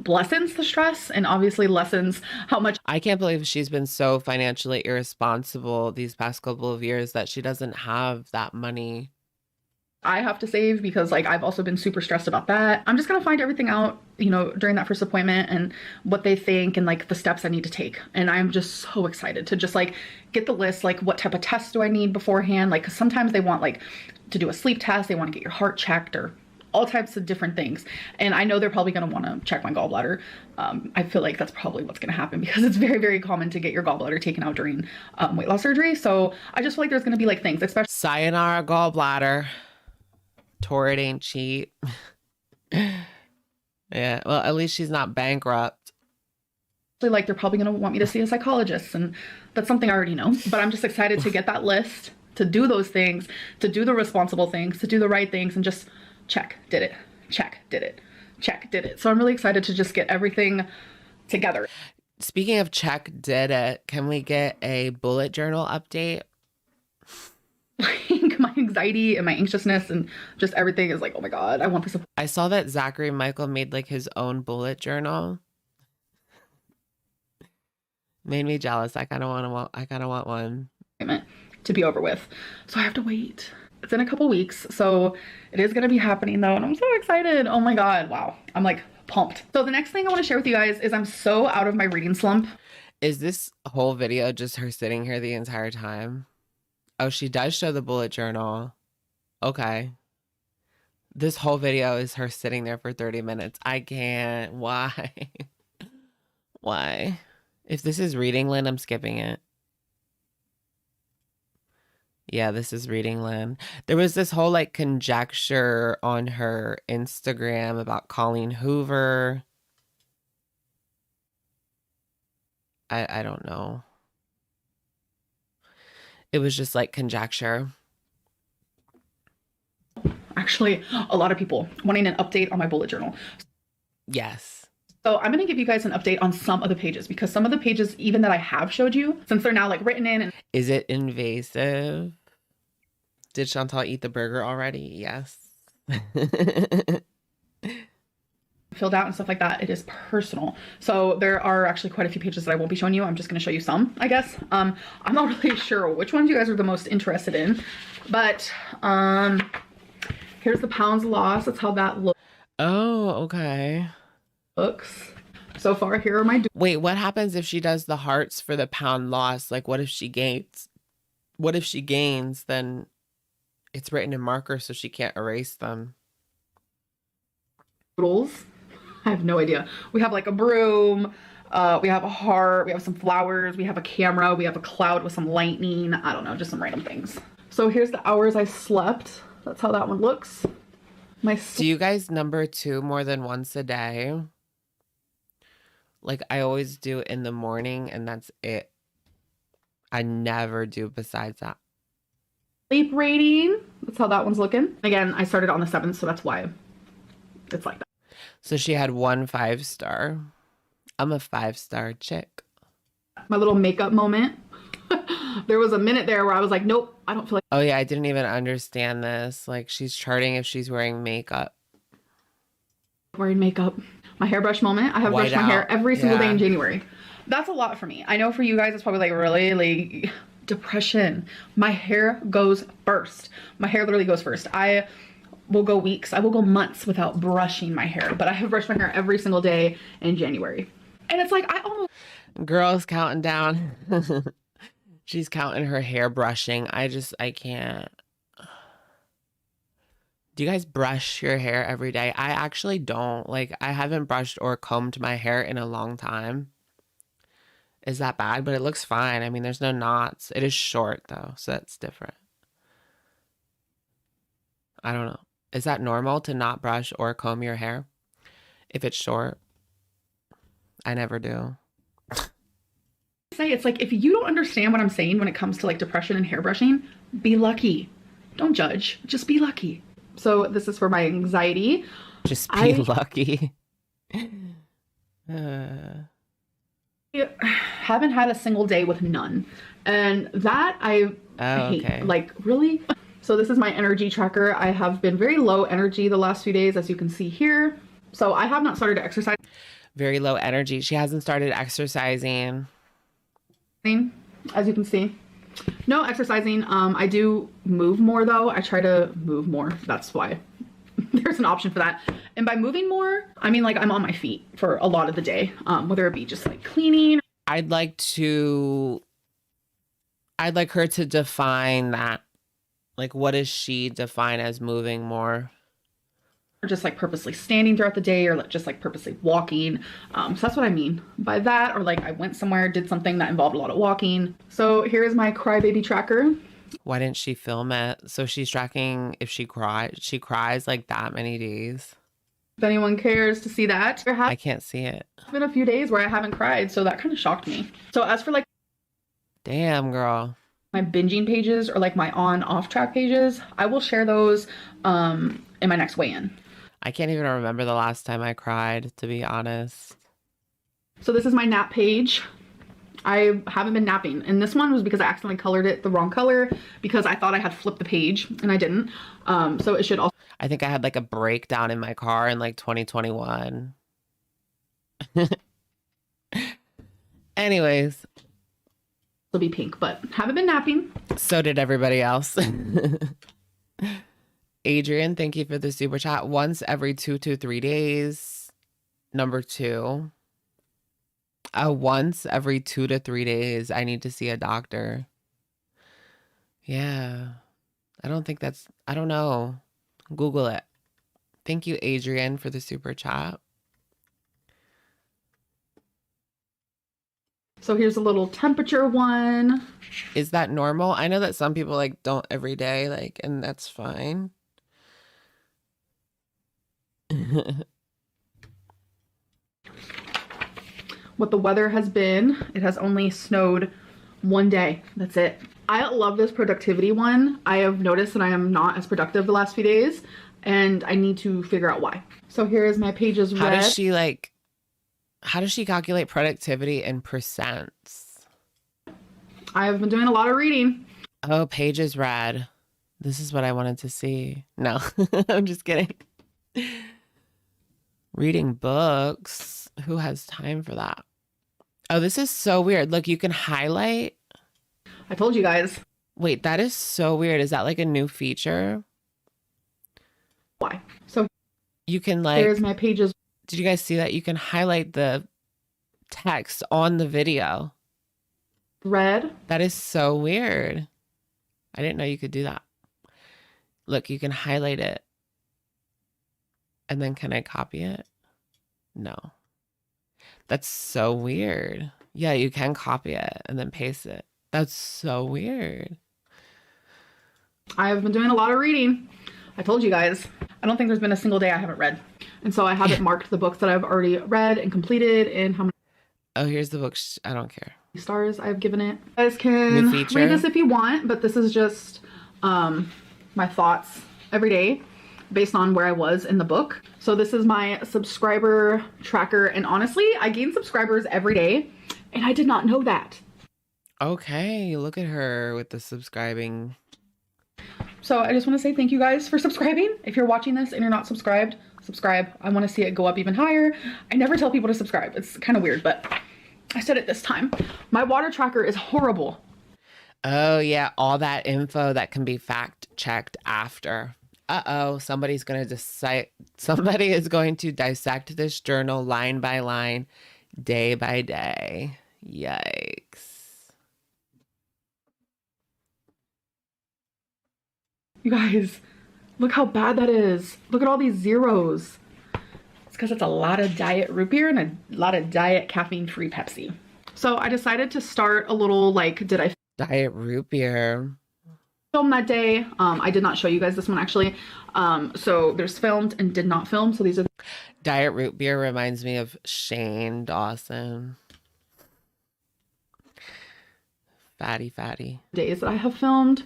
lessens the stress and obviously lessens how much. I can't believe she's been so financially irresponsible these past couple of years that she doesn't have that money I have to save because like I've also been super stressed about that. I'm just gonna find everything out, you know, during that first appointment and what they think and like the steps I need to take. And I'm just so excited to just like get the list, like what type of tests do I need beforehand? Like, 'cause sometimes they want like to do a sleep test, they want to get your heart checked or all types of different things. And I know they're probably going to want to check my gallbladder. I feel like that's probably what's going to happen because it's very, very common to get your gallbladder taken out during weight loss surgery. So I just feel like there's going to be like things, especially Sayonara gallbladder. Torrid ain't cheap. Yeah, well, at least she's not bankrupt. like they're probably going to want me to see a psychologist, and that's something I already know. But I'm just excited to get that list, to do those things, to do the responsible things, to do the right things, and just check, did it, check, did it, check, did it. So I'm really excited to just get everything together. Speaking of check, did it, can we get a bullet journal update? Like my anxiety and my anxiousness and just everything is like, oh my God, I want this. I saw that Zachary Michael made like his own bullet journal. Made me jealous. I kind of want one. To be over with. So I have to wait. It's in a couple weeks. So it is going to be happening though. And I'm so excited. Oh my God. Wow. I'm like pumped. So the next thing I want to share with you guys is I'm so out of my reading slump. Is this whole video just her sitting here the entire time? Oh, she does show the bullet journal. Okay. This whole video is her sitting there for 30 minutes. I can't. Why? Why? If this is reading Lynn, I'm skipping it. Yeah, this is reading Lynn. There was this whole like conjecture on her Instagram about Colleen Hoover. I don't know. It was just like conjecture. Actually, a lot of people wanting an update on my bullet journal. Yes. So I'm going to give you guys an update on some of the pages because some of the pages, even that I have showed you, since they're now like written in. And is it invasive? Did Chantal eat the burger already? Yes. Filled out and stuff like that. It is personal. So there are actually quite a few pages that I won't be showing you. I'm just going to show you some, I guess. I'm not really sure which ones you guys are the most interested in, but here's the pounds lost. That's how that looks. Oh, okay. Looks. So far, here are my... Wait, what happens if she does the hearts for the pound loss? Like, what if she gains? What if she gains, then it's written in marker so she can't erase them? Doodles. I have no idea. We have like a broom, we have a heart, we have some flowers, we have a camera, we have a cloud with some lightning. I don't know, just some random things. So here's the hours I slept. That's how that one looks. Do you guys number 2 more than once a day? Like I always do in the morning and that's it. I never do besides that. Sleep rating. That's how that one's looking. Again, I started on the 7th, so that's why it's like that. So she had 1 5-star. I'm a 5-star chick. My little makeup moment. There was a minute there where I was like, nope, I don't feel like... Oh yeah, I didn't even understand this. Like she's charting if she's wearing makeup. Wearing makeup. My hairbrush moment. I have brushed my hair every single day in January. That's a lot for me. I know for you guys, it's probably like really like depression. My hair goes first. My hair literally goes first. I will go weeks. I will go months without brushing my hair, but I have brushed my hair every single day in January. And it's like, I almost... Girl's counting down. She's counting her hair brushing. I can't. Do you guys brush your hair every day? I actually don't. Like, I haven't brushed or combed my hair in a long time. Is that bad? But it looks fine. I mean, there's no knots. It is short, though, so that's different. I don't know. Is that normal to not brush or comb your hair if it's short? I never do. It's like, if you don't understand what I'm saying when it comes to like depression and hairbrushing, be lucky. Don't judge. Just be lucky. So this is for my anxiety. Just be lucky. I haven't had a single day with none. And that I hate. Okay. Like, really? So this is my energy tracker. I have been very low energy the last few days, as you can see here. So I have not started to exercise. Very low energy. She hasn't started exercising. As you can see. No exercising. I do move more though. I try to move more. That's why there's an option for that. And by moving more, I mean like I'm on my feet for a lot of the day, whether it be just like cleaning. I'd like her to define that. Like, what does she define as moving more? Or just like purposely standing throughout the day, or like just like purposely walking. So that's what I mean by that. Or like I went somewhere, did something that involved a lot of walking. So here's my crybaby tracker. Why didn't she film it? So she's tracking if she cries like that many days. If anyone cares to see that. There I can't see it. have been a few days where I haven't cried, so that kind of shocked me. So as for like Damn, girl. my binging pages or like my on-off track pages, I will share those in my next weigh-in. I can't even remember the last time I cried, to be honest. So this is my nap page. I haven't been napping, and this one was because I accidentally colored it the wrong color because I thought I had flipped the page and I didn't. So it should also, I think I had like a breakdown in my car in like 2021. Anyways. be pink, but haven't been napping. So did everybody else. Adrian, thank you for the super chat. Once every 2 to 3 days. Number 2. Once every 2 to 3 days, I need to see a doctor. Yeah. I don't know. Google it. Thank you, Adrian, for the super chat. So here's a little temperature one. Is that normal? I know that some people like don't every day, like, and that's fine. What the weather has been. It has only snowed one day. That's it. I love this productivity one. I have noticed that I am not as productive the last few days, and I need to figure out why. So here is my pages How read. How does she calculate productivity in percents? I have been doing a lot of reading. Oh, pages read. This is what I wanted to see. No, I'm just kidding. Reading books. Who has time for that? Oh, this is so weird. Look, you can highlight. I told you guys. Wait, that is so weird. Is that like a new feature? Why? So you can like, here's my pages. Did you guys see that? You can highlight the text on the video. Read. That is so weird. I didn't know you could do that. Look, you can highlight it. And then can I copy it? No. That's so weird. Yeah, you can copy it and then paste it. That's so weird. I have been doing a lot of reading. I told you guys. I don't think there's been a single day I haven't read. And so I have it marked the books that I've already read and completed and how many Oh, here's the book. I don't care. stars I've given it. You guys can read this if you want, but this is just my thoughts every day based on where I was in the book. So this is my subscriber tracker, and honestly, I gain subscribers every day, and I did not know that. Okay, look at her with the subscribing. So I just want to say thank you guys for subscribing. If you're watching this and you're not subscribed, subscribe. I want to see it go up even higher. I never tell people to subscribe. It's kind of weird, but I said it this time. My water tracker is horrible. Oh, yeah. All that info that can be fact checked after. Uh-oh. Somebody is going to dissect this journal line by line, day by day. Yikes. You guys, look how bad that is. Look at all these zeros. It's because it's a lot of diet root beer and a lot of diet caffeine-free Pepsi. So I decided to start a little like, diet root beer. Film that day. I did not show you guys this one actually. So there's filmed and did not film. So these are diet root beer reminds me of Shane Dawson. Fatty. Days that I have filmed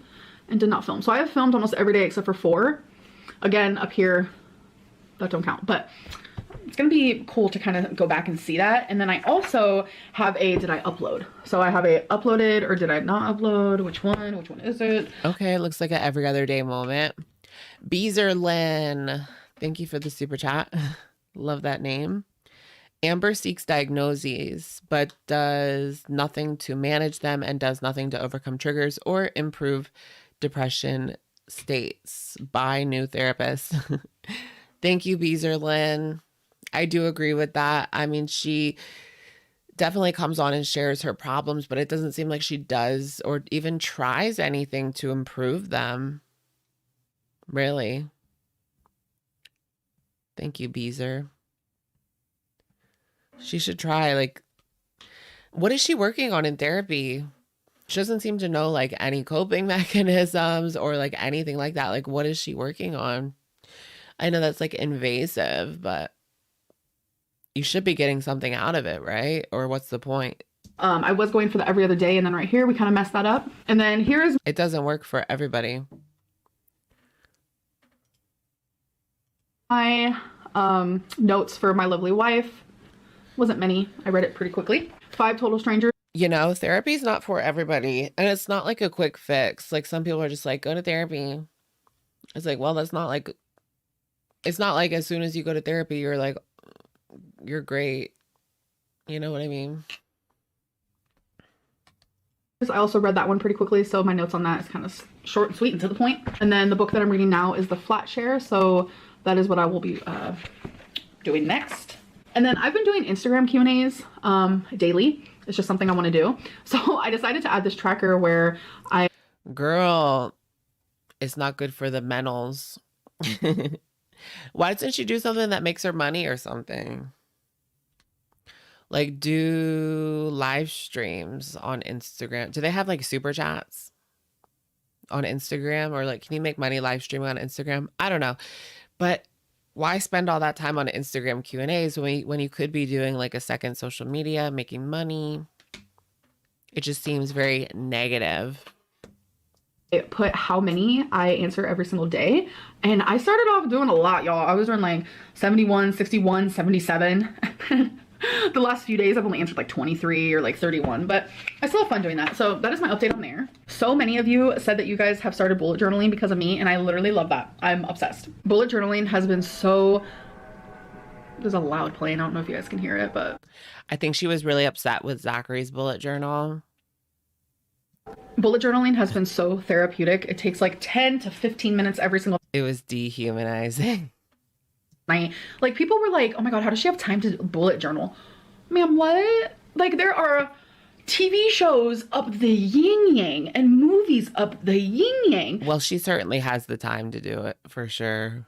and did not film. So I have filmed almost every day except for 4. Again, up here, that don't count, but it's gonna be cool to kind of go back and see that. And then I also have a did I upload? So I have a uploaded or did I not upload? Which one is it? Okay, it looks like a every other day moment. Beezerlin, thank you for the super chat. Love that name. Amber seeks diagnoses, but does nothing to manage them and does nothing to overcome triggers or improve depression states. By new therapist. Thank you, Beezerlyn. I do agree with that. I mean, she definitely comes on and shares her problems, but it doesn't seem like she does or even tries anything to improve them. Really. Thank you, Beezer. She should try, like, what is she working on in therapy? She doesn't seem to know, like, any coping mechanisms or, like, anything like that. Like, what is she working on? I know that's, like, invasive, but you should be getting something out of it, right? Or what's the point? I was going for the every other day, and then right here, we kind of messed that up. And then here is... It doesn't work for everybody. My notes for my lovely wife. Wasn't many. I read it pretty quickly. 5 total strangers. You know, therapy is not for everybody. And it's not like a quick fix. Like, some people are just like, go to therapy. It's like, well, that's not like... It's not like as soon as you go to therapy, you're like, you're great. You know what I mean? I also read that one pretty quickly, so my notes on that is kind of short and sweet and to the point. And then the book that I'm reading now is The Flat Share, so that is what I will be doing next. And then I've been doing Instagram Q&As daily. It's just something I want to do. So I decided to add this tracker where I... Girl, it's not good for the mentals. Why doesn't she do something that makes her money or something? Like, do live streams on Instagram. Do they have, like, super chats on Instagram? Or, like, can you make money live streaming on Instagram? I don't know. But why spend all that time on Instagram Q&As when you could be doing, like, a second social media, making money? It just seems very negative. It put how many I answer every single day. And I started off doing a lot, y'all. I was doing, like, 71, 61, 77. The last few days I've only answered like 23 or like 31, but I still have fun doing that. So that is my update on there. So many of you said that you guys have started bullet journaling because of me, and I literally love that. I'm obsessed. Bullet journaling has been so... There's a loud playing. I don't know if you guys can hear it, but... I think she was really upset with Zachary's bullet journal. Bullet journaling has been so therapeutic. It takes like 10 to 15 minutes every single... It was dehumanizing. night. Like, people were like, oh my god, how does she have time to bullet journal? Ma'am, what? Like, there are TV shows up the yin yang and movies up the yin yang. Well, she certainly has the time to do it, for sure.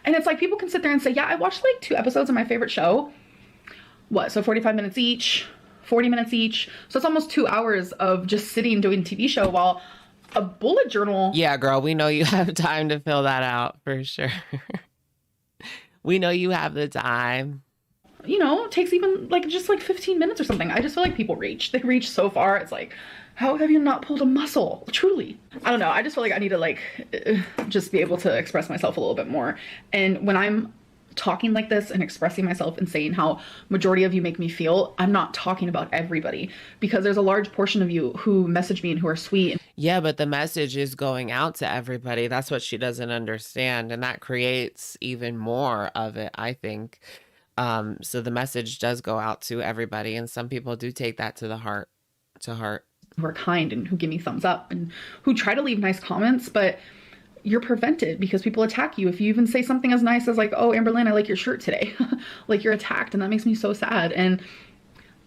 And it's like, people can sit there and say, yeah, I watched like 2 episodes of my favorite show. What, so 45 minutes each, 40 minutes each. So it's almost 2 hours of just sitting doing a TV show, while a bullet journal... Yeah, girl, we know you have time to fill that out, for sure. We know you have the time. You know, it takes even like just like 15 minutes or something. I just feel like people reach. They reach so far. It's like, how have you not pulled a muscle? Truly. I don't know. I just feel like I need to like just be able to express myself a little bit more. And when I'm talking like this and expressing myself and saying how majority of you make me feel, I'm not talking about everybody, because there's a large portion of you who message me and who are sweet. Yeah, but the message is going out to everybody. That's what she doesn't understand. And that creates even more of it, I think. So the message does go out to everybody. And some people do take that to heart. Who are kind and who give me thumbs up and who try to leave nice comments, but you're prevented because people attack you. If you even say something as nice as like, oh, Amberlynn, I like your shirt today. Like, you're attacked, and that makes me so sad. And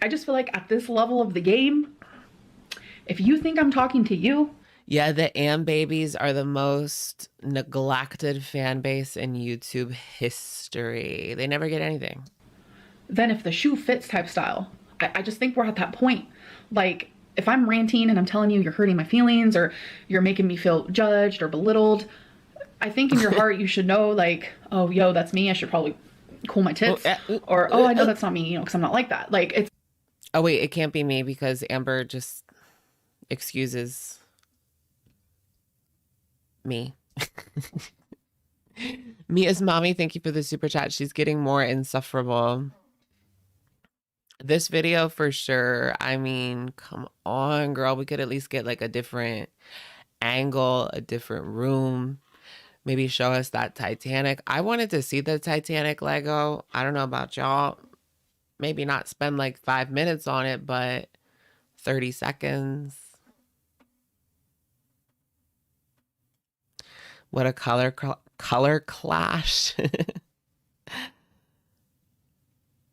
I just feel like at this level of the game, if you think I'm talking to you... Yeah, the Am Babies are the most neglected fan base in YouTube history. They never get anything. Then if the shoe fits type style, I just think we're at that point. Like, if I'm ranting and I'm telling you you're hurting my feelings or you're making me feel judged or belittled, I think in your heart you should know, like, oh, yo, that's me. I should probably cool my tits. Or, oh, I know that's not me, you know, because I'm not like that. Like, it's... Oh, wait, it can't be me because Amber just excuses me. Mia's mommy, thank you for the super chat. She's getting more insufferable. This video for sure. I mean, come on, girl. We could at least get like a different angle, a different room. Maybe show us that Titanic. I wanted to see the Titanic Lego. I don't know about y'all. maybe not spend like 5 minutes on it, but 30 seconds. What a color clash.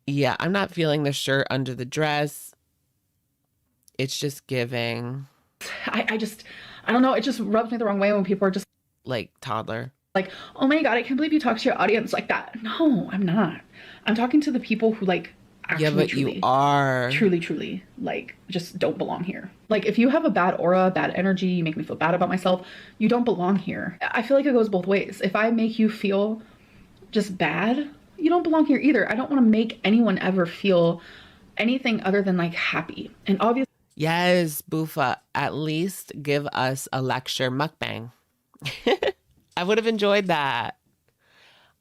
Yeah, I'm not feeling the shirt under the dress. It's just giving. I don't know. It just rubs me the wrong way when people are just like toddler. Like, oh my God, I can't believe you talk to your audience like that. No, I'm not. I'm talking to the people who like actually, yeah, but truly, you are truly like just don't belong here. Like if you have a bad aura, bad energy, you make me feel bad about myself, you don't belong here. I feel like it goes both ways. If I make you feel just bad, you don't belong here either. I don't want to make anyone ever feel anything other than like happy. And obviously, yes, Boofa, at least give us a lecture mukbang. I would have enjoyed that.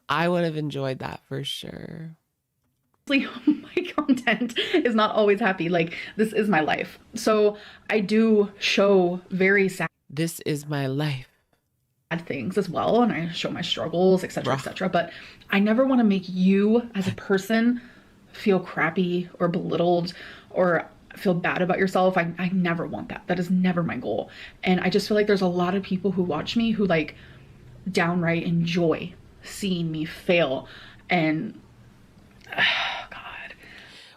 I would have enjoyed that for sure. My content is not always happy. Like this is my life. So I do show very sad. This is my life. Things as well, and I show my struggles, etc., etc. But I never want to make you as a person feel crappy or belittled or feel bad about yourself. I never want that. That is never my goal. And I just feel like there's a lot of people who watch me who like downright enjoy seeing me fail. And God.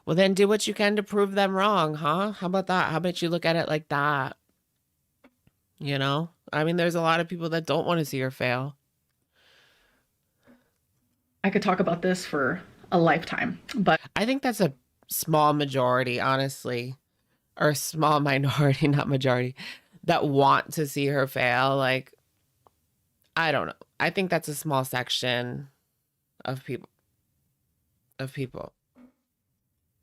Well, then do what you can to prove them wrong, huh? How about that? How about you look at it like that? You know? I mean, there's a lot of people that don't want to see her fail. I could talk about this for a lifetime, but I think that's a small majority, honestly, or a small minority, not majority, that want to see her fail. Like, I don't know. I think that's a small section of people.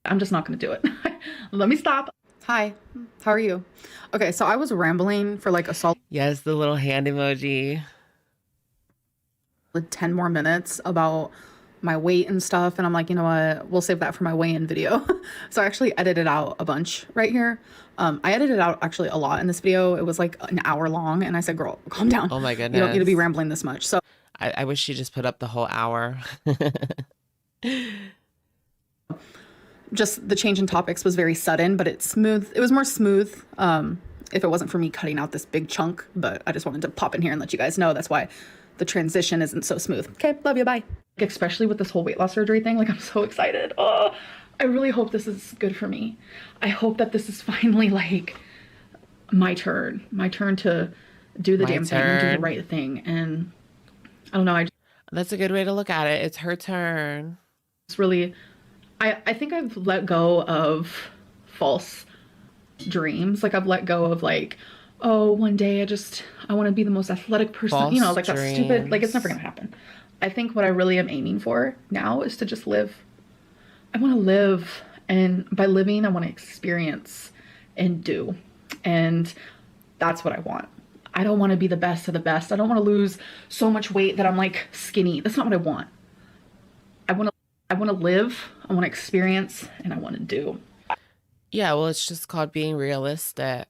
I'm just not going to do it. Let me stop. Hi, how are you? Okay, so I was rambling for like a solid yes, the little hand emoji. 10 more minutes about my weight and stuff, and I'm like, you know what, we'll save that for my weigh-in video. So I actually edited out a bunch right here. I edited out actually a lot in this video. It was like an hour long, and I said, girl, calm down. Oh my goodness. You don't need to be rambling this much. So I wish she just put up the whole hour. Just the change in topics was very sudden, but it's smooth. It was more smooth if it wasn't for me cutting out this big chunk, but I just wanted to pop in here and let you guys know that's why the transition isn't so smooth. Okay, love you, bye. Especially with this whole weight loss surgery thing, like I'm so excited. Oh, I really hope this is good for me. I hope that this is finally like my turn to do the damn thing and do the right thing. And I don't know. That's a good way to look at it. It's her turn. It's really, I think I've let go of false dreams. Like I've let go of like, oh, one day I want to be the most athletic person. False you know, like dreams. That's stupid. Like it's never going to happen. I think what I really am aiming for now is to just live. I want to live, and by living, I want to experience and do. And that's what I want. I don't want to be the best of the best. I don't want to lose so much weight that I'm like skinny. That's not what I want. I want to live, I want to experience, and I want to do. Yeah, well, it's just called being realistic.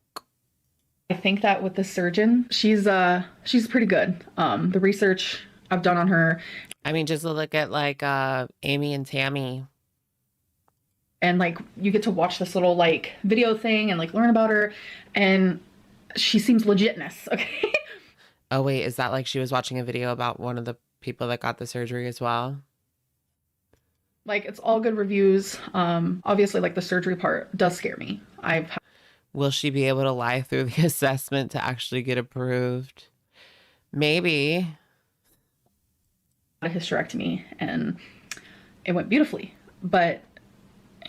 I think that with the surgeon, she's pretty good. The research I've done on her. I mean, just look at like Amy and Tammy. And like you get to watch this little like video thing and like learn about her, and she seems legitness. Okay. Oh wait, is that like she was watching a video about one of the people that got the surgery as well? Like it's all good reviews. Obviously like the surgery part does scare me. Will she be able to lie through the assessment to actually get approved? Maybe. A hysterectomy and it went beautifully, but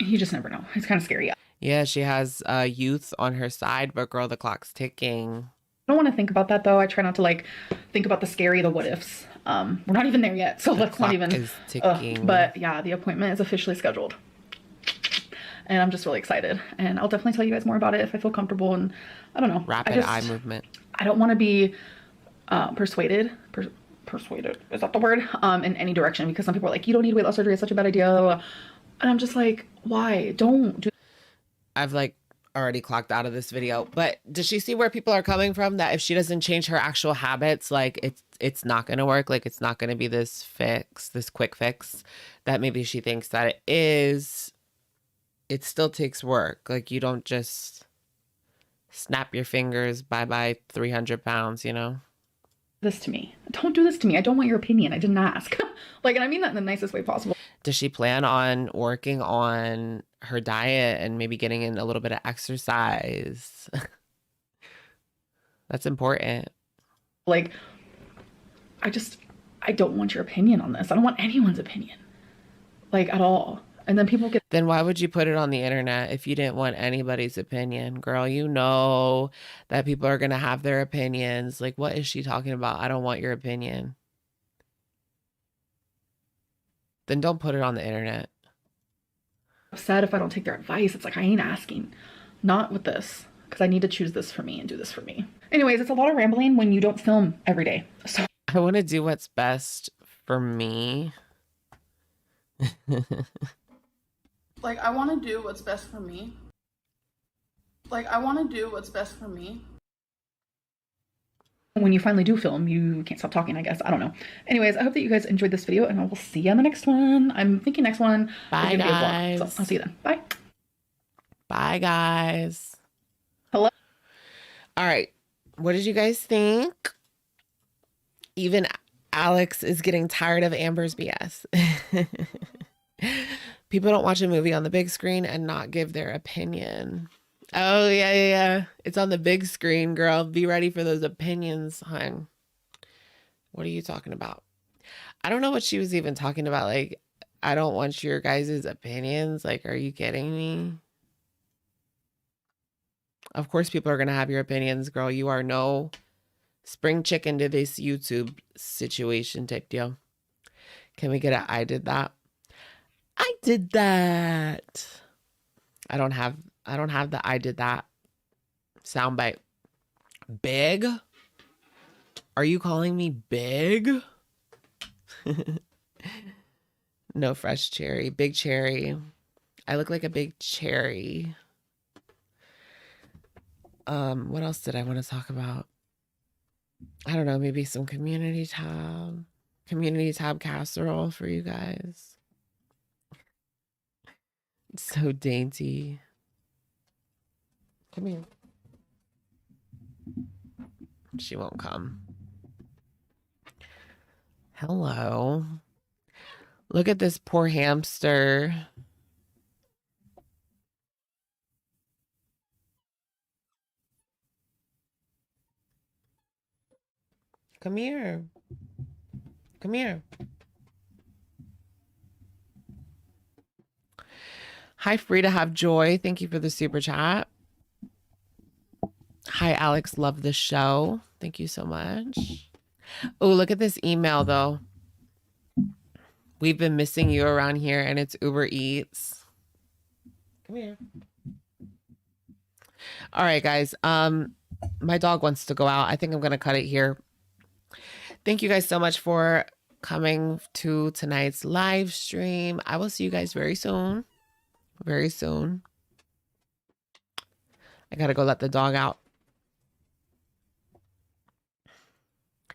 you just never know. It's kind of scary. Yeah, she has youth on her side, but girl, the clock's ticking. I don't want to think about that though. I try not to like think about the scary, the what ifs. We're not even there yet, so let's not even. Is ticking. But yeah, the appointment is officially scheduled, and I'm just really excited. And I'll definitely tell you guys more about it if I feel comfortable. And I don't know. Rapid eye movement. I don't want to be persuaded. Persuaded, is that the word? In any direction, because some people are like, you don't need weight loss surgery, it's such a bad idea. And I'm just like, why? Don't do. I've like already clocked out of this video, but does she see where people are coming from? That if she doesn't change her actual habits, like it's not going to work. Like it's not going to be this quick fix that maybe she thinks that it is. it still takes work. Like, you don't just snap your fingers, bye 300 pounds, you know? This to me. Don't do this to me. I don't want your opinion. I didn't ask. Like, and I mean that in the nicest way possible. Does she plan on working on her diet and maybe getting in a little bit of exercise? That's important. Like, I don't want your opinion on this. I don't want anyone's opinion. Like, at all. And then people get... Then why would you put it on the internet if you didn't want anybody's opinion? Girl, you know that people are going to have their opinions. Like, what is she talking about? I don't want your opinion. Then don't put it on the internet. Upset if I don't take their advice. It's like, I ain't asking. Not with this. Because I need to choose this for me and do this for me. Anyways, it's a lot of rambling when you don't film every day. So I want to do what's best for me. like, I want to do what's best for me. Like, I want to do what's best for me. When you finally do film, you can't stop talking, I guess. I don't know. Anyways, I hope that you guys enjoyed this video, and I will see you on the next one. I'm thinking next one. Bye, guys. So I'll see you then. Bye. Bye, guys. Hello. All right. What did you guys think? Even Alex is getting tired of Amber's BS. People don't watch a movie on the big screen and not give their opinion. Oh, yeah. It's on the big screen, girl. Be ready for those opinions, hon. What are you talking about? I don't know what she was even talking about. Like, I don't want your guys' opinions. Like, are you kidding me? Of course people are going to have your opinions, girl. You are no spring chicken to this YouTube situation type deal. Can we get a I did that? I did that. I don't have the I did that soundbite. Big? Are you calling me big? No fresh cherry. Big cherry. I look like a big cherry. What else did I want to talk about? I don't know, maybe some community tab casserole for you guys. It's so dainty. Come here. She won't come. Hello. Look at this poor hamster. Come here. Come here. Hi, Free to Have Joy. Thank you for the super chat. Hi, Alex. Love the show. Thank you so much. Oh, look at this email, though. We've been missing you around here, and it's Uber Eats. Come here. All right, guys. My dog wants to go out. I think I'm going to cut it here. Thank you guys so much for coming to tonight's live stream. I will see you guys very soon. Very soon. I gotta go let the dog out.